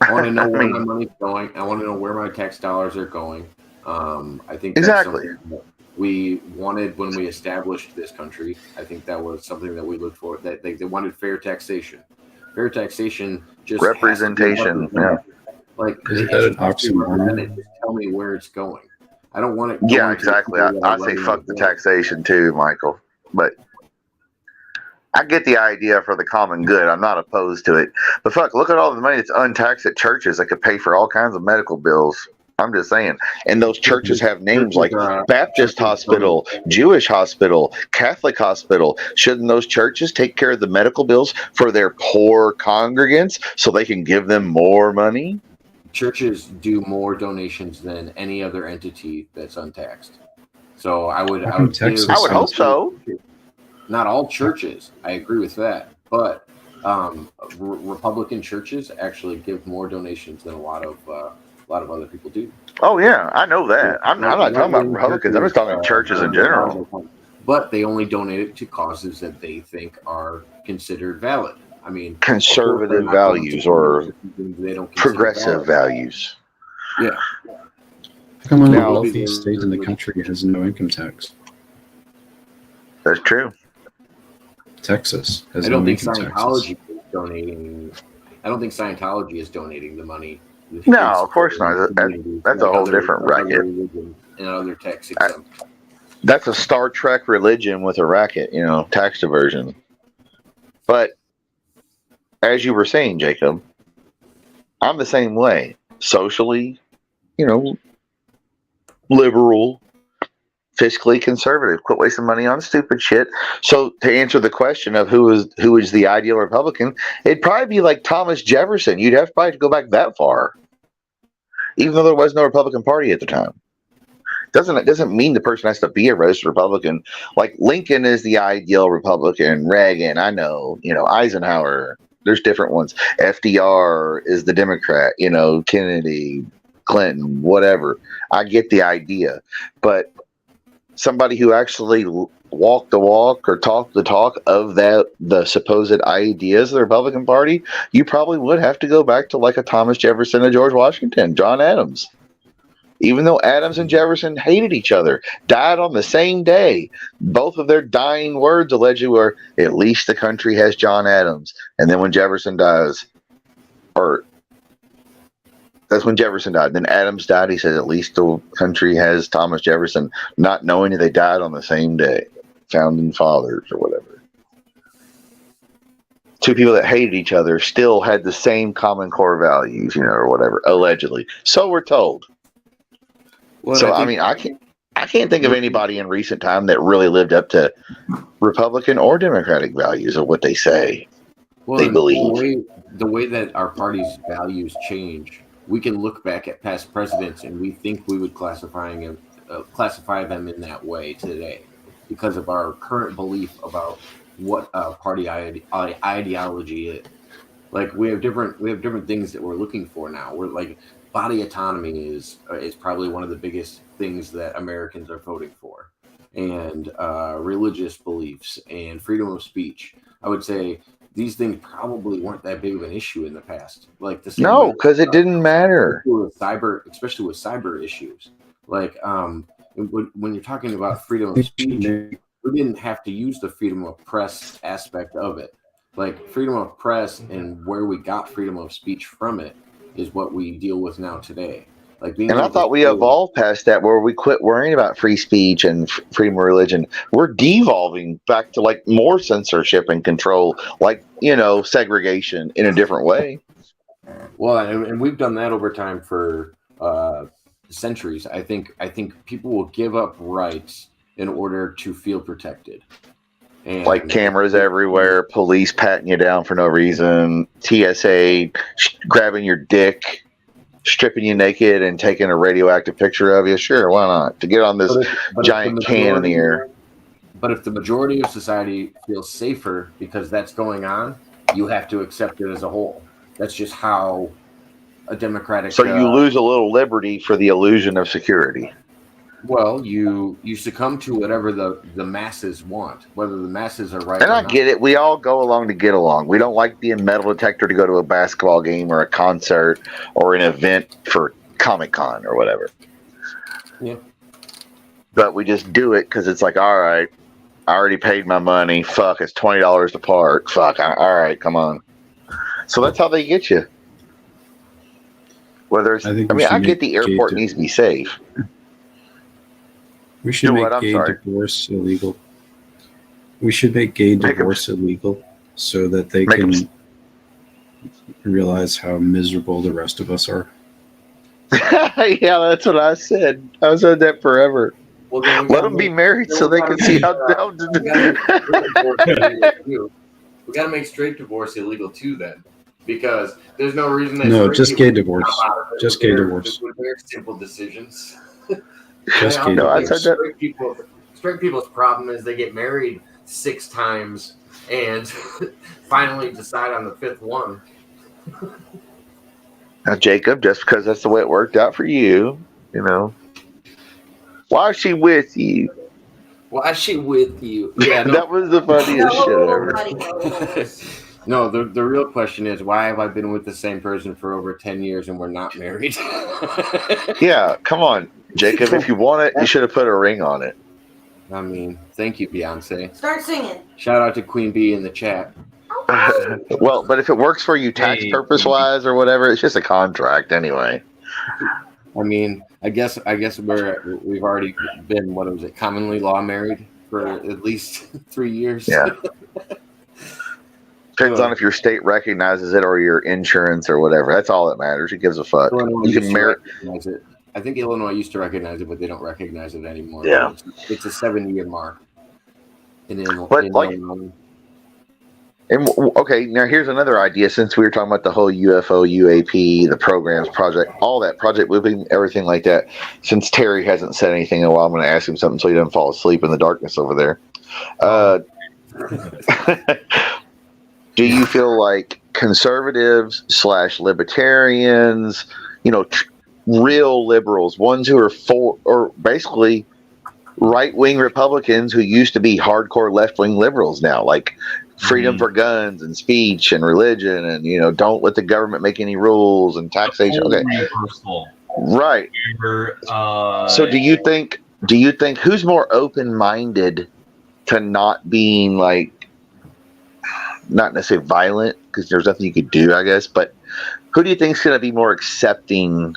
I want to know where mean, my money's going. I want to know where my tax dollars are going. I think exactly. That's something that we wanted when we established this country. I think that was something that we looked for. That they wanted fair taxation. Fair taxation just representation. Yeah. Like Isn't that an oxymoron? just tell me where it's going. I don't want it. Yeah, exactly. I say fuck the taxation too, Michael. But I get the idea for the common good. I'm not opposed to it. But fuck, look at all the money that's untaxed at churches that could pay for all kinds of medical bills. I'm just saying. And those churches have names like Baptist Hospital, Jewish Hospital, Catholic Hospital. Shouldn't those churches take care of the medical bills for their poor congregants so they can give them more money? Churches do more donations than any other entity that's untaxed. So I would hope so. Not all churches. I agree with that. But Republican churches actually give more donations than a lot of other people do. Oh yeah, I know that. I'm not talking about Republicans. I'm just talking churches in general. But they only donate it to causes that they think are considered valid. I mean, conservative values or they don't progressive values. Yeah. How come the wealthiest state in the country has no income tax? That's true. Texas has I don't no think income Scientology taxes. is donating. I don't think Scientology is donating the money. No, of course not. That's a whole different racket. And other tax exempt. That's a Star Trek religion with a racket, tax diversion. But as you were saying, Jacob, I'm the same way. Socially, liberal, fiscally conservative. Quit wasting money on stupid shit. So to answer the question of who is the ideal Republican, it'd probably be like Thomas Jefferson. You'd have probably to go back that far, even though there was no Republican Party at the time. It doesn't mean the person has to be a registered Republican. Like Lincoln is the ideal Republican. Reagan, I know. Eisenhower. There's different ones. FDR is the Democrat. Kennedy, Clinton, whatever. I get the idea, but somebody who actually walked the walk or talked the talk of the supposed ideas of the Republican Party, you probably would have to go back to like a Thomas Jefferson, a George Washington, John Adams. Even though Adams and Jefferson hated each other, died on the same day, both of their dying words allegedly were, at least the country has John Adams. And then when Jefferson dies, or that's when Jefferson died. Then Adams died. He said, at least the country has Thomas Jefferson, not knowing that they died on the same day. Founding fathers or whatever. Two people that hated each other still had the same common core values, or whatever, allegedly. So we're told. Well, so I can't think of anybody in recent time that really lived up to Republican or Democratic values of what they say they believe. The way that our party's values change, we can look back at past presidents and we think we would classify them in that way today because of our current belief about what party ideology is. Like we have different things that we're looking for now. We're like body autonomy is probably one of the biggest things that Americans are voting for, and religious beliefs and freedom of speech. I would say these things probably weren't that big of an issue in the past. Like because it didn't matter. Especially with cyber issues. Like when you're talking about freedom of speech, we didn't have to use the freedom of press aspect of it. Like freedom of press and where we got freedom of speech from it is what we deal with now today. And I thought we evolved past that, where we quit worrying about free speech and freedom of religion. We're devolving back to like more censorship and control, like segregation in a different way. Well, and we've done that over time for centuries. I think people will give up rights in order to feel protected. And like cameras everywhere, police patting you down for no reason, TSA grabbing your dick. stripping you naked and taking a radioactive picture of you, sure, why not? To get on this But giant can in the air. But if the majority of society feels safer because that's going on, you have to accept it as a whole. That's just how a democratic. So you lose a little liberty for the illusion of security. Well, you succumb to whatever the masses want, whether the masses are right And or I not. get it. We all go along to get along. We don't like being metal detector to go to a basketball game or a concert or an event for Comic-Con or whatever. Yeah. But we just do it because it's like, all right, I already paid my money. Fuck, it's $20 to park. Fuck, all right, come on. So that's how they get you. Whether it's, I get the airport needs to be safe. We should make gay divorce illegal. We should make gay divorce illegal so that they can realize how miserable the rest of us are. Yeah, that's what I said. I said that forever. Well, let them be married so they can see how. We got to make straight divorce illegal too, then, because there's no reason. No, just gay divorce. Just gay divorce. Very simple decisions. Just gay divorce. Straight people's problem is they get married 6 times and finally decide on the 5th one. Now, Jacob, just because that's the way it worked out for you, you know. Why is she with you? Why is she with you? Yeah, that was the funniest shit ever. No, the real question is, why have I been with the same person for over 10 years and we're not married? Yeah, come on, Jacob. If you want it, you should have put a ring on it. I mean, thank you, Beyonce. Start singing. Shout out to Queen Bee in the chat. Well, but if it works for you tax purpose wise or whatever, it's just a contract anyway. I mean, I guess we've already been, what was it, commonly law married for at least 3 years. Yeah. Depends on if your state recognizes it or your insurance or whatever. That's all that matters. It gives a fuck. You can recognize it. I think Illinois used to recognize it, but they don't recognize it anymore. Yeah. It's a 7-year mark. Okay, now here's another idea. Since we were talking about the whole UFO, UAP, the programs, project, all that, project moving, everything like that. Since Terry hasn't said anything in a while, I'm going to ask him something so he doesn't fall asleep in the darkness over there. Do you feel like conservatives / libertarians, real liberals, ones who are for, or basically right-wing Republicans who used to be hardcore left-wing liberals now, like freedom for guns and speech and religion and, don't let the government make any rules and taxation. Okay. Right. So do you think who's more open-minded to not being not necessarily violent, because there's nothing you could do, I guess, but who do you think is going to be more accepting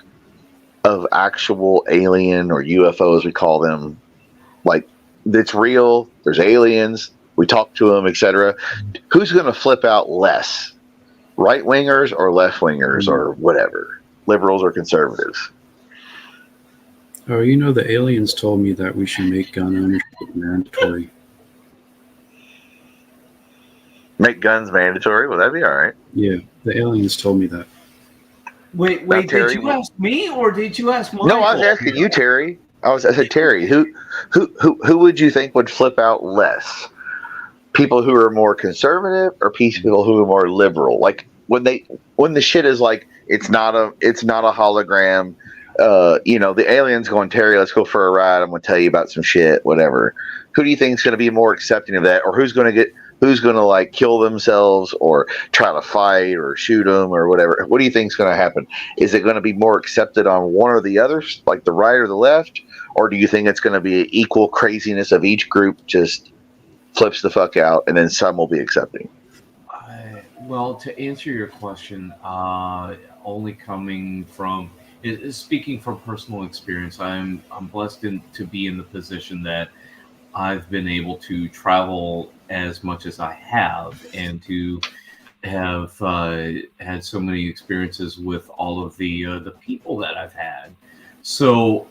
of actual alien or UFO, as we call them? Like, it's real, there's aliens, we talk to them, etc. Who's going to flip out less? Right-wingers or left-wingers or whatever? Liberals or conservatives? Oh, the aliens told me that we should make gun ownership mandatory. Make guns mandatory? Well, that'd be all right. Yeah, the aliens told me that. Wait, did you ask me or did you ask Michael? No, I was asking you, Terry. I said, Terry, who would you think would flip out less? People who are more conservative or people who are more liberal? Like when the shit is like it's not a hologram. The aliens going, Terry, let's go for a ride. I'm going to tell you about some shit, whatever. Who do you think is going to be more accepting of that, or who's going to kill themselves or try to fight or shoot them or whatever? What do you think is going to happen? Is it going to be more accepted on one or the other, like the right or the left? Or do you think it's going to be equal craziness of each group just flips the fuck out and then some will be accepting? Well, to answer your question, only coming from speaking from personal experience, I'm blessed to be in the position that I've been able to travel as much as I have and to have had so many experiences with all of the people that I've had. So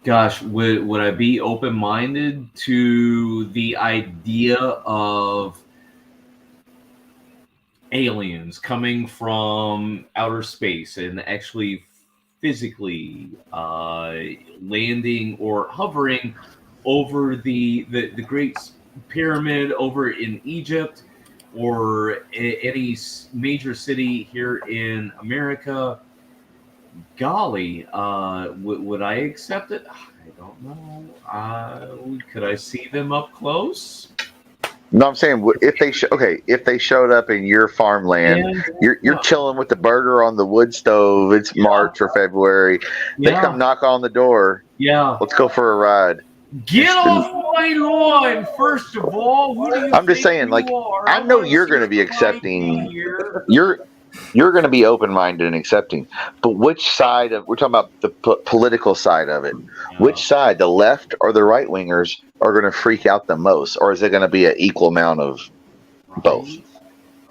would I be open-minded to the idea of aliens coming from outer space and actually physically landing or hovering over the Great Pyramid over in Egypt or any major city here in America, golly, would I accept it? I don't know. Could I see them up close? No, I'm saying if they showed up in your farmland, you're chilling with the burger on the wood stove. It's March or February. They come knock on the door. Yeah. Let's go for a ride. Get off my lawn, first of all. Who do you I'm just think saying, you like, are? I know you're going to be accepting. You're going to be open-minded and accepting. But which side of we're talking about the political side of it? Yeah. Which side, the left or the right wingers, are going to freak out the most, or is it going to be an equal amount of both?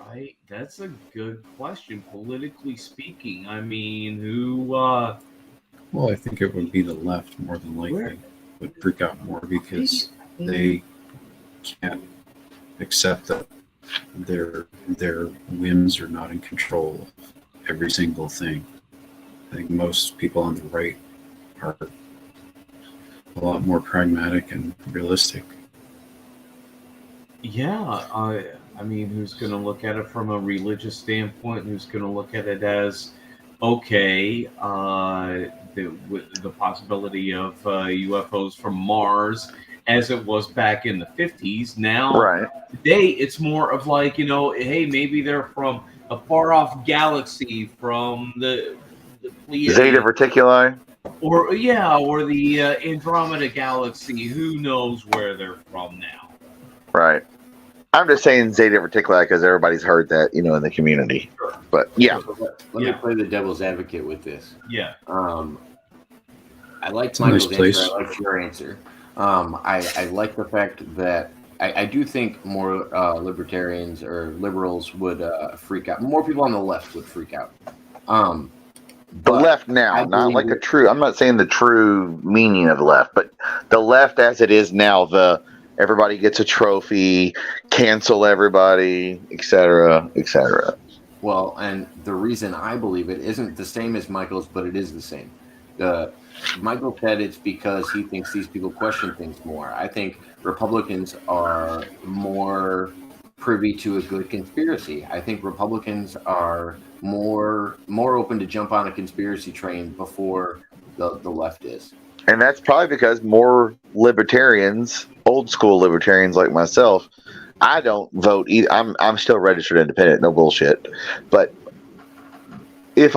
Right. That's a good question. Politically speaking, I mean, who? Well, I think it would be the left more than likely would freak out more because they can't accept that their whims are not in control of every single thing. I think most people on the right are a lot more pragmatic and realistic. Yeah, I mean, who's going to look at it from a religious standpoint? Who's going to look at it as, okay, the possibility of UFOs from Mars, as it was back in the 50s. Now, today, it's more of like, hey, maybe they're from a far-off galaxy from the Pleiades. Zeta Reticuli? Or the Andromeda galaxy. Who knows where they're from now? Right. I'm just saying Zeta Reticuli because everybody's heard that, in the community. Sure. But yeah. Let me play the devil's advocate with this. Yeah. I liked Michael's answer. I liked your answer. I like the fact that I do think more libertarians or liberals would freak out. More people on the left would freak out. The left now, not like I'm not saying the true meaning of left, but the left as it is now, everybody gets a trophy, cancel everybody, etc., etc. Well, and the reason I believe it isn't the same as Michael's, but it is the same. Michael said it's because he thinks these people question things more. I think Republicans are more privy to a good conspiracy. I think Republicans are more open to jump on a conspiracy train before the left is. And that's probably because more libertarians, old school libertarians like myself, I don't vote either. I'm still registered independent, no bullshit. But if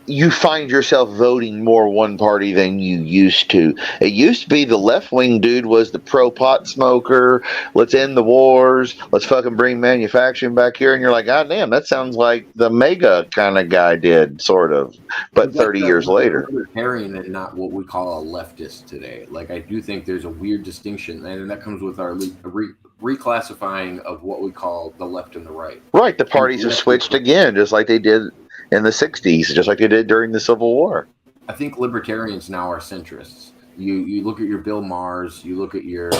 you find yourself voting more one party than you used to. It used to be the left wing dude was the pro pot smoker. Let's end the wars. Let's fucking bring manufacturing back here. And you're like, God damn, that sounds like the MAGA kind of guy did, sort of. But 30 years later. Libertarian and not what we call a leftist today. Like, I do think there's a weird distinction, and that comes with our reclassifying of what we call the left and the right. Right. The parties have switched again, just like they did in the 60s, just like they did during the Civil War. I think libertarians now are centrists. You look at your Bill Maher's, you look at your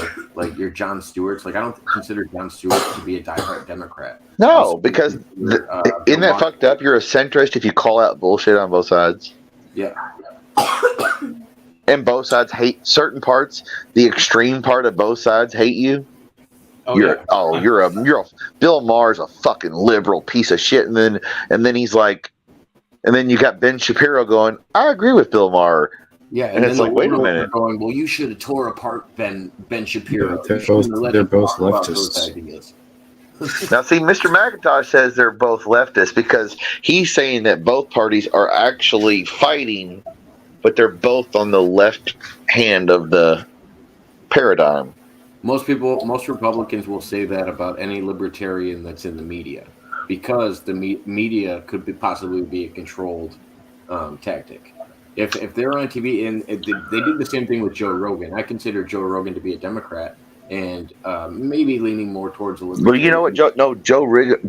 Jon Stewart's. Like, I don't consider Jon Stewart to be a diehard Democrat. No, because isn't that fucked up? You're a centrist if you call out bullshit on both sides. Yeah. And both sides hate certain parts. The extreme part of both sides hate you. You're a Bill Maher's a fucking liberal piece of shit, and then he's like, and then you got Ben Shapiro going, I agree with Bill Maher. Yeah, and it's like, wait a minute. Going, well, you should have tore apart Ben Shapiro. Yeah, they're both leftists. Now, see, Mr. McIntosh says they're both leftists because he's saying that both parties are actually fighting, but they're both on the left hand of the paradigm. Most Republicans will say that about any libertarian that's in the media, because the media could possibly be a controlled tactic. If they're on TV, and they do the same thing with Joe Rogan. I consider Joe Rogan to be a Democrat, and maybe leaning more towards a libertarian. Well, you know what,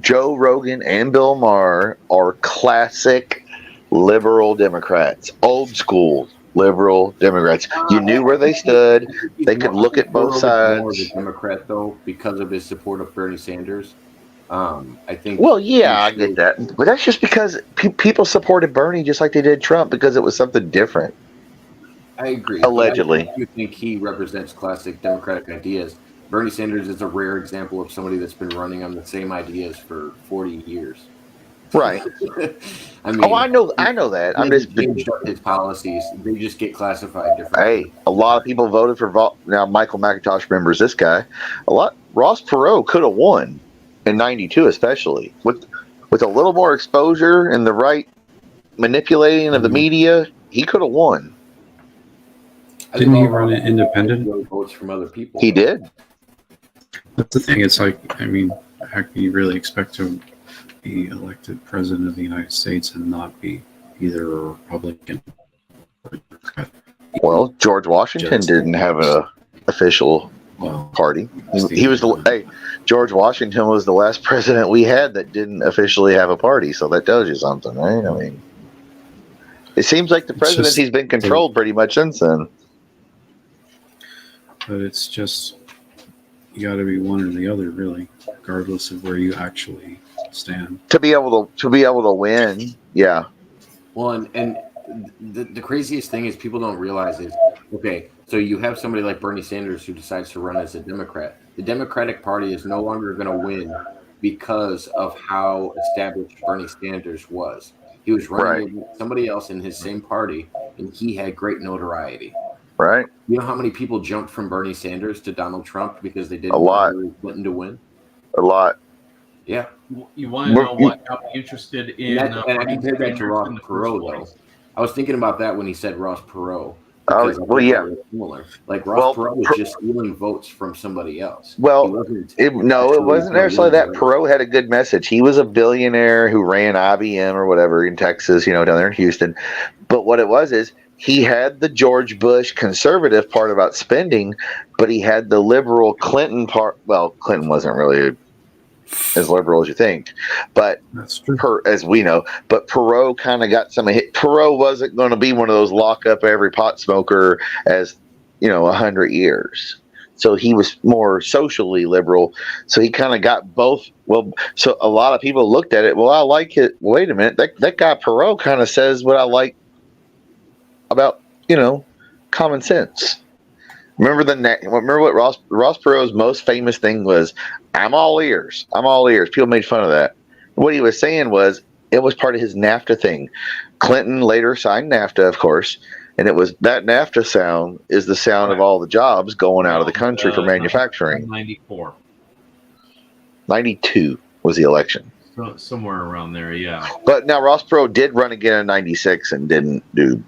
Joe Rogan and Bill Maher are classic liberal Democrats, old school liberal Democrats. You knew where they stood. They could look at both sides. More of a Democrat, though, because of his support of Bernie Sanders. I think. Well, yeah, I get that, but that's just because people supported Bernie just like they did Trump because it was something different. I agree. Allegedly. But I do think he represents classic Democratic ideas. Bernie Sanders is a rare example of somebody that's been running on the same ideas for 40 years. Right. I mean, I know that. I'm just changed up his policies. They just get classified differently. Hey, a lot of people voted for now. Michael McIntosh remembers this guy. Ross Perot could have won in '92, especially with a little more exposure and the right manipulating of the media. He could have won. Didn't he run an independent? Votes from other people. He did. That's the thing. It's like, I mean, how can you really expect to be elected president of the United States and not be either a Republican or a Democrat? Well, George Washington didn't have an official party. He was George Washington was the last president we had that didn't officially have a party. So that tells you something, right? I mean, it seems like the presidency's been controlled pretty much since then. But it's just, you got to be one or the other, really, regardless of where you actually stand. To be able to win, yeah. Well, and the craziest thing is people don't realize is, okay, so you have somebody like Bernie Sanders who decides to run as a Democrat. The Democratic Party is no longer going to win because of how established Bernie Sanders was. He was running with somebody else in his same party, and he had great notoriety. Right. You know how many people jumped from Bernie Sanders to Donald Trump because they didn't want Hillary Clinton to win? A lot. Yeah. You want to know what got me interested in? And I compared that to Ross Perot, though. I was thinking about that when he said Ross Perot. Well, yeah. Like Ross Perot was just stealing votes from somebody else. Well, it wasn't necessarily that. Perot had a good message. He was a billionaire who ran IBM or whatever in Texas, down there in Houston. But what it was is he had the George Bush conservative part about spending, but he had the liberal Clinton part. Well, Clinton wasn't really as liberal as you think, but that's true. As we know, but Perot kind of got some hit. Perot wasn't going to be one of those lock up every pot smoker as 100 years. So he was more socially liberal. So he kind of got both. Well, so a lot of people looked at it. Well, I like it. Wait a minute, that guy Perot kind of says what I like about common sense. Remember what Ross Perot's most famous thing was? I'm all ears. I'm all ears. People made fun of that. What he was saying was it was part of his NAFTA thing. Clinton later signed NAFTA, of course, and it was that NAFTA sound is the sound of all the jobs going out of the country for manufacturing. 94. 92 was the election. So, somewhere around there, yeah. But now Ross Perot did run again in 96 and didn't do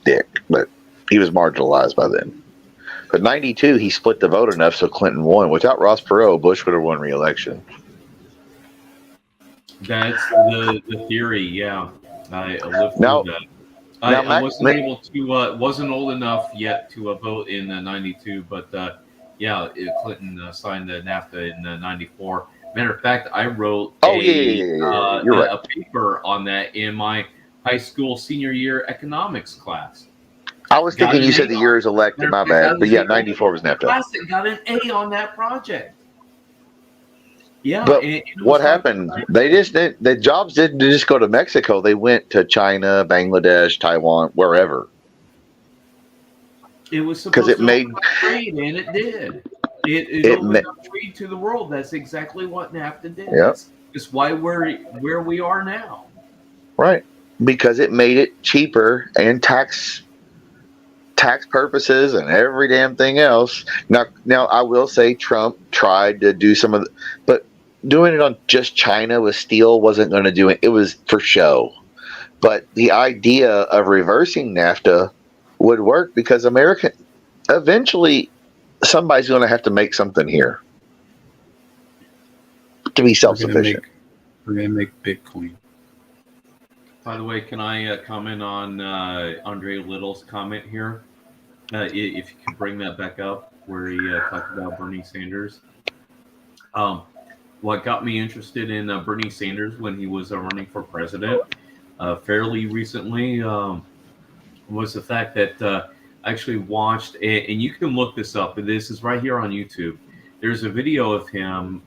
dick, but he was marginalized by then. But 92, he split the vote enough so Clinton won. Without Ross Perot, Bush would have won re-election. That's the theory, yeah. I lived through that. I wasn't old enough yet to vote in 92, but Clinton signed the NAFTA in 94. Matter of fact, I wrote a paper on that in my high school senior year economics class. I was thinking you said the year is elected, my bad. But yeah, 94 was NAFTA. Class that got an A on that project. Yeah. But what happened? The jobs didn't just go to Mexico. They went to China, Bangladesh, Taiwan, wherever. It was supposed to open up trade, and it did. It opened up trade to the world. That's exactly what NAFTA did. Yep. It's why we're where we are now. Right. Because it made it cheaper and tax purposes and every damn thing else. Now I will say Trump tried to do some of the, but doing it on just China with steel wasn't going to do it. It was for show. But the idea of reversing NAFTA would work because America, eventually somebody's going to have to make something here to be self-sufficient. We're going to make Bitcoin. By the way, can I comment on Andre Little's comment here? If you can bring that back up, where he talked about Bernie Sanders. What got me interested in Bernie Sanders when he was running for president fairly recently was the fact that I actually watched, and you can look this up, and this is right here on YouTube. there's a video of him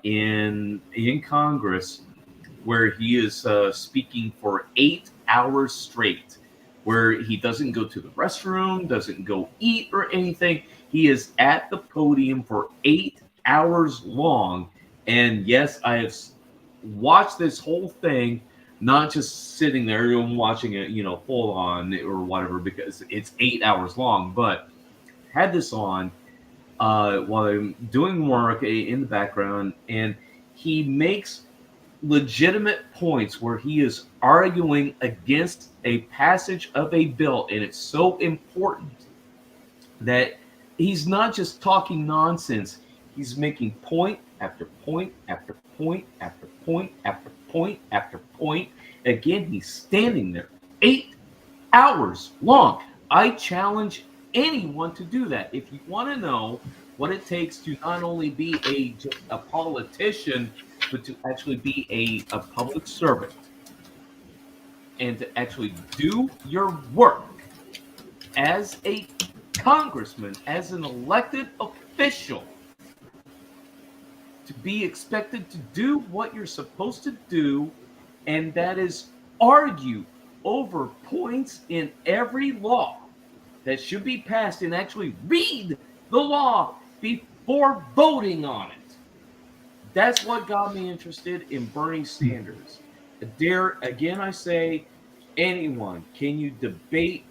in Congress where he is speaking for 8 hours straight, where he doesn't go to the restroom, doesn't go eat or anything. He is at the podium for 8 hours long. And yes, I have watched this whole thing, not just sitting there and watching it, full on or whatever, because it's 8 hours long, but had this on while I'm doing work in the background, and he makes legitimate points where he is arguing against a passage of a bill, and it's so important that he's not just talking nonsense. He's making point after point after point after point after point after point. Again, he's standing there 8 hours long. I challenge anyone to do that. If you want to know what it takes to not only be just a politician, but to actually be a public servant and to actually do your work as a congressman, as an elected official, to be expected to do what you're supposed to do, and that is argue over points in every law that should be passed and actually read the law before voting on it. That's what got me interested in Bernie Sanders. Again, I say, anyone, can you debate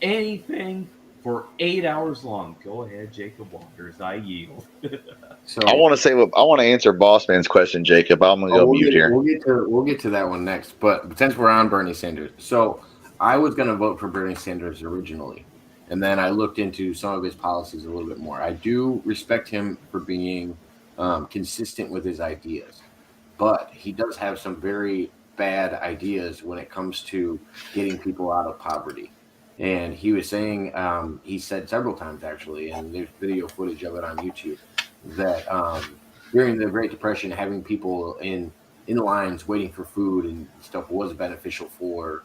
anything for 8 hours long? Go ahead, Jacob Walters. I yield. So I want to answer Boss Man's question, Jacob. I'm going to go mute here. We'll get to that one next. But since we're on Bernie Sanders, so I was going to vote for Bernie Sanders originally, and then I looked into some of his policies a little bit more. I do respect him for being consistent with his ideas, but he does have some very bad ideas when it comes to getting people out of poverty. And he was saying, he said several times actually, and there's video footage of it on YouTube, that during the Great Depression, having people in lines waiting for food and stuff was beneficial for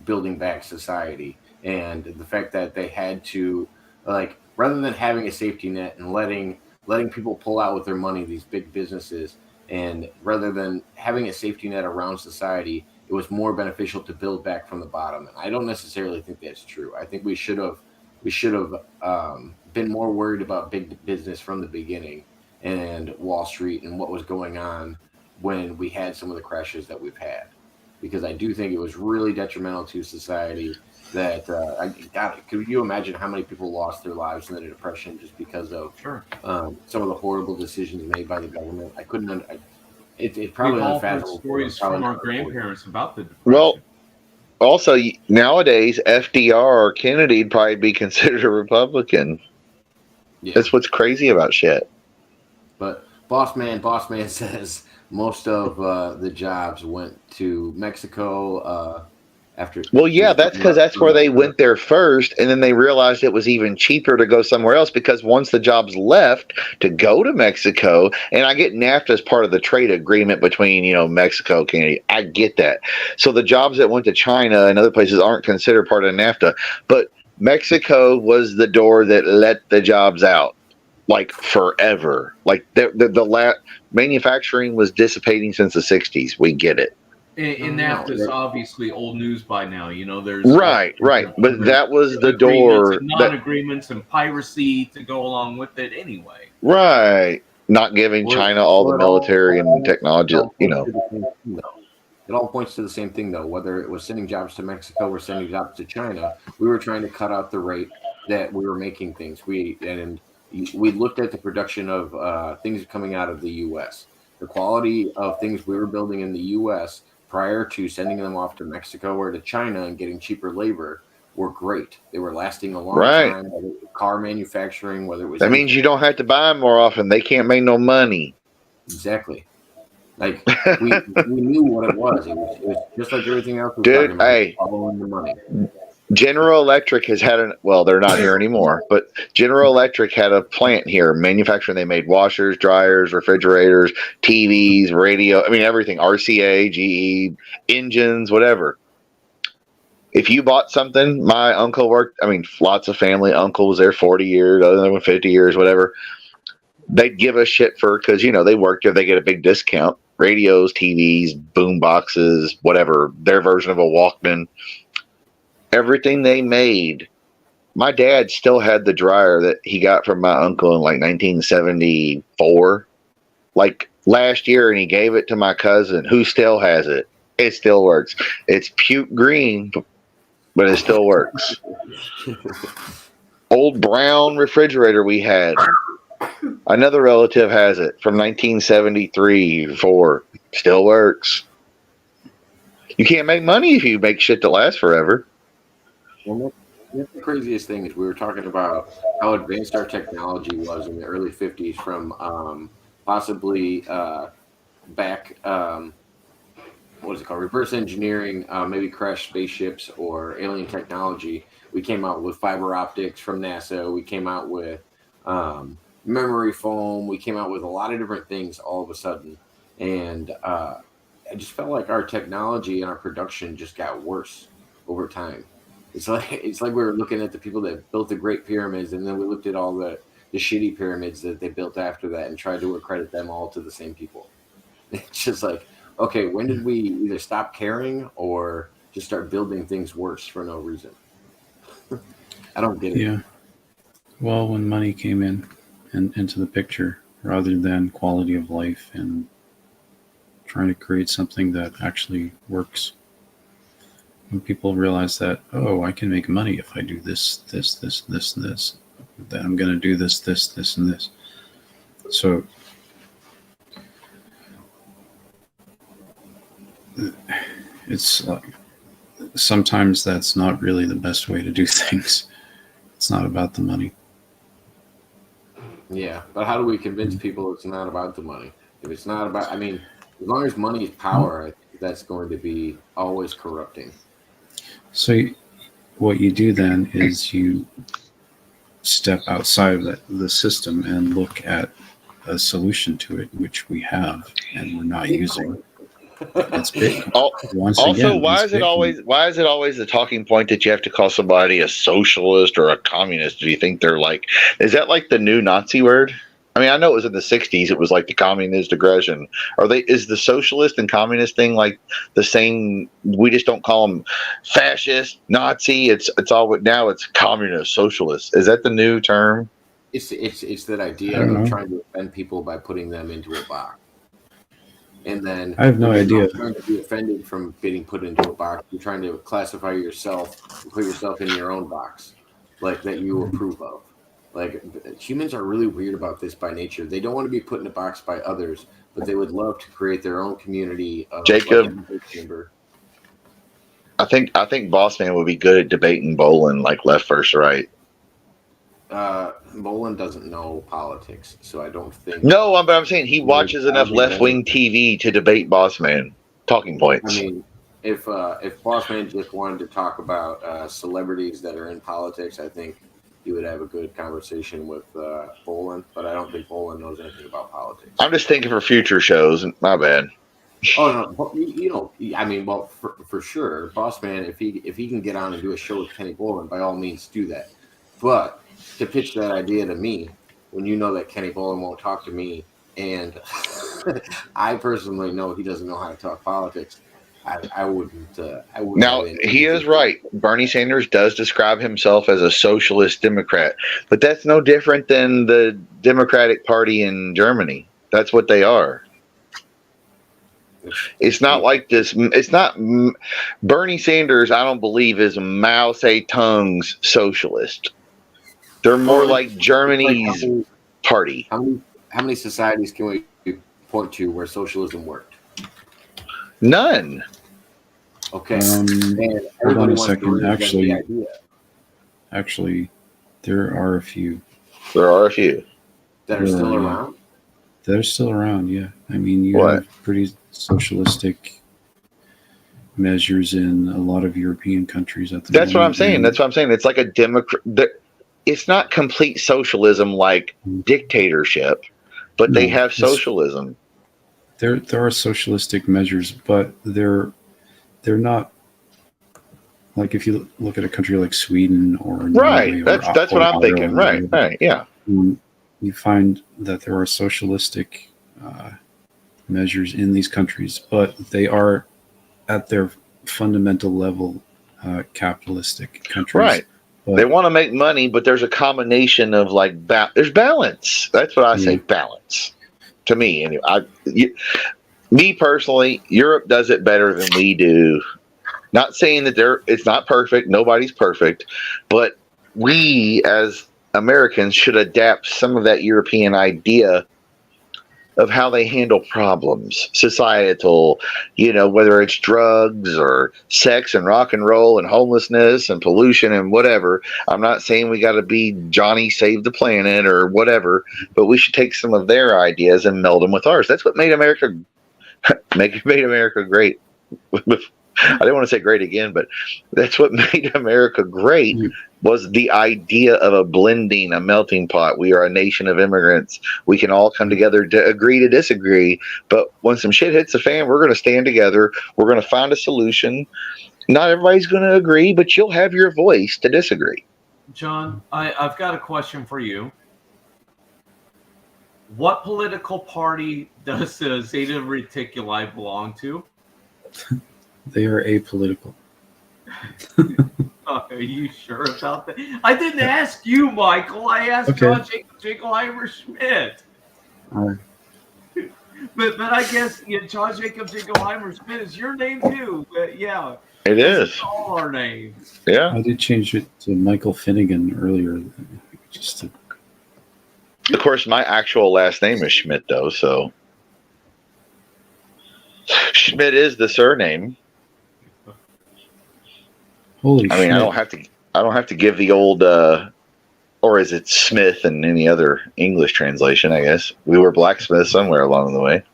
building back society. And the fact that they had to, like, rather than having a safety net and letting people pull out with their money, these big businesses, and rather than having a safety net around society, it was more beneficial to build back from the bottom. And I don't necessarily think that's true. I think we should have been more worried about big business from the beginning and Wall Street and what was going on when we had some of the crashes that we've had, because I do think it was really detrimental to society. That could you imagine how many people lost their lives in the Depression just because of some of the horrible decisions made by the government? I couldn't. It's probably unfathomable. Stories from our grandparents about the Depression. Well, also nowadays, FDR or Kennedy'd probably be considered a Republican. Yeah. That's what's crazy about shit. But Boss Man says most of the jobs went to Mexico. Well, yeah, that's because that's where they went there first, and then they realized it was even cheaper to go somewhere else, because once the jobs left to go to Mexico, and I get NAFTA as part of the trade agreement between, Mexico, Canada. I get that. So the jobs that went to China and other places aren't considered part of NAFTA, but Mexico was the door that let the jobs out, like forever. Like the manufacturing was dissipating since the 60s. We get it. And NAFTA's obviously old news by now. There's right, but that was the door. Non-agreements and piracy to go along with it anyway. Right, not giving China all the military and technology. It all points to the same thing, though. Whether it was sending jobs to Mexico or sending jobs to China, we were trying to cut out the rate that we were making things. We looked at the production of things coming out of the U.S. The quality of things we were building in the U.S. prior to sending them off to Mexico or to China and getting cheaper labor were great. They were lasting a long time. Whether it was car manufacturing, whether it was... That means you don't have to buy them more often. They can't make no money. Exactly. Like, we knew what it was. It was just like everything else. Dude, hey. Following the money. General Electric has had they're not here anymore, but General Electric had a plant here, manufacturing. They made washers, dryers, refrigerators, TVs, radio, everything, RCA, GE, engines, whatever. If you bought something, my uncle worked, lots of family, uncle was there 40 years, other than 50 years, whatever. they'd give us shit for, because they work there, they get a big discount. Radios, TVs, boom boxes, whatever, their version of a Walkman. Everything they made. My dad still had the dryer that he got from my uncle in like 1974, like last year, and he gave it to my cousin who still has it. It still works. It's puke green, but it still works. Old brown refrigerator we had. Another relative has it from 1973, 4. Still works. You can't make money if you make shit that lasts forever. Well, the craziest thing is we were talking about how advanced our technology was in the early 50s from possibly back, what is it called, reverse engineering, maybe crashed spaceships or alien technology. We came out with fiber optics from NASA. We came out with memory foam. We came out with a lot of different things all of a sudden. And I just felt like our technology and our production just got worse over time. It's like we were looking at the people that built the Great Pyramids, and then we looked at all the shitty pyramids that they built after that and tried to accredit them all to the same people. It's just like, okay, when did we either stop caring or just start building things worse for no reason? I don't get it. Yeah. Well, when money came in and into the picture, rather than quality of life and trying to create something that actually works. When people realize that, oh, I can make money if I do this, then I'm going to do this, and this. So it's like, sometimes that's not really the best way to do things. It's not about the money. Yeah, but how do we convince people it's not about the money? If it's not about, I mean, as long as money is power, I think that's going to be always corrupting. So what you do then is you step outside of the system and look at a solution to it, which we have and we're not using. It's Bitcoin. Why is it always the talking point that you have to call somebody a socialist or a communist? Do you think they're like, is that like the new Nazi word? I mean, I know it was in the 60s. It was like the communist aggression. Is the socialist and communist thing like the same? We just don't call them fascist, Nazi. It's all now. It's communist, socialist. Is that the new term? It's that idea of trying to offend people by putting them into a box. And then I have no idea. You're trying to be offended from getting put into a box. You're trying to classify yourself, put yourself in your own box, like that you approve of. Like, humans are really weird about this by nature. They don't want to be put in a box by others, but they would love to create their own community. Jacob, chamber. I think Boss Man would be good at debating Bolin, like left versus right. Bolin doesn't know politics, so I don't think. No, but I'm saying he watches enough left-wing TV to debate Boss Man. Talking points. I mean, if Boss Man just wanted to talk about celebrities that are in politics, I think he would have a good conversation with Bolin. But I don't think Bolin knows anything about politics. I'm just thinking for future shows. My bad. Oh no, you know, I mean, well, for sure, Boss Man, if he can get on and do a show with Kenny Bolin, by all means, do that. But to pitch that idea to me, when you know that Kenny Bolin won't talk to me, and I personally know he doesn't know how to talk politics, I wouldn't. Now, he is right. Bernie Sanders does describe himself as a socialist Democrat, but that's no different than the Democratic Party in Germany. That's what they are. It's not like this. It's not Bernie Sanders. I don't believe is Mao Zedong's socialist. They're more like Germany's party. How many societies can we point to where socialism worked? None. Okay. Hold on a second. Actually, there are a few. There are a few that are still around. They're still around. Yeah. I mean, you have pretty socialistic measures in a lot of European countries at the moment. That's what I'm saying. That's what I'm saying. It's like a democrat. It's not complete socialism like dictatorship, but they have socialism. There are socialistic measures, but they're not like if you look at a country like Sweden or Norway right. That's what I'm thinking. Right. Yeah. you find that there are socialistic measures in these countries, but they are at their fundamental level capitalistic countries. Right. But, They want to make money, but there's a combination of like there's balance. That's what I say, balance. To me, anyway. Me personally, Europe does it better than we do. Not saying that it's not perfect. Nobody's perfect, but we as Americans should adapt some of that European idea of how they handle problems, societal, whether it's drugs or sex and rock and roll and homelessness and pollution and whatever. I'm not saying we got to be Johnny Save the Planet or whatever, but we should take some of their ideas and meld them with ours. That's what made America great. I didn't want to say great again, but that's what made America great, was the idea of a blending, a melting pot. We are a nation of immigrants. We can all come together to agree to disagree. But when some shit hits the fan, we're going to stand together. We're going to find a solution. Not everybody's going to agree, but you'll have your voice to disagree. John, I've got a question for you. What political party does Zeta Reticuli belong to? They are apolitical. Are you sure about that? I didn't ask you, Michael. I asked John Jacob Jingleheimer Schmidt. But I guess John Jacob Jingleheimer Schmidt is your name too. Yeah. It is. All our names. Yeah. I did change it to Michael Finnegan earlier, just to. Of course, my actual last name is Schmidt, though. So Schmidt is the surname. Holy I mean, shit. I don't have to give the old, or is it Smith in any other English translation? I guess we were blacksmiths somewhere along the way.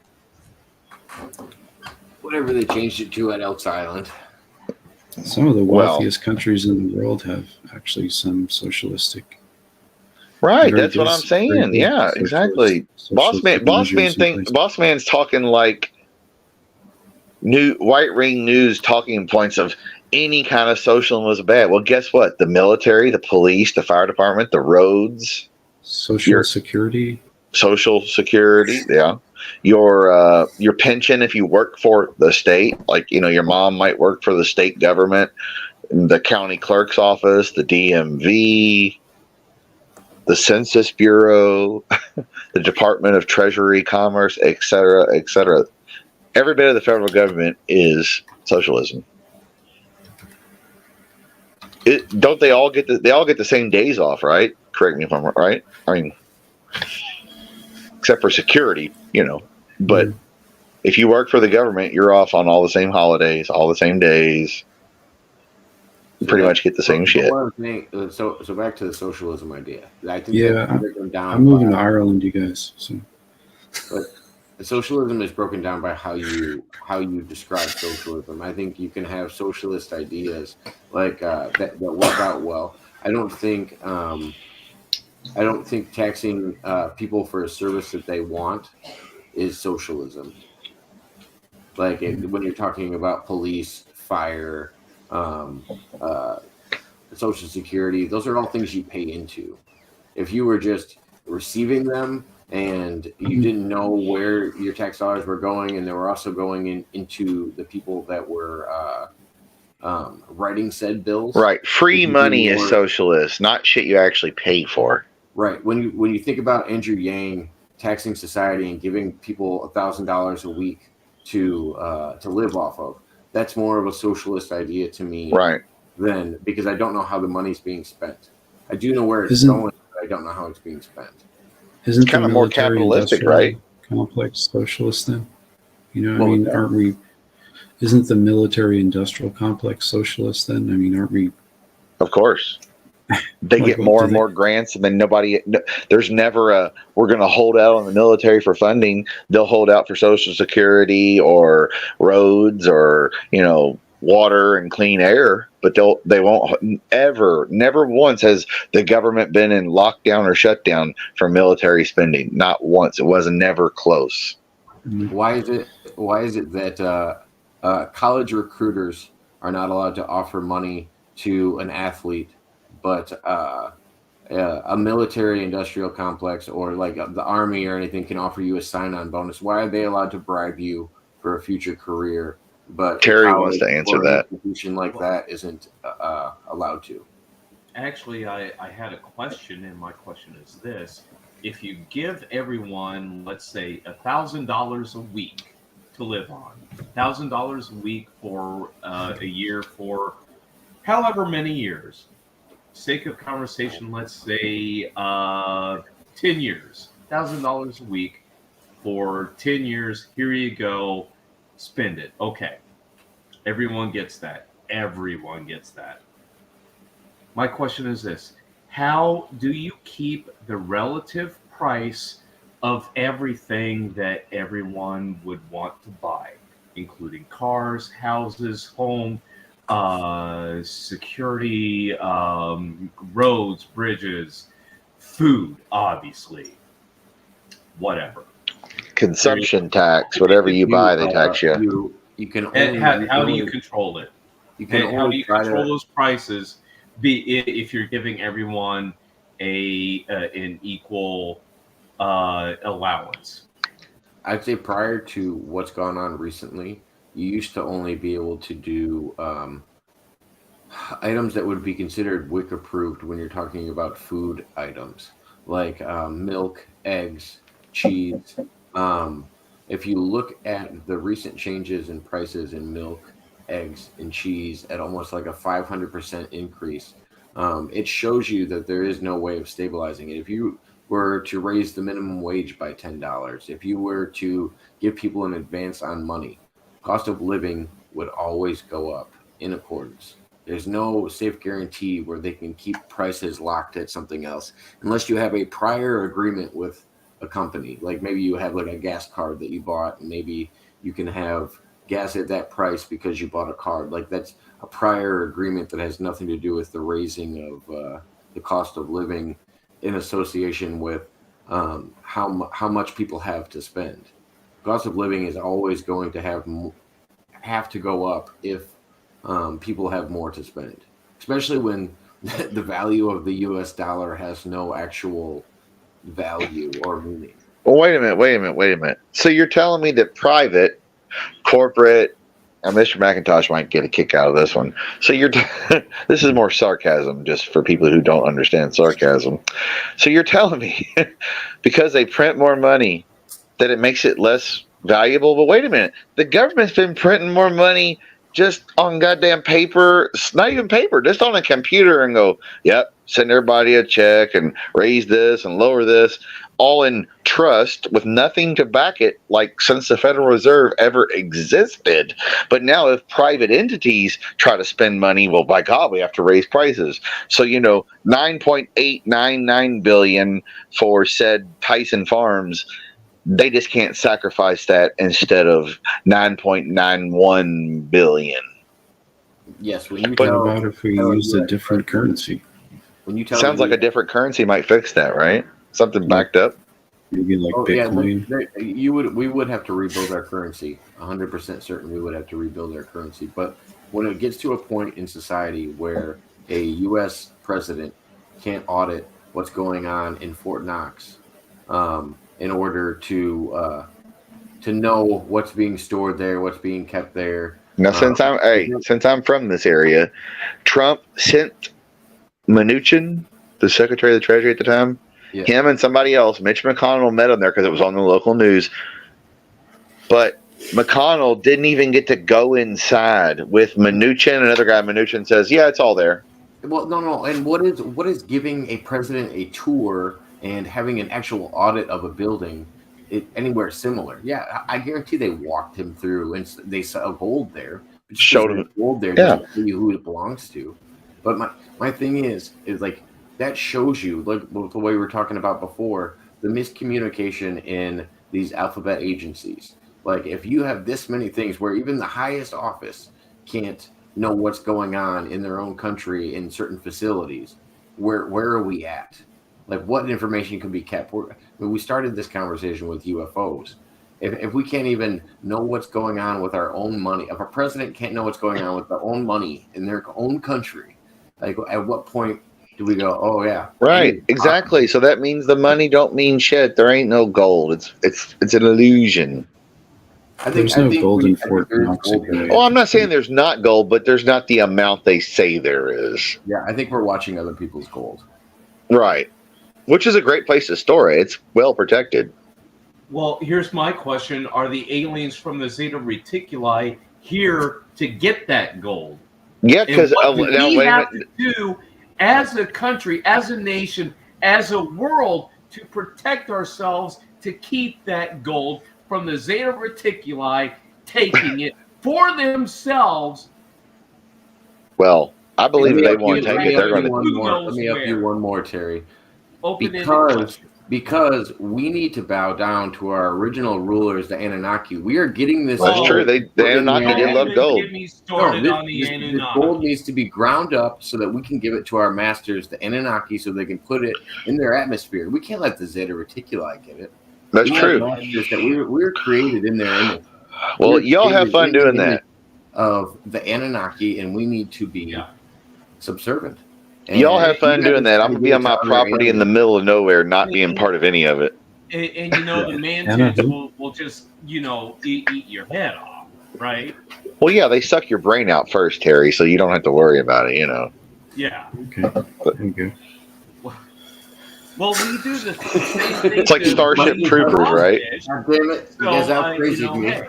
Whatever they changed it to at Elks Island. Some of the wealthiest countries in the world have actually some socialistic. Right, that's what I'm saying. Yeah, exactly. Boss man's talking like new white ring news talking points of any kind of socialism was bad. Well, guess what? The military, the police, the fire department, the roads, social security, yeah. Your pension if you work for the state, like your mom might work for the state government, the county clerk's office, the DMV, the Census Bureau, the Department of Treasury, Commerce, etc., etc. Every bit of the federal government is socialism. Don't they all get the same days off, right? Correct me if I'm right. I mean, except for security, But if you work for the government, you're off on all the same holidays, all the same days. You pretty much get the same shit. So back to the socialism idea. I think I'm moving to Ireland, you guys. So. But socialism is broken down by how you describe socialism. I think you can have socialist ideas like that work out well. I don't think taxing people for a service that they want is socialism. Like when you're talking about police, fire, Social Security, those are all things you pay into. If you were just receiving them and you didn't know where your tax dollars were going, and they were also going into the people that were writing said bills. Right. Free money is socialist, not shit you actually pay for. Right. When you think about Andrew Yang taxing society and giving people $1,000 a week to live off of, that's more of a socialist idea to me. Right. Than, because I don't know how the money's being spent. I do know where it's going, but I don't know how it's being spent. Isn't kind of more capitalistic, right? Complex socialist then? Aren't we? Isn't the military industrial complex socialist then? I mean, aren't we? Of course. They get more and more grants, and then there's never we're going to hold out on the military for funding. They'll hold out for Social Security or roads or, water and clean air, but they won't never once has the government been in lockdown or shutdown for military spending. Not once. It was never close. Why is it that college recruiters are not allowed to offer money to an athlete, but a military industrial complex or like the army or anything can offer you a sign-on bonus. Why are they allowed to bribe you for a future career, but Terry wants to answer or an that. institution like that isn't allowed to? Actually, I had a question, and my question is this. If you give everyone, let's say, $1,000 a week to live on, $1,000 a week for a year for however many years, sake of conversation, let's say 10 years, $1,000 a week for 10 years, here you go, spend it. Okay, everyone gets that. Everyone gets that. My question is this: how do you keep the relative price of everything that everyone would want to buy, including cars, houses, home, security, roads, bridges, food, obviously, whatever? Consumption tax, whatever you buy, they tax you. You can And only how do you control it? you can And how do only you try control to. those prices? If you're giving everyone an equal allowance. I'd say prior to what's gone on recently, you used to only be able to do items that would be considered WIC approved when you're talking about food items, like milk, eggs, cheese. If you look at the recent changes in prices in milk, eggs, and cheese at almost like a 500% increase, it shows you that there is no way of stabilizing it. If you were to raise the minimum wage by $10, if you were to give people an advance on money, cost of living would always go up in accordance. There's no safe guarantee where they can keep prices locked at something else unless you have a prior agreement with a company. Like maybe you have like a gas card that you bought, and maybe you can have gas at that price because you bought a card. Like that's a prior agreement that has nothing to do with the raising of the cost of living in association with how much people have to spend. Cost of living is always going to have to go up if people have more to spend, especially when the value of the U.S. dollar has no actual value or meaning. Well, wait a minute. So you're telling me that private, corporate, and Mr. McIntosh might get a kick out of this one. So this is more sarcasm, just for people who don't understand sarcasm. So you're telling me because they print more money that it makes it less valuable? But wait a minute, the government's been printing more money just on goddamn paper, not even paper, just on a computer, and go, yep, send everybody a check and raise this and lower this, all in trust with nothing to back it, like since the Federal Reserve ever existed. But now if private entities try to spend money, well, by God, we have to raise prices. So, $9.899 billion for said Tyson Farms, they just can't sacrifice that instead of 9.91 billion. Yes, when you What tell, about if we use a different currency? when you tell Sounds like a different currency might fix that, right? Something backed up. Maybe like Bitcoin. We would have to rebuild our currency. 100% certain we would have to rebuild our currency. But when it gets to a point in society where a U.S. president can't audit what's going on in Fort Knox, in order to know what's being stored there, what's being kept there. Now, since I'm from this area, Trump sent Mnuchin, the Secretary of the Treasury at the time, him and somebody else, Mitch McConnell, met him there because it was on the local news. But McConnell didn't even get to go inside with Mnuchin. Another guy, Mnuchin, says, "Yeah, it's all there." Well, no. And what is giving a president a tour and having an actual audit of a building anywhere similar? Yeah, I guarantee they walked him through and they saw gold there. Showed him gold there, yeah. Just to see who it belongs to. But my thing is like that shows you, like the way we were talking about before, the miscommunication in these alphabet agencies. Like if you have this many things where even the highest office can't know what's going on in their own country in certain facilities, where are we at? Like what information can be kept? We started this conversation with UFOs. If we can't even know what's going on with our own money, if a president can't know what's going on with their own money in their own country, like at what point do we go, oh yeah, Right, exactly. So that means the money don't mean shit. There ain't no gold. It's an illusion. There's no gold in Fort Knox. Oh, I'm not saying there's not gold, but there's not the amount they say there is. Yeah, I think we're watching other people's gold. Right. Which is a great place to store it. It's well protected. Well, here's my question. Are the aliens from the Zeta Reticuli here to get that gold? Yeah, because what do we have to do as a country, as a nation, as a world to protect ourselves to keep that gold from the Zeta Reticuli taking it for themselves? Well, I believe they won't take it. They're going to. Let me help you one more, Terry. Because we need to bow down to our original rulers, the Anunnaki. We are getting this. That's true. The Anunnaki did love gold. This gold needs to be ground up so that we can give it to our masters, the Anunnaki, so they can put it in their atmosphere. We can't let the Zeta Reticuli get it. That's true. We're created in their image. Well, y'all have fun doing that. Of the Anunnaki, and we need to be subservient. And y'all have fun doing that. I'm going to be on my property in the middle of nowhere, not being part of any of it. And the mantids will just, eat your head off, right? Well, yeah, they suck your brain out first, Terry, so you don't have to worry about it, Yeah. Okay. Well, we do the same thing. It's like Starship Troopers, right? God damn it. You guys out crazy, dude.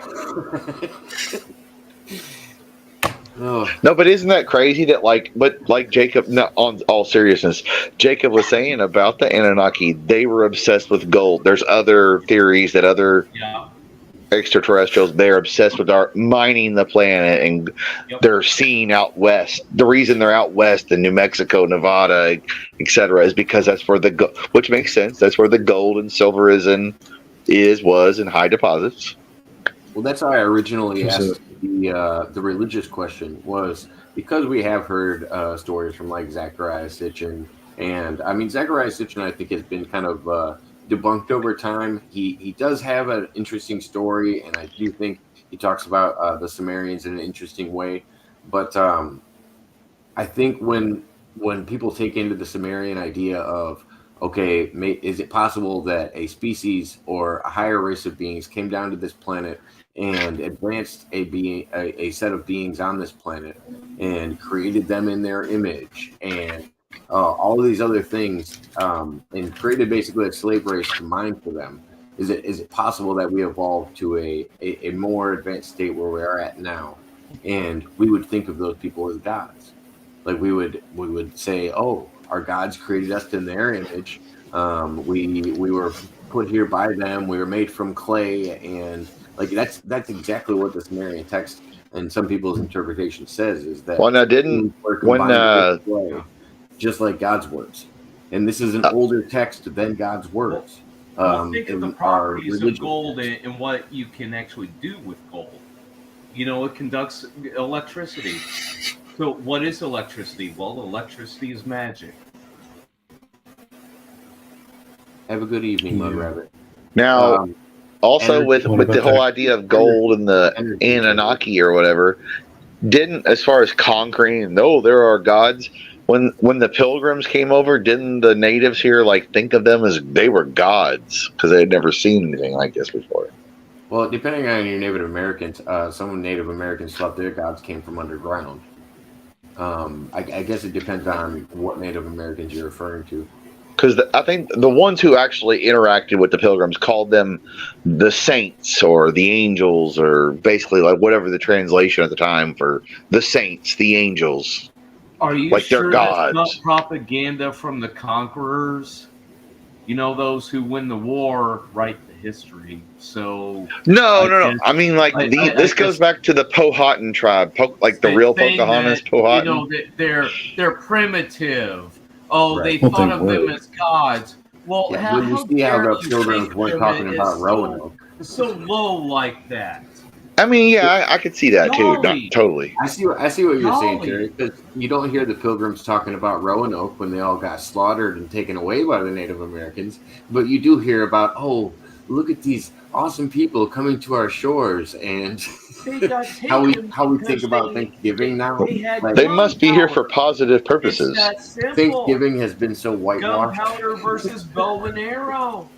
Oh. No, but isn't that crazy that like Jacob, no, on all seriousness, Jacob was saying about the Anunnaki, they were obsessed with gold. There's other theories that other extraterrestrials, they're obsessed with mining the planet, and they're seen out west. The reason they're out west in New Mexico, Nevada, etc., is because that's where which makes sense. That's where the gold and silver was in high deposits. Well, that's how I originally asked the religious question, was because we have heard stories from like Zachariah Sitchin, and I mean Zachariah Sitchin I think has been kind of debunked over time. He does have an interesting story, and I do think he talks about the Sumerians in an interesting way. But I think when people take into the Sumerian idea of, okay, is it possible that a species or a higher race of beings came down to this planet and advanced a set of beings on this planet and created them in their image and all of these other things, and created basically a slave race to mine for them? Is it possible that we evolved to a more advanced state where we are at now, and we would think of those people as gods? Like we would say, oh, our gods created us in their image. We were put here by them. We were made from clay, and like that's exactly what the Sumerian text and some people's clay, just like God's words. And this is an older text than God's words. Think of the properties of gold and what you can actually do with gold. It conducts electricity. So what is electricity? Well, electricity is magic. Have a good evening, Mud Rabbit. Now, also with the whole idea of gold and the Anunnaki or whatever, as far as conquering, no, there are gods. When the Pilgrims came over, didn't the natives here think of them as they were gods because they had never seen anything like this before? Well, depending on your Native Americans, some Native Americans thought their gods came from underground. I guess it depends on what Native Americans you're referring to. Because I think the ones who actually interacted with the Pilgrims called them the saints or the angels, or basically whatever the translation at the time for the saints, the angels. Are you sure that's not propaganda from the conquerors? Those who win the war write the history. So no. I mean, this goes back to the Powhatan tribe, the real Pocahontas, Powhatan. They're primitive. Oh, right. They thought of them as gods. Well, how you see how the Pilgrims weren't talking about Roanoke? So low like that. I mean, yeah, I could see that too. Not totally. I see what you're saying, Terry. Because you don't hear the Pilgrims talking about Roanoke when they all got slaughtered and taken away by the Native Americans, but you do hear about look at these awesome people coming to our shores, and They got how we taken think because about Thanksgiving now. they had Like, They must be here for gunpowder. positive It's purposes. that simple. Thanksgiving has been so whitewashed. Gunpowder versus bow and arrow.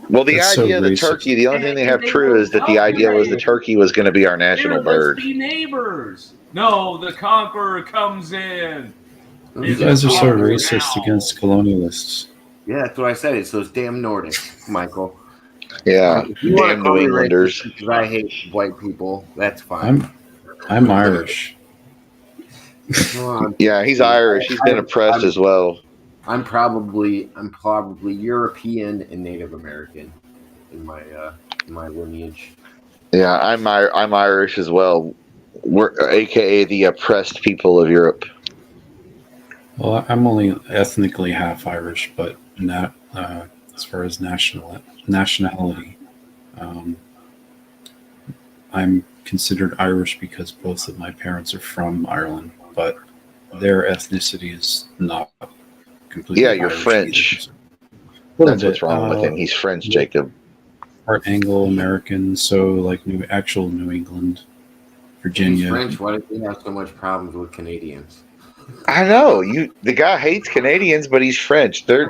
Well, the That's so idea of the racist. turkey, the only thing they have And they true were is that the idea was the welcoming. turkey was going to be our national Here, let's bird. be neighbors. No, the conqueror comes in. You guys are so racist against colonialists. Yeah, that's what I said. It's those damn Nordics, Michael. Yeah, If you want to damn call New me Englanders. racist because I hate white people, that's fine. I'm Irish. Yeah, he's Irish. He's been oppressed as well. I'm probably European and Native American in my lineage. Yeah, I'm Irish as well. We're AKA the oppressed people of Europe. Well, I'm only ethnically half Irish, but not as far as nationality. I'm considered Irish because both of my parents are from Ireland, but their ethnicity is not completely. Yeah, you're Irish French. either. That's what's wrong with him. He's French, Jacob. Part Anglo-American, so like actual New England, Virginia. He's French. Why does he have so much problems with Canadians? I know the guy hates Canadians, but he's French. They're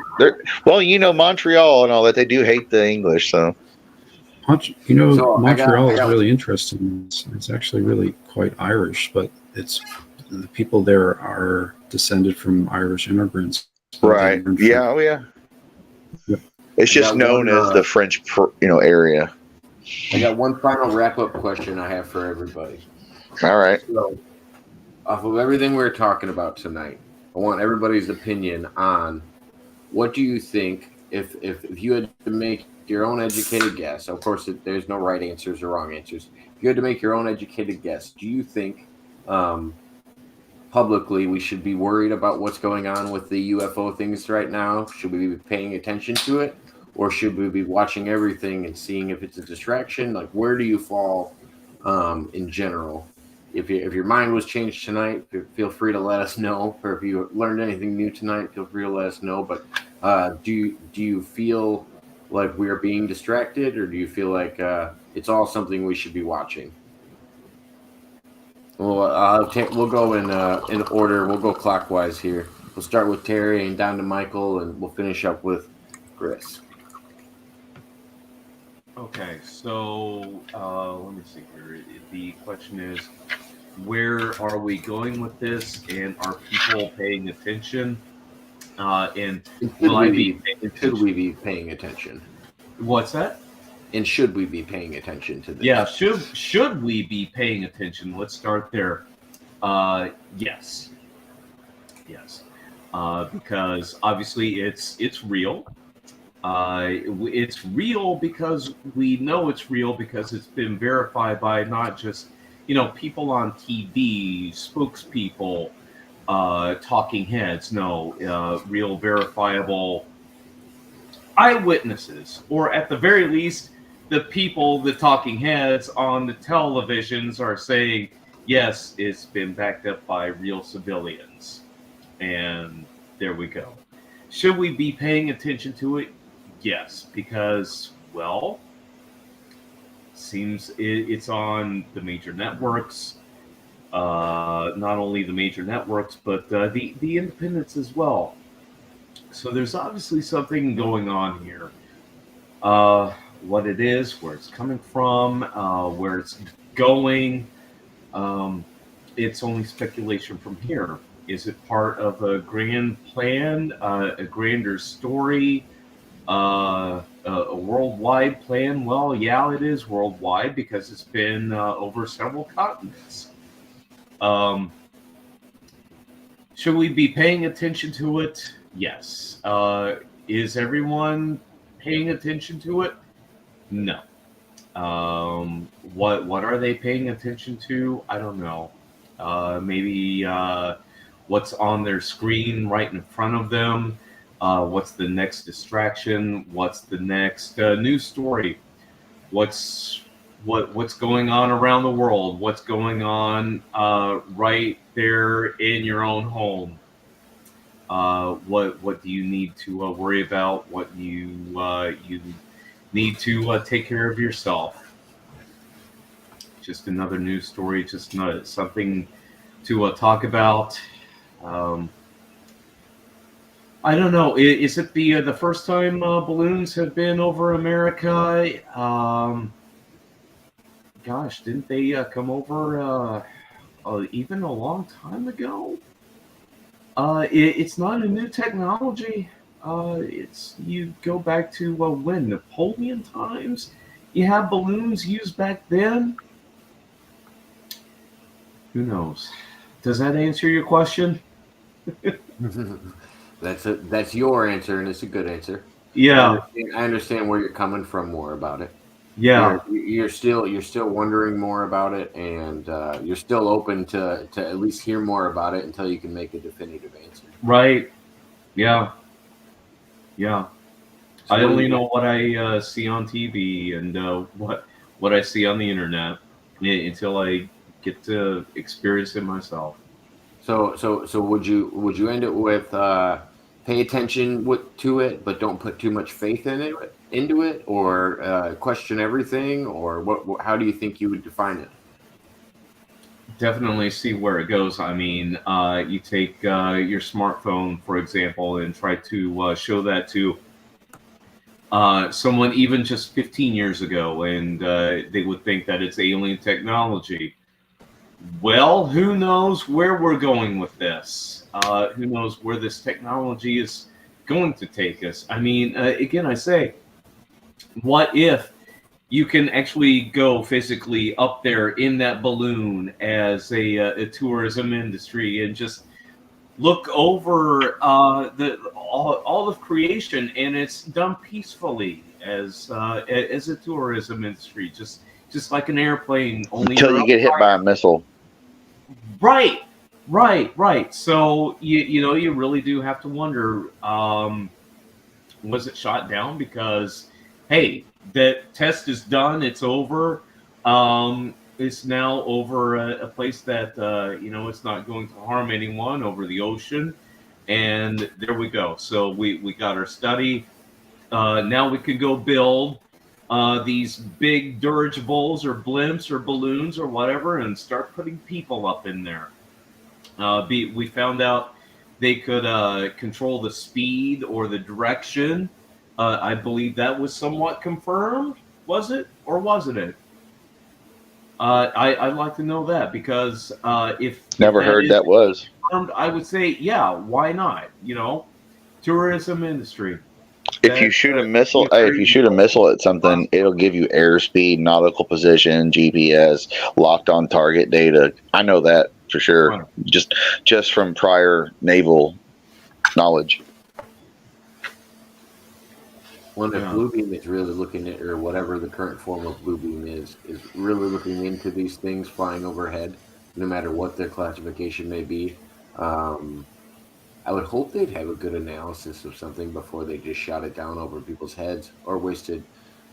well, Montreal and all that. They do hate the English, so. Montreal is really interesting. It's actually really quite Irish, but the people there are descended from Irish immigrants. Right. Yeah. Oh, yeah. Yep. It's just known as the French, area. I got one final wrap-up question I have for everybody. All right. So, off of everything we're talking about tonight, I want everybody's opinion on what do you think if you had to make your own educated guess. Of course, there's no right answers or wrong answers. If you had to make your own educated guess, do you think publicly we should be worried about what's going on with the UFO things right now? Should we be paying attention to it? Or should we be watching everything and seeing if it's a distraction? Like, where do you fall in general? If your mind was changed tonight, feel free to let us know. Or if you learned anything new tonight, feel free to let us know. But do you feel like we are being distracted, or do you feel like it's all something we should be watching? Well, we'll go in order. We'll go clockwise here. We'll start with Terry and down to Michael, and we'll finish up with Chris. Okay, so let me see here. The question is, where are we going with this, and are people paying attention? And should we be paying attention? What's that? And should we be paying attention to this? Yeah, should we be paying attention? Let's start there. Yes, because obviously it's real. It's real because we know it's real because it's been verified by not just people on TV, spokespeople, talking heads. No, real verifiable eyewitnesses, or at the very least, the people, the talking heads on the televisions are saying, yes, it's been backed up by real civilians. And there we go. Should we be paying attention to it? Yes, because, well, seems it's on the major networks. Not only the major networks, but the independents as well. So there's obviously something going on here. What it is, where it's coming from, where it's going, it's only speculation from here. Is it part of a grand plan, a grander story, a worldwide plan? Well, yeah, it is worldwide because it's been over several continents. Should we be paying attention to it? Yes. Is everyone paying attention to it? No. What are they paying attention to? I don't know. Maybe what's on their screen right in front of them. What's the next distraction? What's the next news story? What's going on around the world? What's going on right there in your own home? What do you need to worry about? What you need to take care of yourself. Just another news story. Just something to talk about. Um, I don't know. Is it the first time balloons have been over America? Gosh, didn't they come over even a long time ago? It's not a new technology. It's you go back to when Napoleon times. You have balloons used back then. Who knows? Does that answer your question? That's your answer, and it's a good answer. Yeah. I understand where you're coming from more about it. Yeah. You're still wondering more about it, and you're still open to at least hear more about it until you can make a definitive answer. Right. Yeah. Yeah. So I only know what I see on TV and what I see on the internet until I get to experience it myself. So would you end it with pay attention to it, but don't put too much faith into it, or question everything, or what? How do you think you would define it? Definitely see where it goes. I mean, you take your smartphone, for example, and try to show that to someone even just 15 years ago, and they would think that it's alien technology. Well, who knows where we're going with this? Who knows where this technology is going to take us? I mean, again, I say, what if you can actually go physically up there in that balloon as a tourism industry and just look over all of creation, and it's done peacefully as a tourism industry, just like an airplane. Only Until you get hit by a missile. Right. So you really do have to wonder, was it shot down? Because hey, that test is done. It's over. It's now over a place that it's not going to harm anyone over the ocean, and there we go. So we got our study. Now we can go build these big dirigibles or blimps or balloons or whatever, and start putting people up in there. We found out they could control the speed or the direction. I believe that was somewhat confirmed. Was it or wasn't it? I'd like to know that, because if Never heard that was. confirmed, I would say, yeah, why not? Tourism industry. If you shoot a missile, if you shoot a missile at something, it'll give you airspeed, nautical position, GPS, locked on target data. I know that for sure, Right. just from prior naval knowledge. Well, if Yeah. Bluebeam is really looking at, or whatever the current form of Bluebeam is really looking into these things flying overhead, no matter what their classification may be. I would hope they'd have a good analysis of something before they just shot it down over people's heads or wasted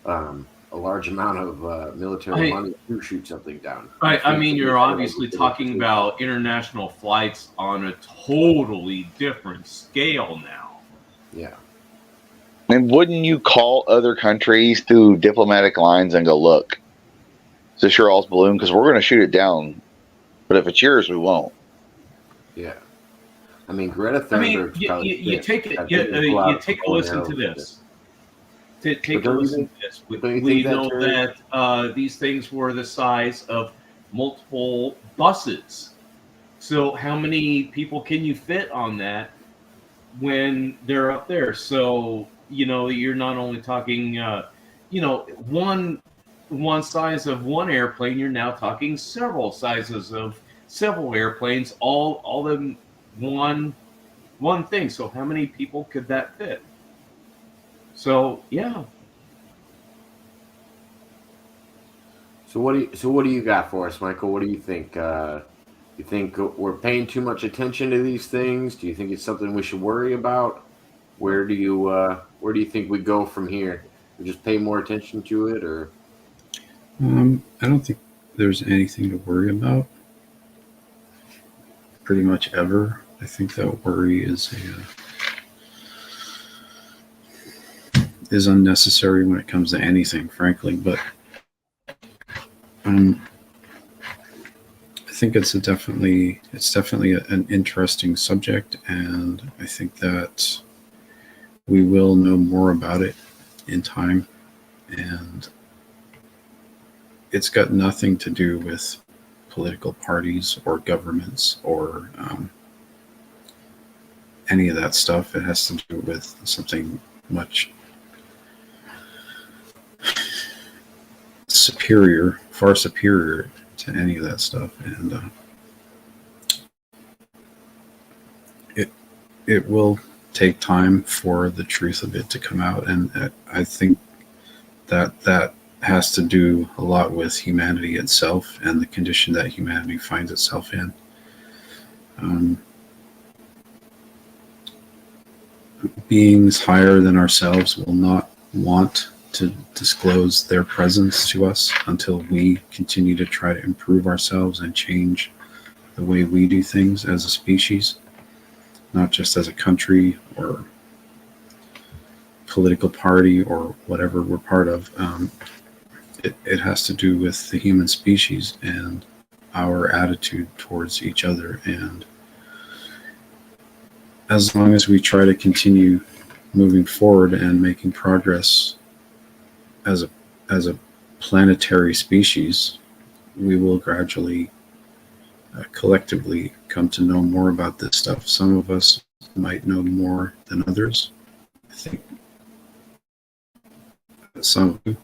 a large amount of military money to shoot something down. I mean, you're obviously talking about international flights on a totally different scale now. Yeah. And wouldn't you call other countries through diplomatic lines and go, look, is this your all's balloon? Because we're going to shoot it down. But if it's yours, we won't. Yeah. I mean, Greta Thunberg's you take a listen to this. Take a listen to this. We know that these things were the size of multiple buses. So how many people can you fit on that when they're up there? So you're not only talking one size of one airplane. You're now talking several sizes of several airplanes, all in one thing. So how many people could that fit? So yeah. So what do you got for us, Michael? What do you think? You think we're paying too much attention to these things? Do you think it's something we should worry about? Where do you think we go from here? We just pay more attention to it, or? I don't think there's anything to worry about. Pretty much ever. I think that worry is unnecessary when it comes to anything, frankly. But I think it's definitely an interesting subject, and I think that we will know more about it in time, and it's got nothing to do with political parties or governments or any of that stuff. It has to do with something much superior, far superior to any of that stuff, and it will take time for the truth of it to come out, and I think that has to do a lot with humanity itself and the condition that humanity finds itself in. Beings higher than ourselves will not want to disclose their presence to us until we continue to try to improve ourselves and change the way we do things as a species, not just as a country or political party or whatever we're part of. It has to do with the human species and our attitude towards each other. And as long as we try to continue moving forward and making progress as a planetary species, we will gradually, collectively come to know more about this stuff. Some of us might know more than others. I think some do.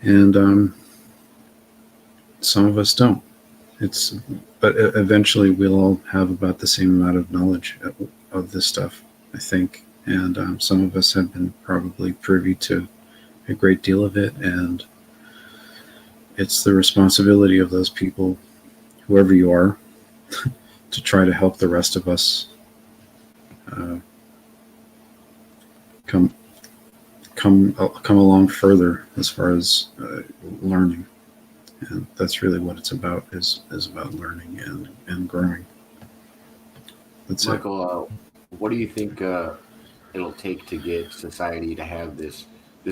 And some of us don't. But eventually we'll all have about the same amount of knowledge of this stuff, I think. And some of us have been probably privy to a great deal of it, and it's the responsibility of those people, whoever you are, to try to help the rest of us come along further as far as learning. And that's really what it's about, is about learning and growing. That's Michael, what do you think it'll take to get society to have this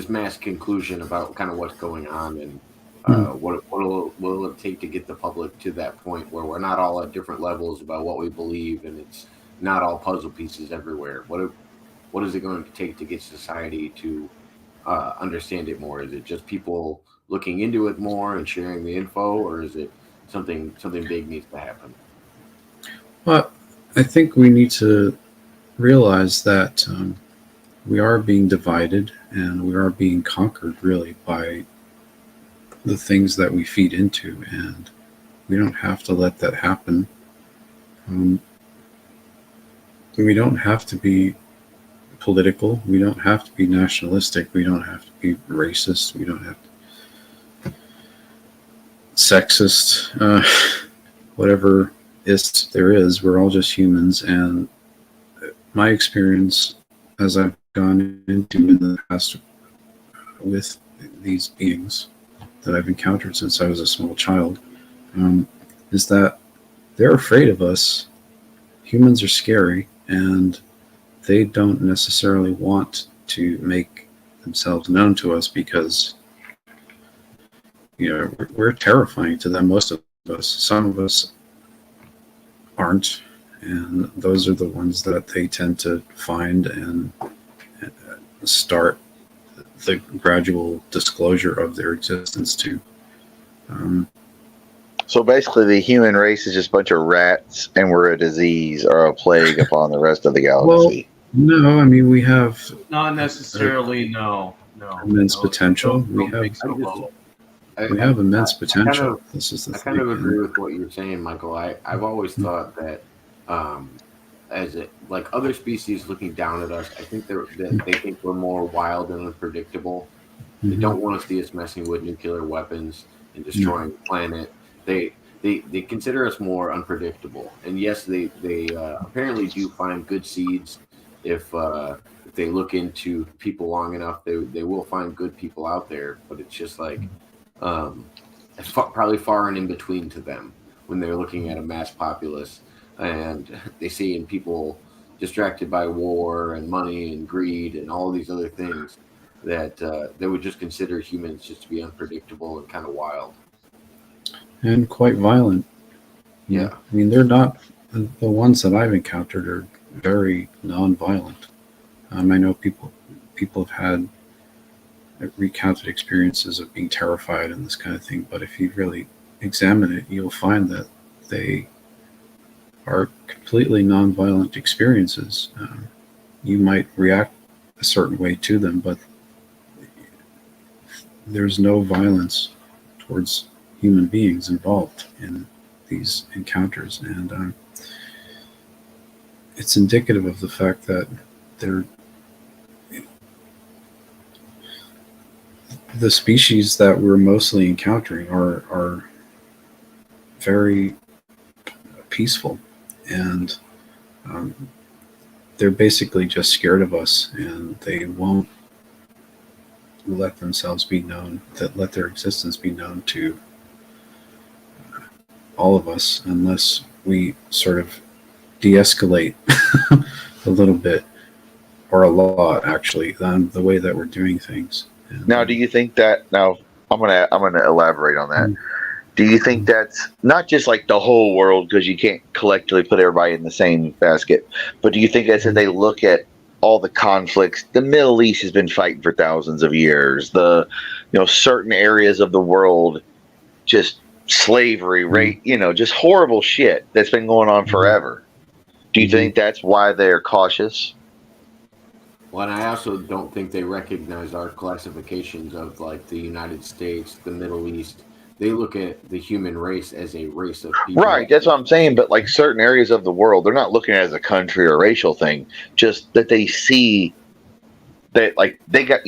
mass conclusion about kind of what's going on, and what will it take to get the public to that point where we're not all at different levels about what we believe, and it's not all puzzle pieces everywhere? What is it going to take to get society to understand it more? Is it just people looking into it more and sharing the info, or is it something big needs to happen? Well, I think we need to realize that we are being divided and we are being conquered, really, by the things that we feed into, and we don't have to let that happen. We don't have to be political. We don't have to be nationalistic. We don't have to be racist. We don't have to sexist, whatever there is. We're all just humans, and my experience, as I've gone into in the past with these beings that I've encountered since I was a small child, is that they're afraid of us. Humans are scary, and they don't necessarily want to make themselves known to us because, we're terrifying to them, most of us. Some of us aren't, and those are the ones that they tend to find and start the gradual disclosure of their existence to. So basically, the human race is just a bunch of rats, and we're a disease or a plague upon the rest of the galaxy. Well, no, I mean, we have Not necessarily, no. immense potential. We have immense potential. This is the I thing. kind of agree with what you're saying, Michael. I've always thought that as like other species looking down at us, I think they think we're more wild and unpredictable. They don't want to see us messing with nuclear weapons and destroying the planet. They consider us more unpredictable. And yes, they apparently do find good seeds. If they look into people long enough, they will find good people out there. But it's just like it's probably far and in between to them when they're looking at a mass populace and they see in people distracted by war and money and greed and all these other things that they would just consider humans just to be unpredictable and kind of wild. And quite violent. Yeah. I mean, they're not, the ones that I've encountered are very non-violent. I know people have had recounted experiences of being terrified and this kind of thing, but if you really examine it, you'll find that they are completely non-violent experiences. You might react a certain way to them, but there's no violence towards human beings involved in these encounters, and it's indicative of the fact that the species that we're mostly encountering are very peaceful, and they're basically just scared of us, and they won't let themselves be known, let their existence be known to all of us, unless we sort of de-escalate a little bit, or a lot actually, on the way that we're doing things. And, Now, do you think that? Now, I'm gonna elaborate on that. Do you think that's not just like the whole world, because you can't collectively put everybody in the same basket, but do you think as they look at all the conflicts, the Middle East has been fighting for thousands of years, certain areas of the world, just slavery, rape, just horrible shit that's been going on forever. Do you think that's why they're cautious? Well, and I also don't think they recognize our classifications of like the United States, the Middle East. They look at the human race as a race of people. Right, that's what I'm saying. But like certain areas of the world, they're not looking at it as a country or racial thing. Just that they see that, like, they got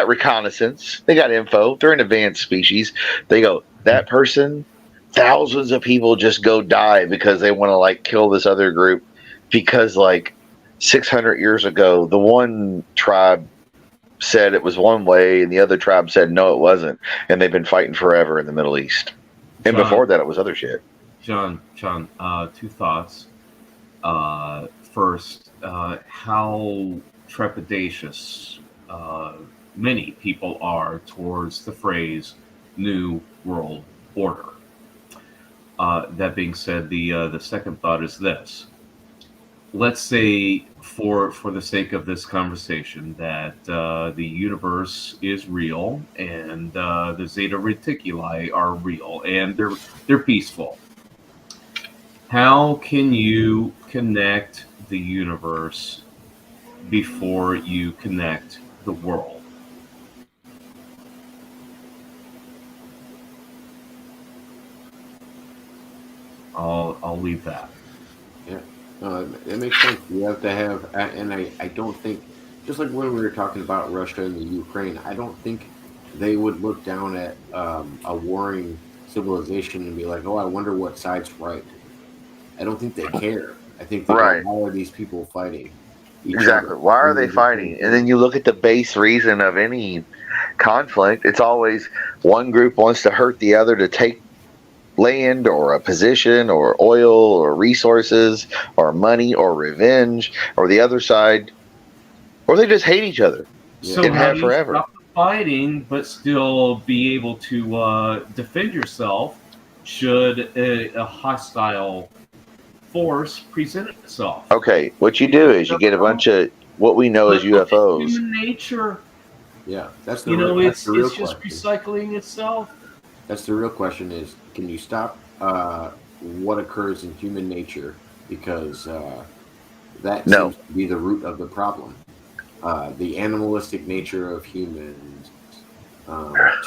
reconnaissance, they got info. They're an advanced species. They go, that person, thousands of people just go die because they want to like kill this other group because like 600 years ago, the one tribe said it was one way and the other tribe said no, it wasn't, and they've been fighting forever in the Middle East. And before that, it was other shit. John, two thoughts. First, how trepidatious many people are towards the phrase "New World Order." That being said, the second thought is this. Let's say, for the sake of this conversation, that the universe is real and the Zeta Reticuli are real and they're peaceful. How can you connect the universe before you connect the world? I'll leave that. Yeah. It makes sense. You have to have, and I don't think, just like when we were talking about Russia and the Ukraine, I don't think they would look down at a warring civilization and be like, oh, I wonder what side's right. I don't think they care. I think Right. Why are these people fighting? Exactly. Other? Why are they fighting? And then you look at the base reason of any conflict. It's always one group wants to hurt the other to take land or a position or oil or resources or money or revenge, or the other side, or they just hate each other So and how have do you forever. stop the fighting but still be able to defend yourself should a hostile force present itself? Okay, what you do is you get a bunch of what we know as UFOs. Human nature, Yeah, that's the it's real just question. recycling itself. That's the real question: is can you stop what occurs in human nature? Because that No. seems to be the root of the problem. The animalistic nature of humans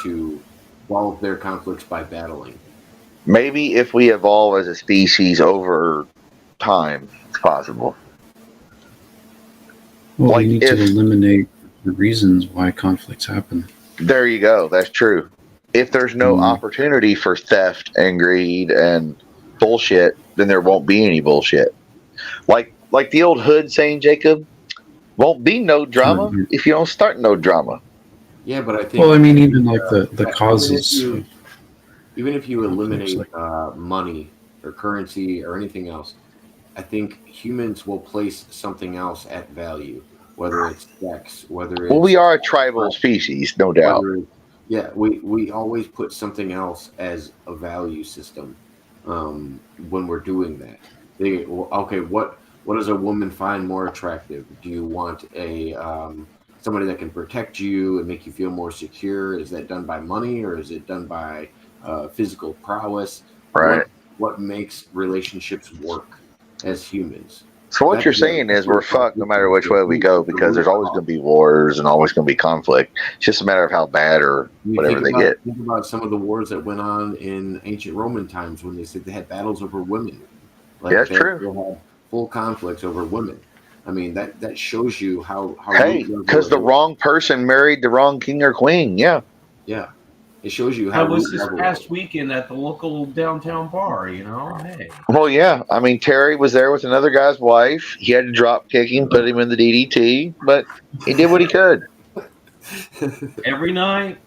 to solve their conflicts by battling. Maybe if we evolve as a species over time, it's possible. Well, Like we need to eliminate the reasons why conflicts happen. There you go. That's true. If there's no opportunity for theft and greed and bullshit, then there won't be any bullshit. Like the old hood saying, Jacob, won't be no drama if you don't start no drama. Yeah, but I think. Well, I mean, even like the causes. Even if you eliminate money or currency or anything else, I think humans will place something else at value, whether it's sex, whether it's Well, we are a tribal species, no doubt. whether yeah, we always put something else as a value system when we're doing that. Okay, what does a woman find more attractive? Do you want a somebody that can protect you and make you feel more secure? Is that done by money or is it done by physical prowess? Right. What makes relationships work as humans? So what you're saying is we're fucked no matter which way we go because there's always going to be wars and always going to be conflict. It's just a matter of how bad or whatever they get. Think about some of the wars that went on in ancient Roman times when they said they had battles over women. Like Yeah, that's true. They had full conflicts over women. I mean, that shows you how Hey, because the wrong person married the wrong king or queen. Yeah. Yeah. It shows you how That was this past weekend at the local downtown bar, you know? Hey. Well, yeah. I mean, Terry was there with another guy's wife. He had to drop kick him, put him in the DDT, but he did what he could. Every night.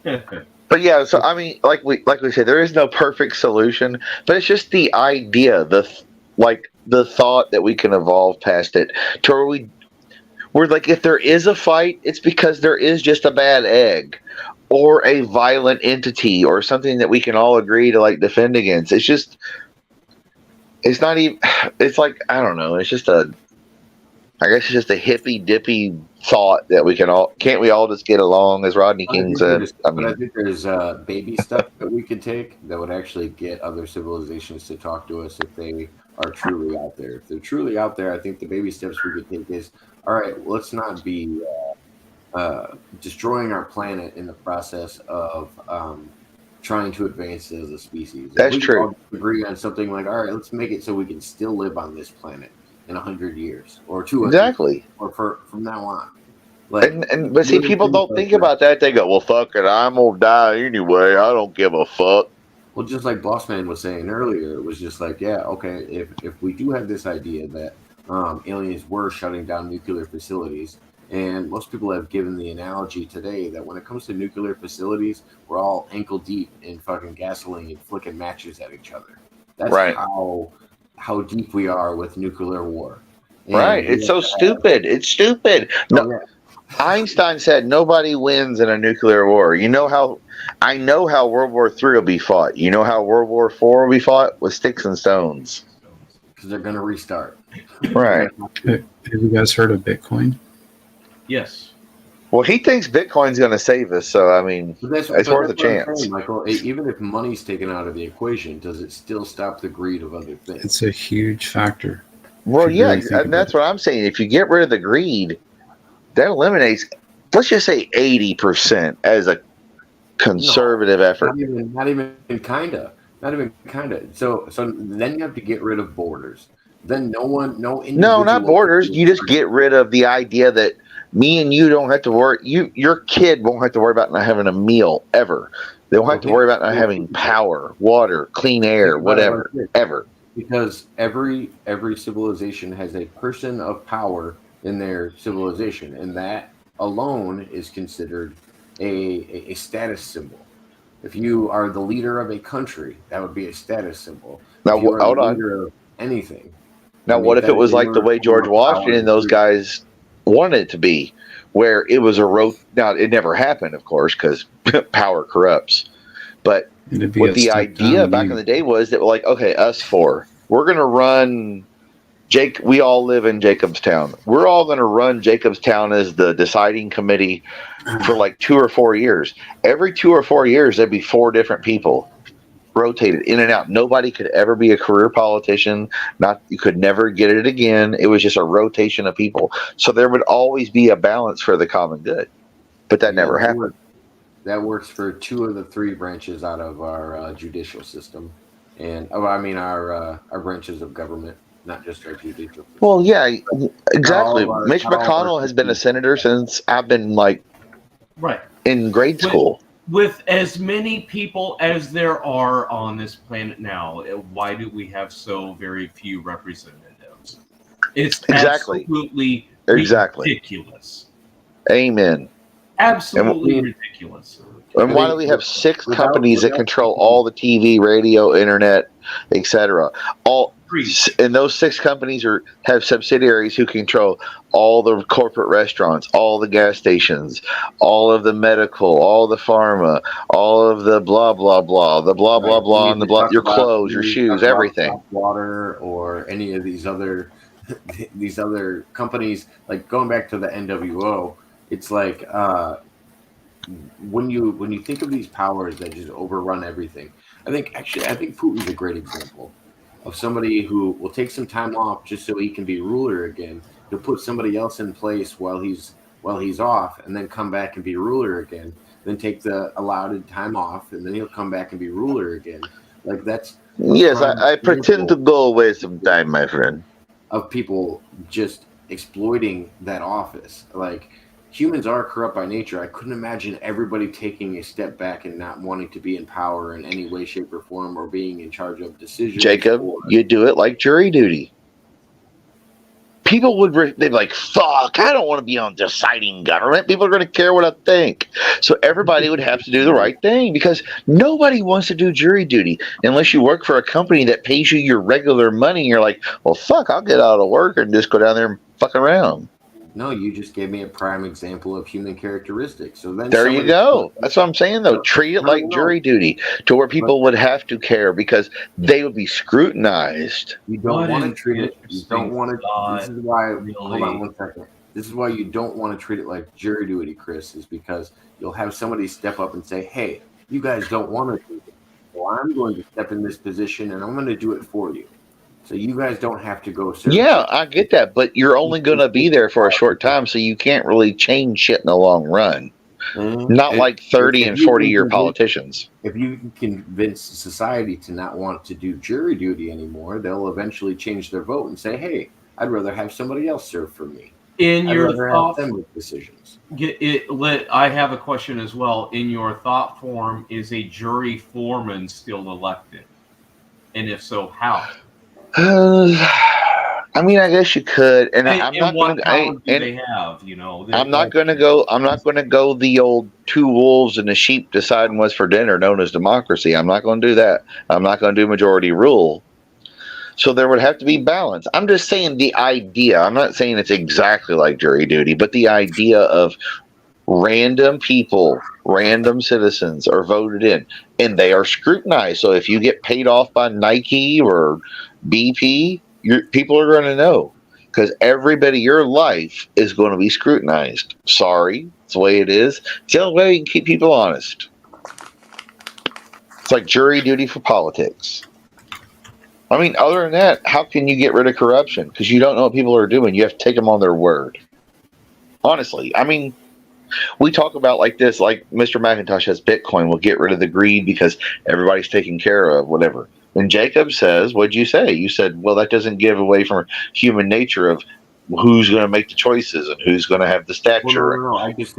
But yeah, so I mean, like we said, there is no perfect solution, but it's just the idea, the thought that we can evolve past it to where we're like, if there is a fight, it's because there is just a bad egg or a violent entity or something that we can all agree to like defend against. It's just, it's not even, it's like, I don't know. It's just I guess it's just a hippy dippy thought that we can't we all just get along, as Rodney King said? I think there's baby steps that we can take that would actually get other civilizations to talk to us if they are truly out there. If they're truly out there, I think the baby steps we could take is, all right, let's not be destroying our planet in the process of trying to advance as a species. That's true. All agree on something like, all right, let's make it so we can still live on this planet in 100 years or 200 exactly, or from now on. Like, but see, people don't think about that. They go, well, fuck it, I'm gonna die anyway. I don't give a fuck. Well, just like Bossman was saying earlier, it was just like, yeah, okay, if we do have this idea that aliens were shutting down nuclear facilities, and most people have given the analogy today that when it comes to nuclear facilities, we're all ankle deep in fucking gasoline and flicking matches at each other. That's right. How deep we are with nuclear war. And right. It's so stupid. It's stupid. No, yeah. Einstein said nobody wins in a nuclear war. You know how? I know how World War III will be fought. You know how World War IV will be fought? With sticks and stones. Because they're going to restart. Right. Have you guys heard of Bitcoin? Yes. Well, he thinks Bitcoin's going to save us, so I mean, it's worth a chance. Saying, Michael, even if money's taken out of the equation, does it still stop the greed of other things? It's a huge factor. Well, yeah, and that's what I'm saying. If you get rid of the greed, that eliminates, let's just say 80% as a conservative effort. Not even kind of. So then you have to get rid of borders. Then no, not borders. You just get rid of the idea that me and you don't have to worry. Your kid won't have to worry about not having a meal ever. They won't have to worry about not having power, water, clean air, whatever, ever. Because every civilization has a person of power in their civilization, and that alone is considered a status symbol. If you are the leader of a country, that would be a status symbol. Now, if you are hold the on. leader of anything. Now, what if it was like the way George Washington and those guys wanted it to be, where it was now, it never happened, of course, because power corrupts. But what the idea back in the day was that, like, okay, us four, we're going to run we all live in Jacobstown. We're all going to run Jacobstown as the deciding committee for like 2 or 4 years. Every 2 or 4 years, there'd be 4 different people rotated in and out. Nobody could ever be a career politician. You could never get it again. It was just a rotation of people. So there would always be a balance for the common good. But that never happened. That works for 2 of the 3 branches out of our judicial system, and our branches of government, not just our judicial system. Well, yeah, exactly. Mitch McConnell has been a senator since I've been in grade school. With as many people as there are on this planet now, why do we have so very few representatives? It's absolutely ridiculous. Amen. Absolutely ridiculous. And why do we have 6 companies that control all the TV, radio, internet, etc.? And those 6 companies have subsidiaries who control all the corporate restaurants, all the gas stations, all of the medical, all the pharma, all of the blah blah blah, the blah blah blah, and the blah, your clothes, your shoes, everything. Water or any of these other companies, like going back to the NWO, it's like when you think of these powers that just overrun everything, I think Putin's a great example of somebody who will take some time off just so he can be ruler again. He'll put somebody else in place while he's off, and then come back and be ruler again. Then take the allotted time off, and then he'll come back and be ruler again. Like that's yes, I pretend to go away sometime, my friend. Of people just exploiting that office, like. Humans are corrupt by nature. I couldn't imagine everybody taking a step back and not wanting to be in power in any way, shape, or form, or being in charge of decisions. Jacob, you do it like jury duty. People they'd be like, fuck, I don't want to be on deciding government. People are going to care what I think. So everybody would have to do the right thing because nobody wants to do jury duty unless you work for a company that pays you your regular money. And you're like, well, fuck, I'll get out of work and just go down there and fuck around. No, you just gave me a prime example of human characteristics. So then there you go. That's what I'm saying, though. Treat it like jury duty to where people would have to care because they would be scrutinized. You don't want to treat it. You don't want to. This is why. Hold on 1 second. This is why you don't want to treat it like jury duty, Chris, is because you'll have somebody step up and say, hey, you guys don't want to do it. Well, I'm going to step in this position and I'm going to do it for you. So you guys don't have to go serve. Yeah, I get that, but you're only going to be there for a short time, so you can't really change shit in the long run. Not like 30 and 40-year politicians. If you can convince society to not want to do jury duty anymore, they'll eventually change their vote and say, hey, I'd rather have somebody else serve for me. In your thought, them make decisions. I have a question as well. In your thought form, is a jury foreman still elected? And if so, how? I mean, I guess you could, and I'm not going to. They have, you know. I'm not going to go. I'm not going to go the old 2 wolves and a sheep deciding what's for dinner, known as democracy. I'm not going to do that. I'm not going to do majority rule. So there would have to be balance. I'm just saying the idea. I'm not saying it's exactly like jury duty, but the idea of random people, random citizens are voted in, and they are scrutinized. So if you get paid off by Nike or BP, people are going to know because your life is going to be scrutinized. Sorry, it's the way it is. It's the only way you can keep people honest. It's like jury duty for politics. I mean, other than that, how can you get rid of corruption? Because you don't know what people are doing. You have to take them on their word. Honestly, I mean, we talk about like this, like Mr. McIntosh has Bitcoin. We'll get rid of the greed because everybody's taken care of, whatever. And Jacob says, what'd you say? You said, well, that doesn't give away from human nature of who's going to make the choices and who's going to have the stature. Well, no. I just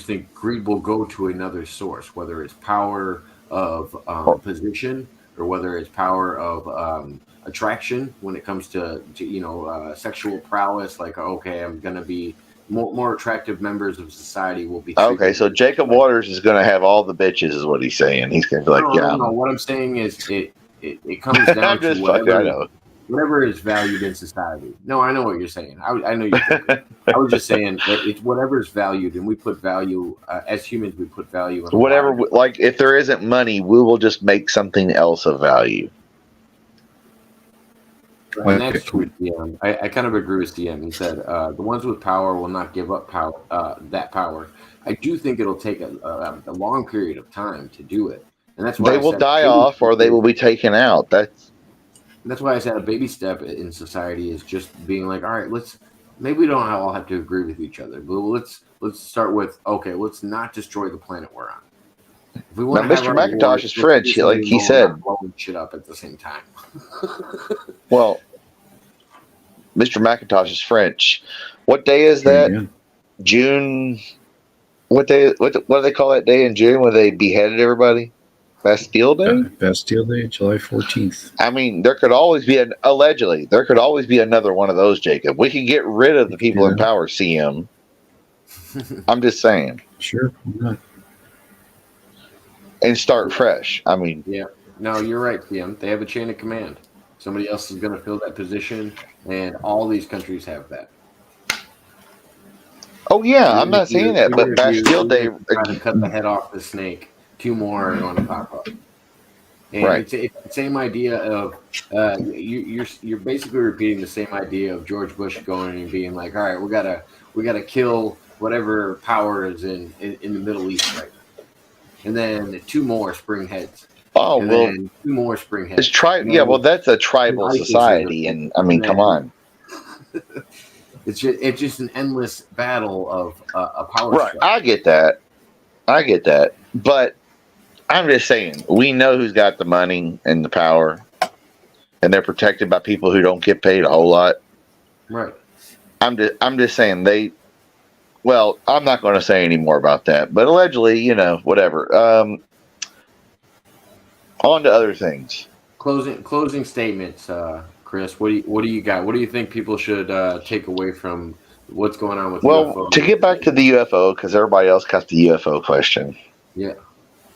think greed will go to another source, whether it's power of position or whether it's power of attraction when it comes to sexual prowess. Like, okay, I'm going to be more attractive members of society will be. Okay, so Jacob Waters is going to have all the bitches, is what he's saying. He's going to be like, no. What I'm saying is it comes down to whatever is valued in society. No, I know what you're saying. I know you're I was just saying that it's whatever is valued, and we put value as humans. We put value in whatever. Like if there isn't money, we will just make something else of value. And that's true. DM. I kind of agree with DM. He said the ones with power will not give up that power. I do think it'll take a long period of time to do it, and that's why they will die off or they will be taken out. That's why I said a baby step in society is just being like, all right, maybe we don't all have to agree with each other, but let's start with, okay, let's not destroy the planet we're on. If we want now, Mr. McIntosh is French, like he said. Blowing shit up at the same time. Well, Mr. McIntosh is French. What day is that? Yeah. June. What day? What do they call that day in June when they beheaded everybody? Bastille Day? Bastille Day, July 14th. I mean, there could always be allegedly, there could always be another one of those, Jacob. We can get rid of the people in power, CM. I'm just saying. Sure, why not? and start fresh. I mean, Yeah. No, you're right, Tim. They have a chain of command. Somebody else is going to fill that position, and all these countries have that. oh yeah, I'm Even not saying that, but Bastille even if Day, you try to cut the head off the snake, 2 more are going to pop up. And right? it's the same idea of you're basically repeating the same idea of George Bush going and being like, all right, we gotta kill whatever power is in the Middle East right now, and then 2 more spring heads, Oh and well, then 2 more spring heads. it's tribe. And Yeah, then well, that's a tribal ISIS is society, a- and I mean, and come then on. it's just an endless battle of a power Right, struggle. I get that, but I'm just saying, we know who's got the money and the power, and they're protected by people who don't get paid a whole lot. Right. I'm just saying they. Well, I'm not going to say any more about that, but allegedly, whatever. On to other things. Closing statements, Chris. What do you got? What do you think people should take away from what's going on with Well, UFOs? to get back to the UFO, because everybody else got the UFO question. Yeah.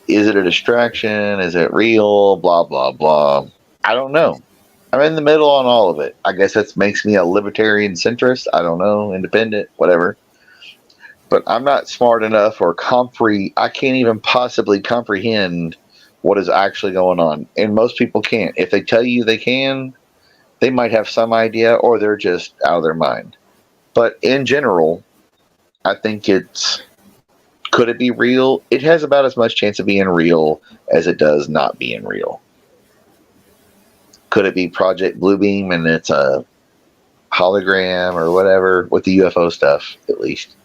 Is it a distraction? Is it real? Blah, blah, blah. I don't know. I'm in the middle on all of it. I guess that makes me a libertarian centrist. I don't know. Independent, whatever. But I'm not smart enough I can't even possibly comprehend what is actually going on. And most people can't. If they tell you they can, they might have some idea or they're just out of their mind. But in general, I think could it be real? It has about as much chance of being real as it does not being real. Could it be Project Bluebeam and it's a hologram or whatever with the UFO stuff, at least?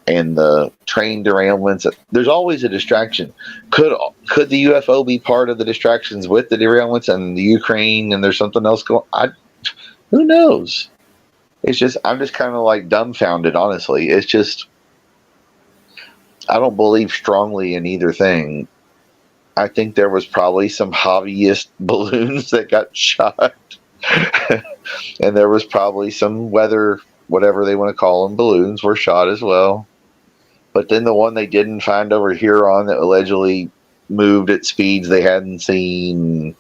And the train derailments. There's always a distraction. Could the UFO be part of the distractions with the derailments and the Ukraine? And there's something else going. Who knows? It's just I'm just kind of like dumbfounded. Honestly, it's just I don't believe strongly in either thing. I think there was probably some hobbyist balloons that got shot, and there was probably some weather, whatever they want to call them, balloons were shot as well. But then the one they didn't find over Huron that allegedly moved at speeds they hadn't seen.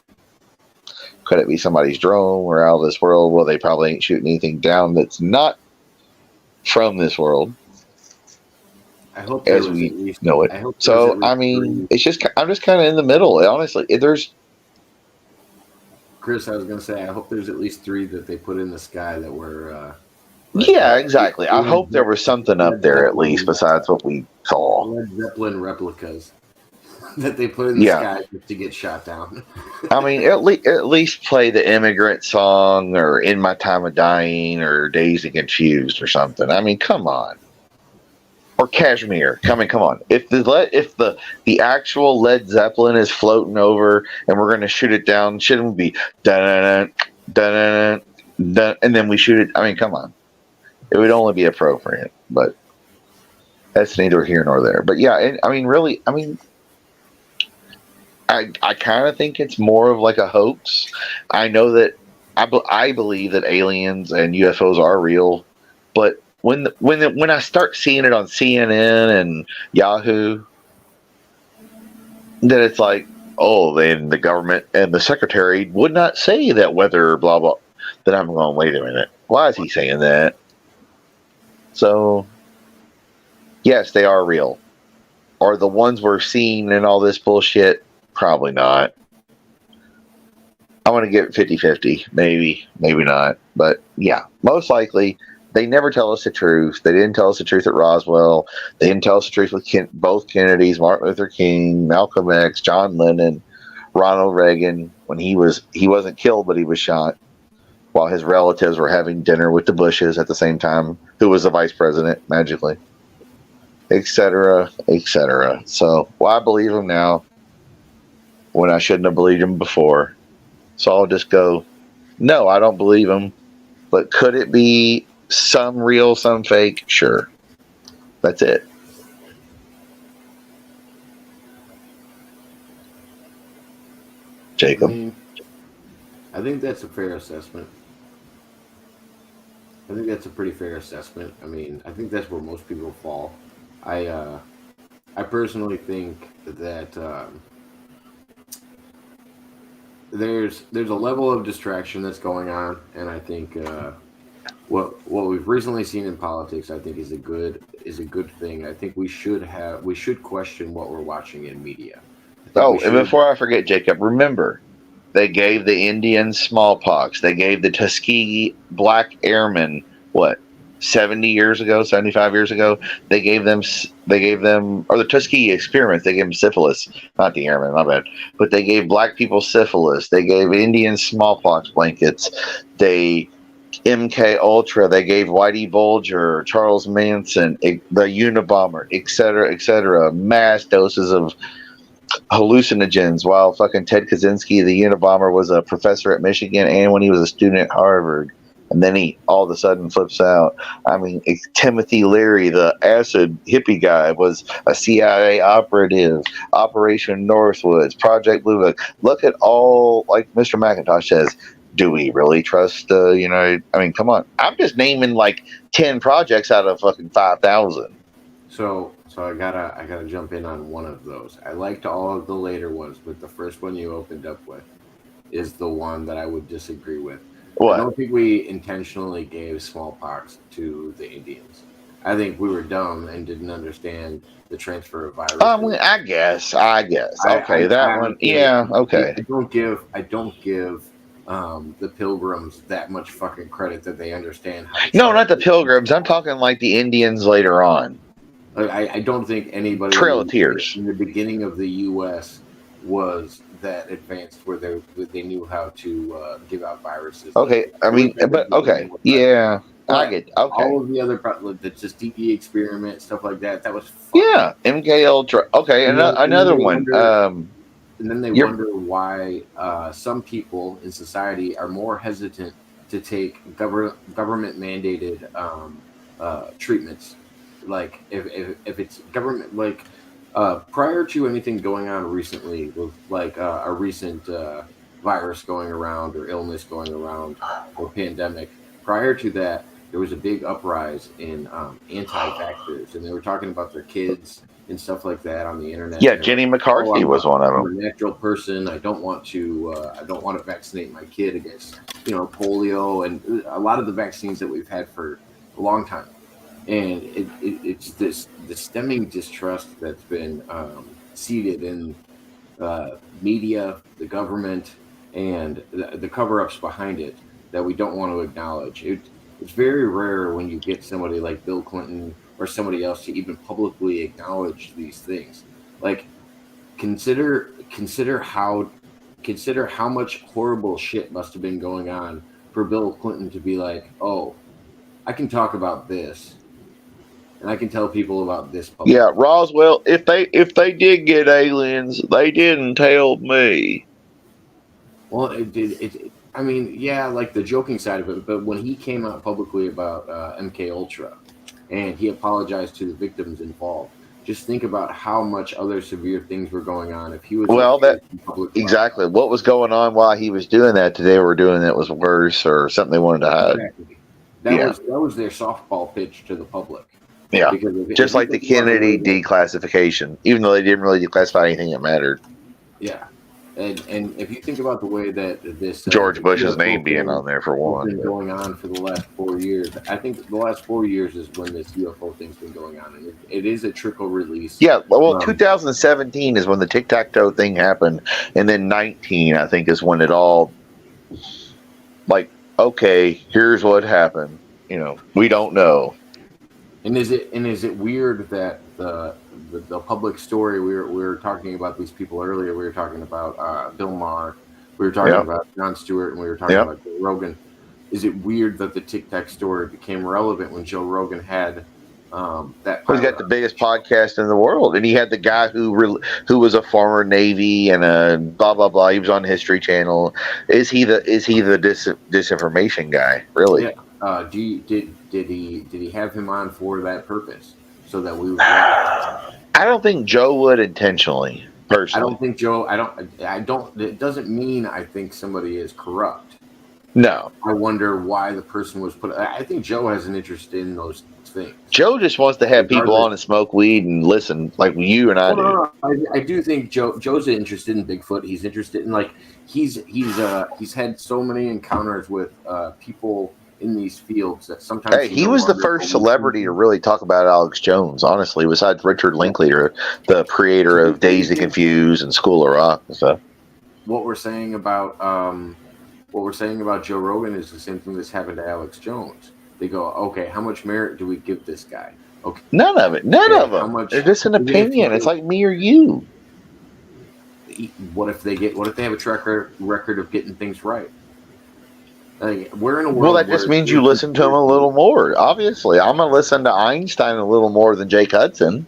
Could it be somebody's drone or out of this world? Well, they probably ain't shooting anything down that's not from this world. I hope as we know it. So I mean, I'm just kind of in the middle. Honestly, Chris, I was going to say, I hope there's at least 3 that they put in the sky that were. Yeah, exactly. I hope there was something up there at least besides what we saw. Led Zeppelin replicas that they put in the sky to get shot down. I mean, at least play the Immigrant Song or In My Time of Dying or Dazed and Confused or something. I mean, come on. Or Kashmir. Come on. If the actual Led Zeppelin is floating over and we're going to shoot it down, shouldn't be dun dun dun, and then we shoot it. I mean, come on. It would only be appropriate, but that's neither here nor there. But yeah, I mean, really, I kind of think it's more of like a hoax. I know that I believe that aliens and UFOs are real, but when I start seeing it on CNN and Yahoo, then it's like, oh, then the government and the secretary would not say that whether blah blah. Then I'm going, wait a minute, why is he saying that? So, yes, they are real. Are the ones we're seeing and all this bullshit? Probably not. I'm going to give it 50-50. Maybe not. But yeah, most likely, they never tell us the truth. They didn't tell us the truth at Roswell. They didn't tell us the truth with both Kennedys, Martin Luther King, Malcolm X, John Lennon, Ronald Reagan, when he wasn't killed, but he was shot, while his relatives were having dinner with the Bushes at the same time, who was the vice president, magically, etc., etc. So, I believe him now when I shouldn't have believed him before. So I'll just go, no, I don't believe him. But could it be some real, some fake? Sure. That's it. Jacob? I think that's a fair assessment. I think that's a pretty fair assessment. I mean, I think that's where most people fall. I I personally think that there's a level of distraction that's going on, and I think what we've recently seen in politics, I think, is a good thing. I think we should question what we're watching in media. I think Oh, we and should. before I forget, Jacob, remember they gave the Indians smallpox. They gave the Tuskegee Black Airmen what 70 years ago, 75 years ago. Or the Tuskegee experiments. They gave them syphilis, not the airmen, my bad. But they gave black people syphilis. They gave Indians smallpox blankets. They MK Ultra. They gave Whitey Bulger, Charles Manson, the Unabomber, et cetera. Mass doses of hallucinogens while fucking Ted Kaczynski, the Unabomber, was a professor at Michigan and when he was a student at Harvard. And then he all of a sudden flips out. I mean, Timothy Leary, the acid hippie guy, was a CIA operative, Operation Northwoods, Project Blue Book. Look at all, like Mr. McIntosh says, do we really trust, I mean, come on. I'm just naming like 10 projects out of fucking 5,000. So I gotta jump in on one of those. I liked all of the later ones, but the first one you opened up with is the one that I would disagree with. What? I don't think we intentionally gave smallpox to the Indians. I think we were dumb and didn't understand the transfer of virus. I guess. Okay, that one. Yeah. Okay. I don't give the Pilgrims that much fucking credit that they understand how. No, not the Pilgrims. I'm talking like the Indians later on. I don't think anybody Trail of Tears in the beginning of the U.S. was that advanced where they knew how to give out viruses. Okay, I mean, but okay, yeah, I get okay. All of the other the Tuskegee experiment stuff like that. That was fun. Yeah, MK Ultra. Okay, another one. And then they wonder why some people in society are more hesitant to take government mandated treatments. Like if it's government, like prior to anything going on recently with like a recent virus going around or illness going around or pandemic, prior to that there was a big uprise in anti-vaxxers, and they were talking about their kids and stuff like that on the internet. Yeah, Jenny McCarthy was one of them. I'm a natural person. I don't want to vaccinate my kid against polio and a lot of the vaccines that we've had for a long time. And it's this stemming distrust that's been seeded in media, the government, and the cover-ups behind it that we don't want to acknowledge. It's very rare when you get somebody like Bill Clinton or somebody else to even publicly acknowledge these things. Like, consider how much horrible shit must have been going on for Bill Clinton to be like, oh, I can talk about this. And I can tell people about this. Yeah, Roswell. If they did get aliens, they didn't tell me. Well, it did. I mean, yeah, like the joking side of it. But when he came out publicly about MK Ultra, and he apologized to the victims involved, just think about how much other severe things were going on. If he was exactly what was going on while he was doing that, today we're doing that was worse or something they wanted to hide. Exactly. That was their softball pitch to the public. Yeah, just like the Kennedy declassification, even though they didn't really declassify anything that mattered. Yeah, and if you think about the way that this George Bush's name being on there for one, been going on for the last 4 years, I think the last 4 years is when this UFO thing's been going on, and it is a trickle release. Yeah, well, 2017 is when the tic-tac-toe thing happened, and then 19, I think, is when it all, like, okay, here's what happened. We don't know. And is it weird that the public story we were talking about these people earlier? We were talking about Bill Maher, we were talking about Jon Stewart, and we were talking about Joe Rogan. Is it weird that the Tic Tac story became relevant when Joe Rogan had that? He's got the biggest podcast in the world, and he had the guy who was a former Navy and a blah blah blah. He was on History Channel. Is he the disinformation guy? Really? Yeah. Did he have him on for that purpose so that we would watch? I don't think Joe would intentionally. Personally, I don't think Joe. I don't. It doesn't mean I think somebody is corrupt. No. I wonder why the person was put. I think Joe has an interest in those things. Joe just wants to have people on and smoke weed and listen like you and I do. No. I do think Joe's interested in Bigfoot. He's interested in he's had so many encounters with people in these fields that sometimes. Hey, he was the first celebrity to really talk about Alex Jones, honestly, besides Richard Linklater, the creator of Dazed and Confused and School of Rock and stuff. What we're saying about Joe Rogan is the same thing that's happened to Alex Jones. They go, okay, how much merit do we give this guy? Okay, none of it. None of them. It's just an opinion. It's like me or you. What if they have a track record of getting things right? Like, we're in a world. Well, that just means you listen to him a little more. Obviously, I'm gonna listen to Einstein a little more than Jake Hudson.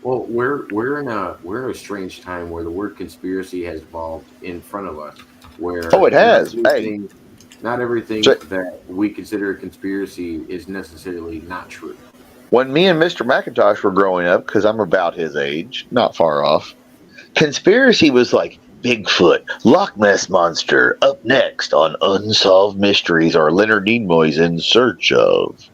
Well, we're in a strange time where the word conspiracy has evolved in front of us. Where it has. Not everything that we consider a conspiracy is necessarily not true. When me and Mr. McIntosh were growing up, because I'm about his age, not far off, conspiracy was like Bigfoot, Loch Ness Monster, up next on Unsolved Mysteries, or Leonard Nimoy's In Search Of.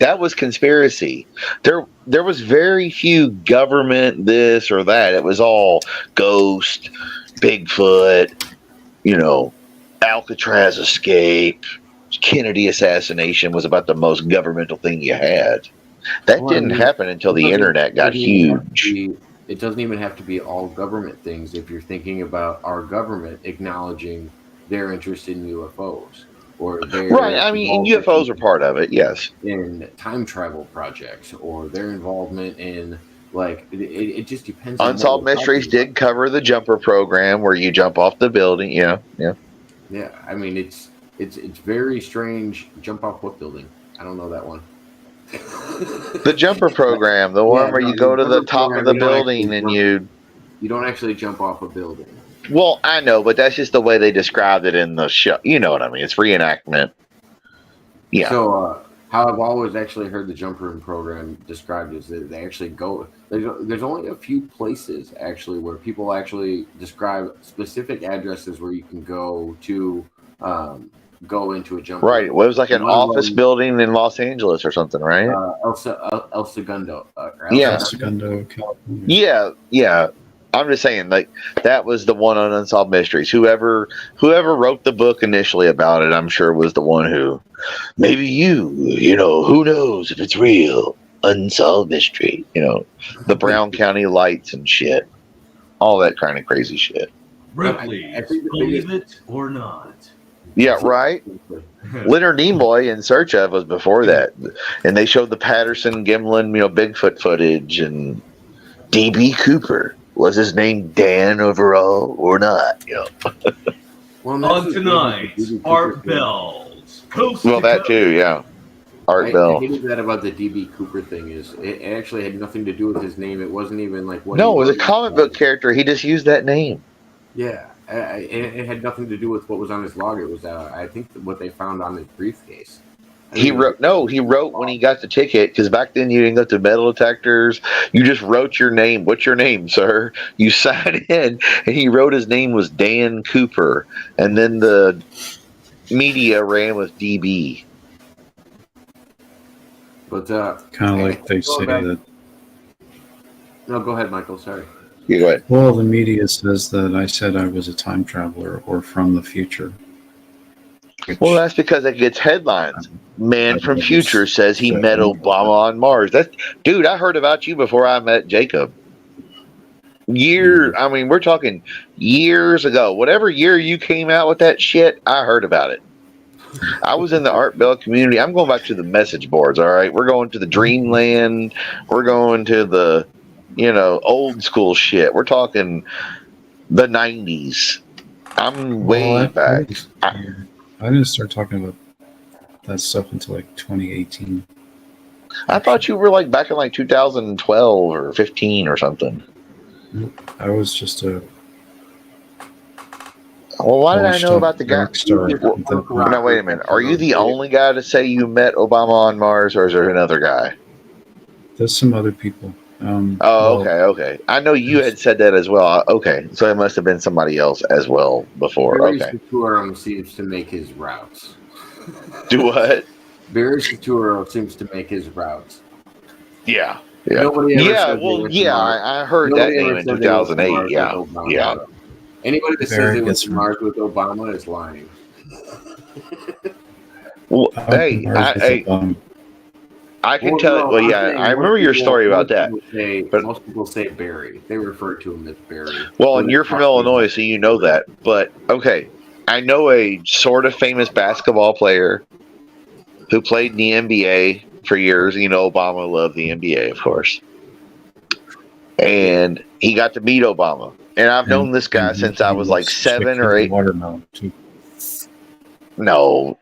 That was conspiracy. There was very few government this or that. It was all ghost, Bigfoot, Alcatraz escape, Kennedy assassination was about the most governmental thing you had. That didn't happen until the internet got huge. It doesn't even have to be all government things if you're thinking about our government acknowledging their interest in UFOs. Right, I mean, UFOs are part of it, yes. In time travel projects, or their involvement in, it just depends. Unsolved Mysteries did cover the jumper program where you jump off the building, yeah. Yeah, I mean, it's very strange. Jump off what building? I don't know that one. The jumper program, the one where you go to the top of the building and you don't actually jump off a building. Well, I know, but that's just the way they described it in the show. You know what I mean? It's reenactment. Yeah. So, how I've always actually heard the jump room program described is that they actually go. There's only a few places actually where people actually describe specific addresses where you can go to go into a jump room. Right. Well, it was like an office building in Los Angeles or something, right? El Segundo. Yeah. El Segundo, California. Yeah. I'm just saying, that was the one on Unsolved Mysteries. Whoever wrote the book initially about it, I'm sure was the one who, maybe who knows if it's real? Unsolved Mystery, the Brown County Lights and shit, all that kind of crazy shit. Ripley, believe it or not. Yeah, right. Leonard Nimoy In Search Of was before that, and they showed the Patterson Gimlin, Bigfoot footage, and D.B. Cooper. Was his name Dan overall or not? On tonight, Art Bell's Coast. Well, that too, yeah. Art Bell. I hated that about the D.B. Cooper thing is it actually had nothing to do with his name. It wasn't even like what. No, it was a comic book character. He just used that name. Yeah, it had nothing to do with what was on his log. It was, I think, what they found on his briefcase. He wrote when he got the ticket, because back then you didn't go to metal detectors. You just wrote your name. What's your name, sir? You signed in, and he wrote his name was Dan Cooper, and then the media ran with DB. But kind of like they say that. No, go ahead, Michael. Sorry. You go ahead. Well, the media says that I said I was a time traveler or from the future. Well, that's because it gets headlines. Man from future says he met Obama on Mars. Dude, I heard about you before I met Jacob. We're talking years ago. Whatever year you came out with that shit, I heard about it. I was in the Art Bell community. I'm going back to the message boards, all right? We're going to the Dreamland. We're going to the, old school shit. We're talking the 90s. I'm way back. I didn't start talking about that stuff until 2018. I thought you were back in 2012 or 15 or something. I was just a. Well, why did I know about the guy? No, wait a minute. Are you the only guy to say you met Obama on Mars, or is there another guy? There's some other people. Oh, okay. I know you had said that as well. Okay, so it must have been somebody else as well before. Barry Okay. Saturum seems to make his routes. Do what? Barry Saturum seems to make his routes. Yeah. Nobody ever Yeah. said Well, yeah, I heard that name in 2008. Yeah. Yeah. Anybody that says Barry they went gets to Mars with Obama is lying. Well, hey, I can tell. Well, yeah, I remember your story about that. But most people say Barry. They refer to him as Barry. well, and you're from Illinois, so you know that. But okay, I know a sort of famous basketball player who played in the NBA for years. You know, Obama loved the NBA, of course, and he got to meet Obama. And I've known this guy since I was like 7 or 8. Watermelon too. No,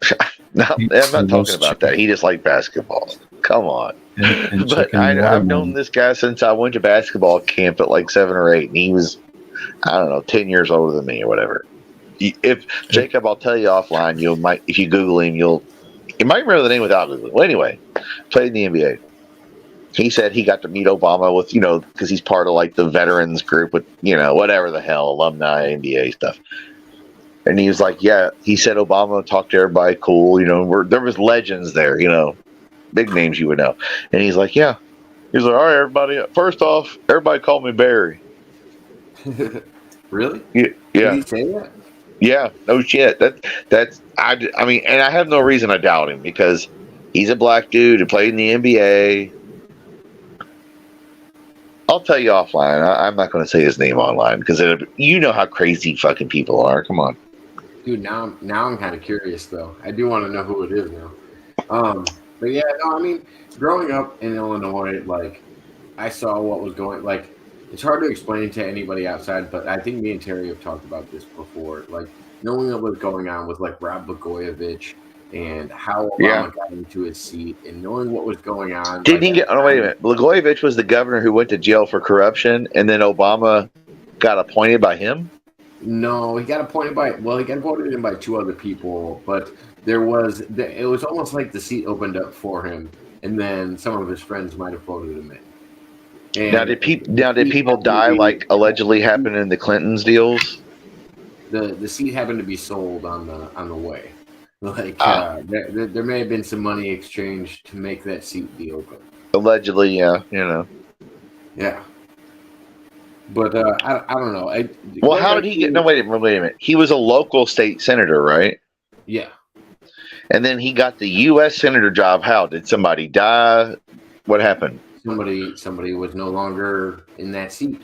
I'm not talking about that. He just liked basketball. Come on. And But I've known this guy since I went to basketball camp at like 7 or 8, and he was, I don't know, 10 years older than me or whatever. If Jacob, I'll tell you offline. If you Google him, you might remember the name without Googling. Well, anyway, played in the NBA. He said he got to meet Obama with, because he's part of like the veterans group with, whatever the hell, alumni NBA stuff. And he was like, yeah, he said Obama talked to everybody cool, there was legends there, big names you would know. And he's like, yeah. He's like, all right, everybody, first off, everybody call me Barry. Really? Yeah. Did he say that? Yeah, no shit. I mean, and I have no reason to doubt him because he's a black dude who played in the NBA. I'll tell you offline. I'm not going to say his name online because you know how crazy fucking people are. Come on. Dude, now I'm kind of curious though. I do want to know who it is now. But yeah, no, I mean, growing up in Illinois, like I saw what was going. Like, it's hard to explain to anybody outside, but I think me and Terry have talked about this before. Like knowing what was going on with like Rod Blagojevich and how Obama got into his seat, and knowing what was going on. Didn't he get? Oh, wait a minute. Blagojevich was the governor who went to jail for corruption, and then Obama got appointed by him. No, he got appointed he got voted in by 2 other people, but it was almost like the seat opened up for him, and then some of his friends might have voted him in. And now did people die like allegedly happened in the Clintons deals? The seat happened to be sold on the way. Like there may have been some money exchanged to make that seat be open. Allegedly, yeah, Yeah. But I don't know. Well, how did he get? No, wait a minute. He was a local state senator, right? Yeah. And then he got the U.S. senator job. How did somebody die? What happened? Somebody was no longer in that seat.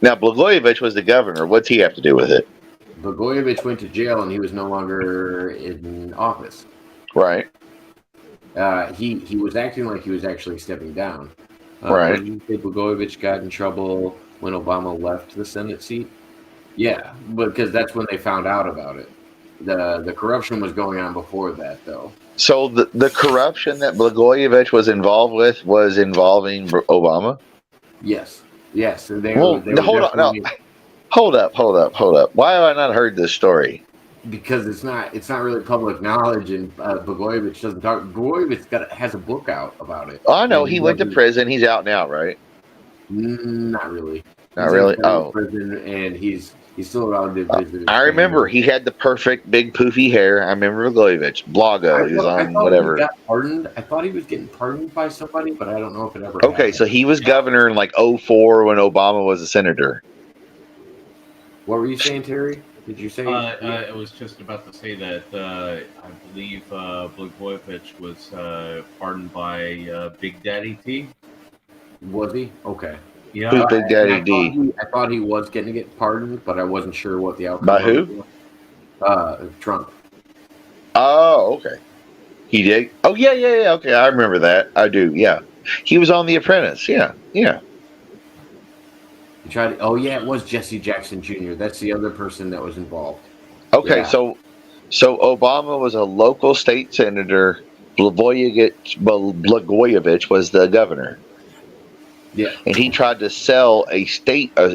Now Blagojevich was the governor. What's he have to do with it? Blagojevich went to jail and he was no longer in office. Right. He was acting like he was actually stepping down. Right. Blagojevich got in trouble when Obama left the Senate seat. Yeah, because that's when they found out about it. The corruption was going on before that, though. So the corruption that Blagojevich was involved with was involving Obama? Yes. And Hold up. Why have I not heard this story? Because it's not really public knowledge, and Blagojevich doesn't talk. Blagojevich has a book out about it. Oh, I know. He went to prison. He's out now, right? Not really. Not really? Oh. Prison, and he's still allowed to visit. I remember he had the perfect big poofy hair. I remember Blagojevich. Blago. He was on whatever. He got pardoned. I thought he was getting pardoned by somebody, but I don't know if it ever happened. So he was governor in like 2004 when Obama was a senator. What were you saying, Terry? Did you say? I was just about to say that I believe Blagojevich was pardoned by Big Daddy T. Was he? Okay. Yeah. Who's Big Daddy D? I thought he was going to get pardoned, but I wasn't sure what the outcome was. By who? Trump. Oh, okay. He did? Oh, yeah. Okay, I remember that. I do, yeah. He was on The Apprentice. Yeah. It was Jesse Jackson Jr. That's the other person that was involved. Okay, yeah. So Obama was a local state senator. Blagojevich was the governor. Yeah. And he tried to sell a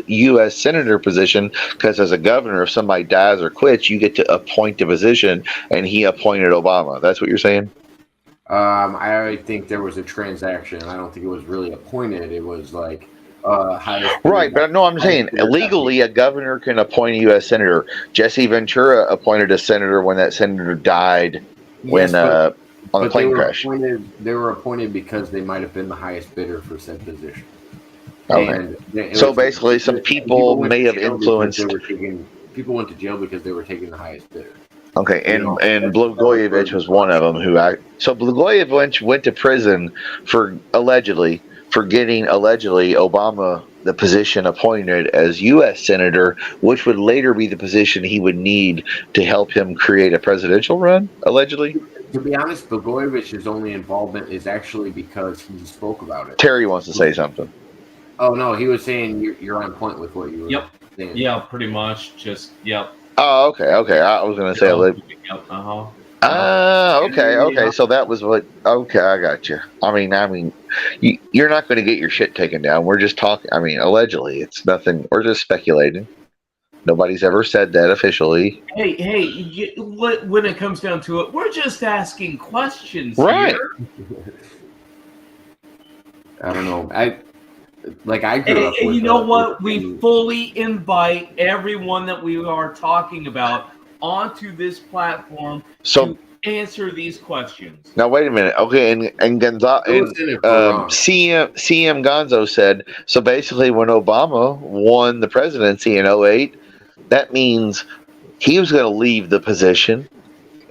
U.S. senator position because as a governor, if somebody dies or quits, you get to appoint a position, and he appointed Obama. That's what you're saying? I think there was a transaction. I don't think it was really appointed. It was like highest. Right, but no, I'm saying legally a governor can appoint a U.S. senator. Jesse Ventura appointed a senator when that senator died Yes, on the but plane crash. They were appointed because they might have been the highest bidder for said position. Okay. And So basically, some people may have influenced. People went to jail because they were taking the highest bidder. Okay, You know, and Blagojevich was one of them so Blagojevich went to prison for allegedly getting Obama the position appointed as U.S. senator, which would later be the position he would need to help him create a presidential run, allegedly. To be honest, Blagojevich's only involvement is actually because he spoke about it. Terry wants to say something. Oh no, he was saying you're on point with what you were saying. Yeah, pretty much. Just yep. Oh, okay. I was going to say. Okay. So that was what. Okay, I got you. I mean, you're not going to get your shit taken down. We're just talking. I mean, allegedly, it's nothing. We're just speculating. Nobody's ever said that officially. Hey, when it comes down to it, we're just asking questions, right? Here. I don't know. I grew up with. You know what? We fully invite everyone that we are talking about onto this platform to answer these questions. Now wait a minute. Okay, and CM Gonzo said so. Basically, when Obama won the presidency in 2008, that means he was going to leave the position,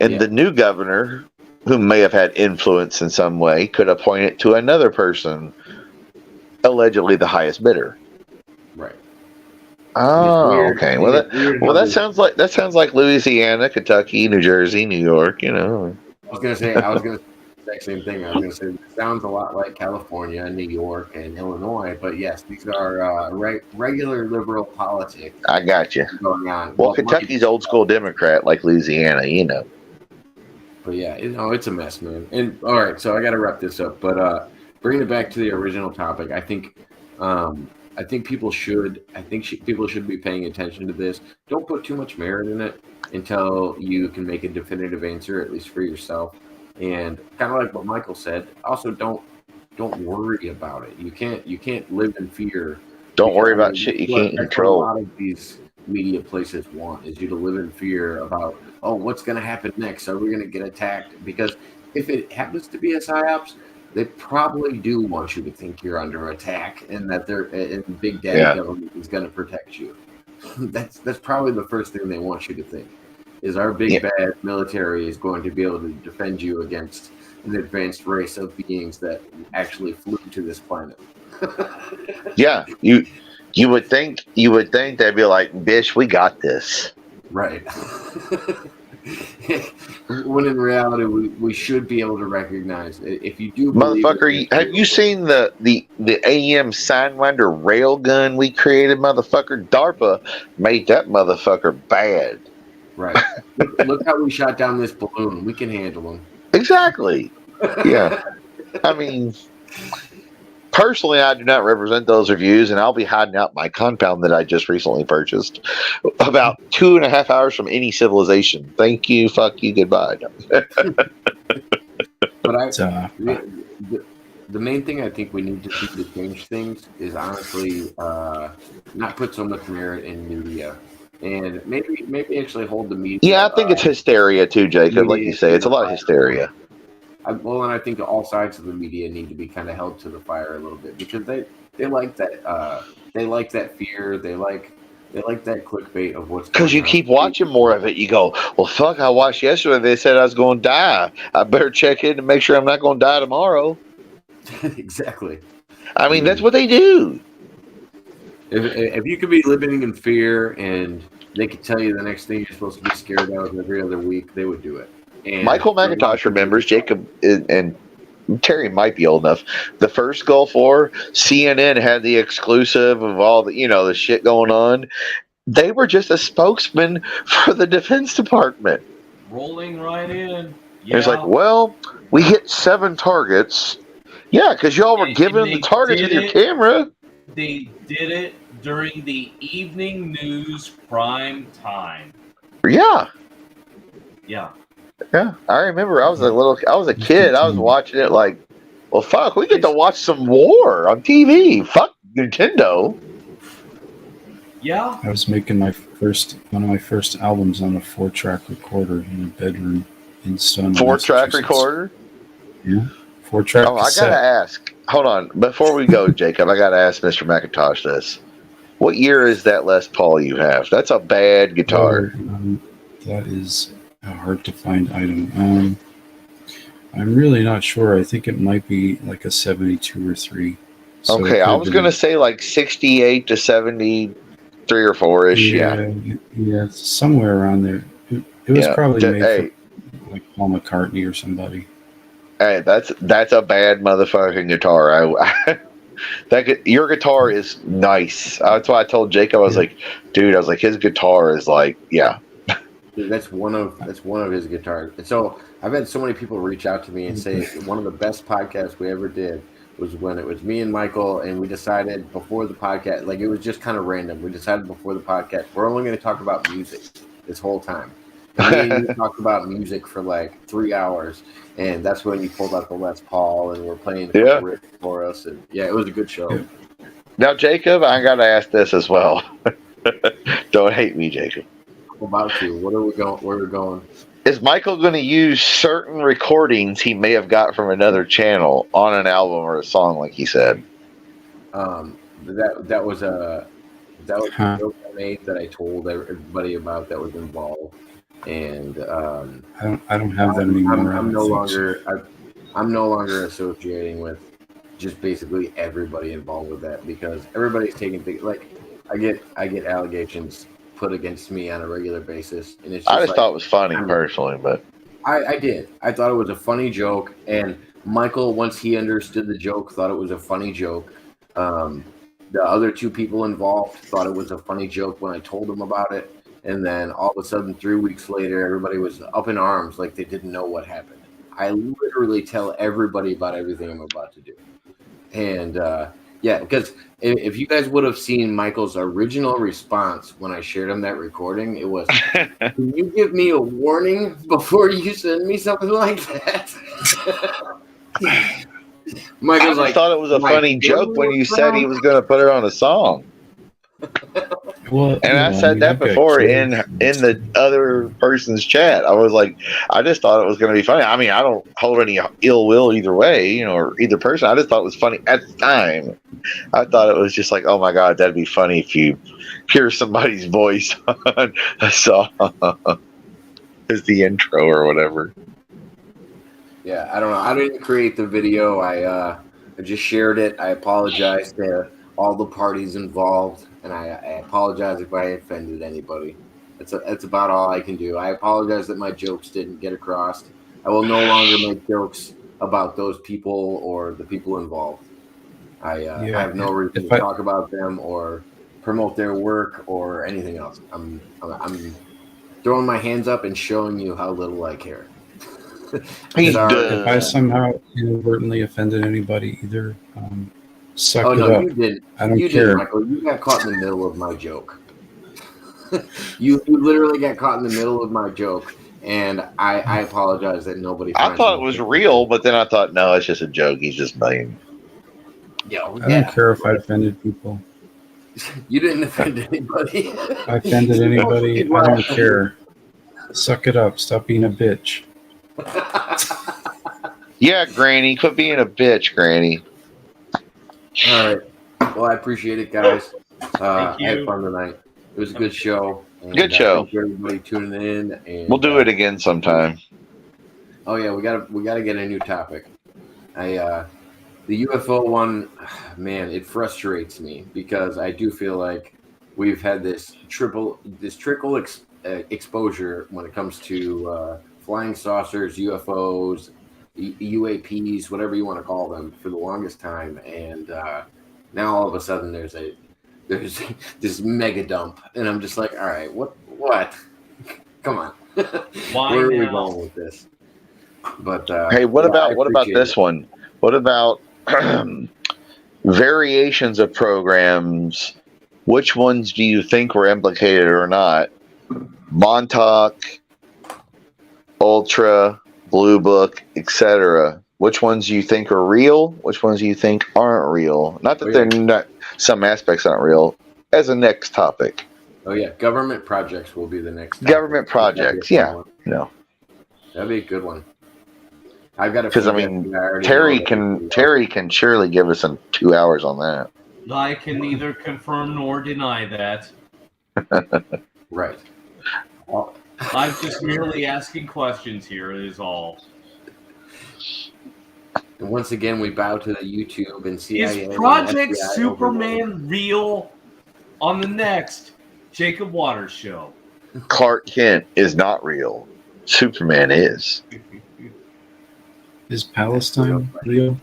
and the new governor, who may have had influence in some way, could appoint it to another person. Allegedly the highest bidder. Right. Oh, okay. Well, that sounds like Louisiana, Kentucky, New Jersey, New York. You know. I was gonna say the exact same thing. I was gonna say it sounds a lot like California, New York, and Illinois. But yes, these are regular liberal politics. I got you. Going on. Well, Kentucky's old school Democrat, like Louisiana. You know. But yeah, it's a mess, man. And all right, so I got to wrap this up. But bringing it back to the original topic, I think people should be paying attention to this. Don't put too much merit in it until you can make a definitive answer, at least for yourself. And kind of like what Michael said, also don't worry about it. You can't live in fear. Don't worry about shit you can't control. A lot of these media places want is you to live in fear about, oh, what's going to happen next? Are we going to get attacked? Because if it happens to be a psyops, they probably do want you to think you're under attack and that Big Daddy government is going to protect you. That's probably the first thing they want you to think is our big bad military is going to be able to defend you against an advanced race of beings that actually flew to this planet. Yeah, you would think they'd be like, "Bitch, we got this." Right. When in reality, we should be able to recognize if you do. Motherfucker, have you seen the AEM Sidewinder railgun we created, motherfucker? DARPA made that motherfucker bad. Right. Look how we shot down this balloon. We can handle them. Exactly. Yeah. I mean, personally, I do not represent those reviews, and I'll be hiding out my compound that I just recently purchased about 2.5 hours from any civilization. Thank you, fuck you, goodbye. But the main thing I think we need to do to change things is honestly not put so much merit in media. And maybe actually hold the media. Yeah, I think it's hysteria too, Jacob. Like you say, it's a lot of hysteria. And I think all sides of the media need to be kind of held to the fire a little bit because they like that fear. They like that clickbait of what's because you keep watching more of it. You go, well, fuck! I watched yesterday. They said I was going to die. I better check in to make sure I'm not going to die tomorrow. Exactly. I mean, that's what they do. If you could be living in fear and they could tell you the next thing you're supposed to be scared of every other week, they would do it. And Michael McIntosh remembers, Jacob and Terry might be old enough. The first Gulf War, CNN had the exclusive of all the shit going on. They were just a spokesman for the Defense Department. Rolling right in. Yeah. It's like, well, we hit 7 targets. Yeah, because y'all were giving the targets with your camera. They did it during the evening news prime time. Yeah. Yeah. Yeah, I remember. I was a kid. I was watching it like, well, fuck, we get to watch some war on TV. Fuck Nintendo. Yeah. I was making one of my first albums on a 4-track recorder in a bedroom in Stone, 4-track Massachusetts. recorder. Yeah, 4-track. Oh, cassette. I gotta ask. Hold on, before we go, Jacob, I gotta ask Mr. McIntosh this. What year is that Les Paul you have? That's a bad guitar. That is a hard to find item. I'm really not sure. I think it might be like a 72 or 3. So Okay, I was gonna say like 68 to 73 or 4 ish. Yeah, somewhere around there. It was probably made for like Paul McCartney or somebody. Hey, that's a bad motherfucking guitar. Your guitar is nice. That's why I told Jacob. I was like, dude. I was like, his guitar is like, yeah. Dude, that's one of his guitars. And so I've had so many people reach out to me and say one of the best podcasts we ever did was when it was me and Michael, and we decided before the podcast, like it was just kind of random. We decided before the podcast we're only going to talk about music this whole time. And we talked about music for like 3 hours, and that's when you pulled out the Les Paul and we're playing riffs for us, and it was a good show. Now, Jacob, I got to ask this as well. Don't hate me, Jacob. I'm about to. Where are we going? Is Michael going to use certain recordings he may have got from another channel on an album or a song, like he said? That was a joke I made that I told everybody about that was involved, and I don't have that anymore. I'm no longer associating with just basically everybody involved with that, because everybody's taking things like I get allegations put against me on a regular basis, and it's just I just thought it was funny personally, but I did. I thought it was a funny joke, and Michael, once he understood the joke, thought it was a funny joke. The other 2 people involved thought it was a funny joke when I told them about it, and then all of a sudden 3 weeks later everybody was up in arms like they didn't know what happened. I literally tell everybody about everything I'm about to do, and because if you guys would have seen Michael's original response when I shared him that recording, it was, "Can you give me a warning before you send me something like that?" Michael's I thought it was a funny joke when you said he was going to put her on a song. Well, and I said that before in the other person's chat. I was like, I just thought it was going to be funny. I mean, I don't hold any ill will either way, or either person. I just thought it was funny at the time. I thought it was just like, oh my God, that'd be funny if you hear somebody's voice on a song as the intro or whatever. Yeah, I don't know. I didn't create the video. I just shared it. I apologize to all the parties involved, and I apologize if I offended anybody. That's about all I can do. I apologize that my jokes didn't get across. I will no longer make jokes about those people or the people involved. I have no reason to talk about them or promote their work or anything else. I'm throwing my hands up and showing you how little I care. If I somehow inadvertently offended anybody either, suck it up. You didn't. I don't care. Did, Michael. You got caught in the middle of my joke. you literally got caught in the middle of my joke, and I apologize that nobody. I thought it was real, but then I thought, no, it's just a joke. He's just playing. I don't care if I offended people. You didn't offend anybody. I offended anybody. I don't care. Suck it up. Stop being a bitch. Yeah, Granny. Quit being a bitch, Granny. All right. Well, I appreciate it, guys. Thank you. I had fun tonight. It was a good show. And, good show. Thank you everybody tuning in. And, we'll do it again sometime. Oh yeah, we gotta get a new topic. The UFO one, man, it frustrates me because I do feel like we've had this trickle exposure when it comes to flying saucers, UFOs, UAPs, whatever you want to call them, for the longest time, and now all of a sudden there's this mega dump, and I'm just like, all right, what? Come on, why where are we now? going with this? But hey, what about this one? What about variations of programs? Which ones do you think were implicated or not? Montauk, Ultra, Blue Book, etc. Which ones do you think are real? Which ones do you think aren't real? Not that they're not. Some aspects aren't real. As a next topic. Oh yeah, government projects will be the next topic. Government projects, yeah. No. That'd be a good one. I've got a because I mean Terry can surely give us 2 hours on that. I can neither confirm nor deny that. Right. I'm just merely asking questions here, is all. And once again, we bow to the YouTube and CIA. Is Project and FBI Superman overlord. real on the next Jacob Waters show? Clark Kent is not real. Superman is. Is Palestine real?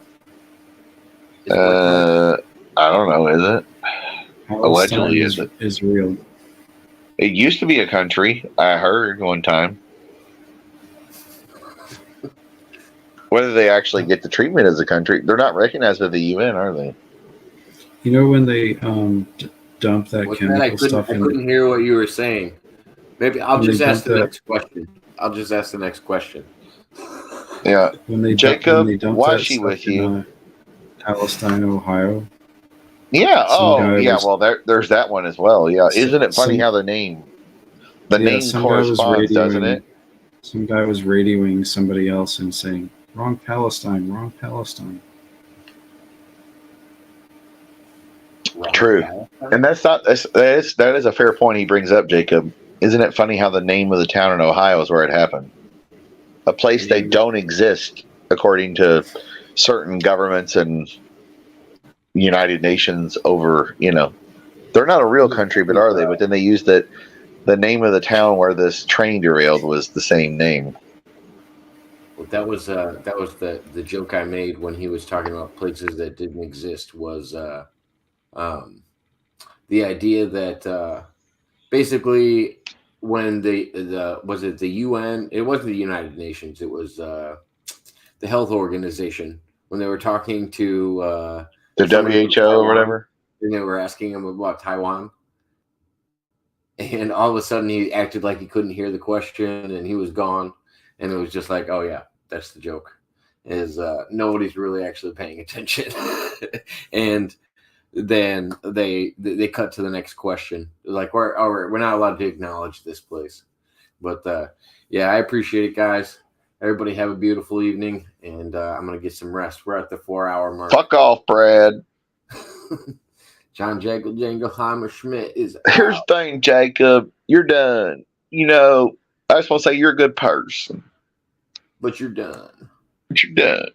I don't know. Is it? Allegedly, is it? Is real. It used to be a country. I heard one time. Whether they actually get the treatment as a country, they're not recognized by the UN, are they? You know when they dump that chemical stuff I in? couldn't hear what you were saying. Maybe I'll just ask the next question. I'll just ask the next question. Yeah. Jacob, why is she with you? Palestine, Ohio. Yeah. Well, there's that one as well. Yeah. Isn't it funny how the name corresponds, doesn't it? Some guy was radioing somebody else and saying, "Wrong Palestine, wrong Palestine." True. And that is a fair point he brings up, Jacob. Isn't it funny how the name of the town in Ohio is where it happened? A place they don't exist according to certain governments and United Nations over, they're not a real country, but are they? But then they used the name of the town where this train derailed was the same name. Well, that was the joke I made when he was talking about places that didn't exist was the idea that basically when was it the UN? It wasn't the United Nations. It was the health organization when they were talking to the WHO or whatever, and they were asking him about Taiwan. And all of a sudden, he acted like he couldn't hear the question, and he was gone. And it was just like, oh yeah, that's the joke. Is nobody's really actually paying attention. And then they cut to the next question. Like we're not allowed to acknowledge this place. But yeah, I appreciate it, guys. Everybody have a beautiful evening, and I'm gonna get some rest. We're at the 4-hour mark. Fuck off, Brad. John Jangleheimer Schmidt is Here's the thing, Jacob. You're done. I just want to say you're a good person. But you're done. But you're done.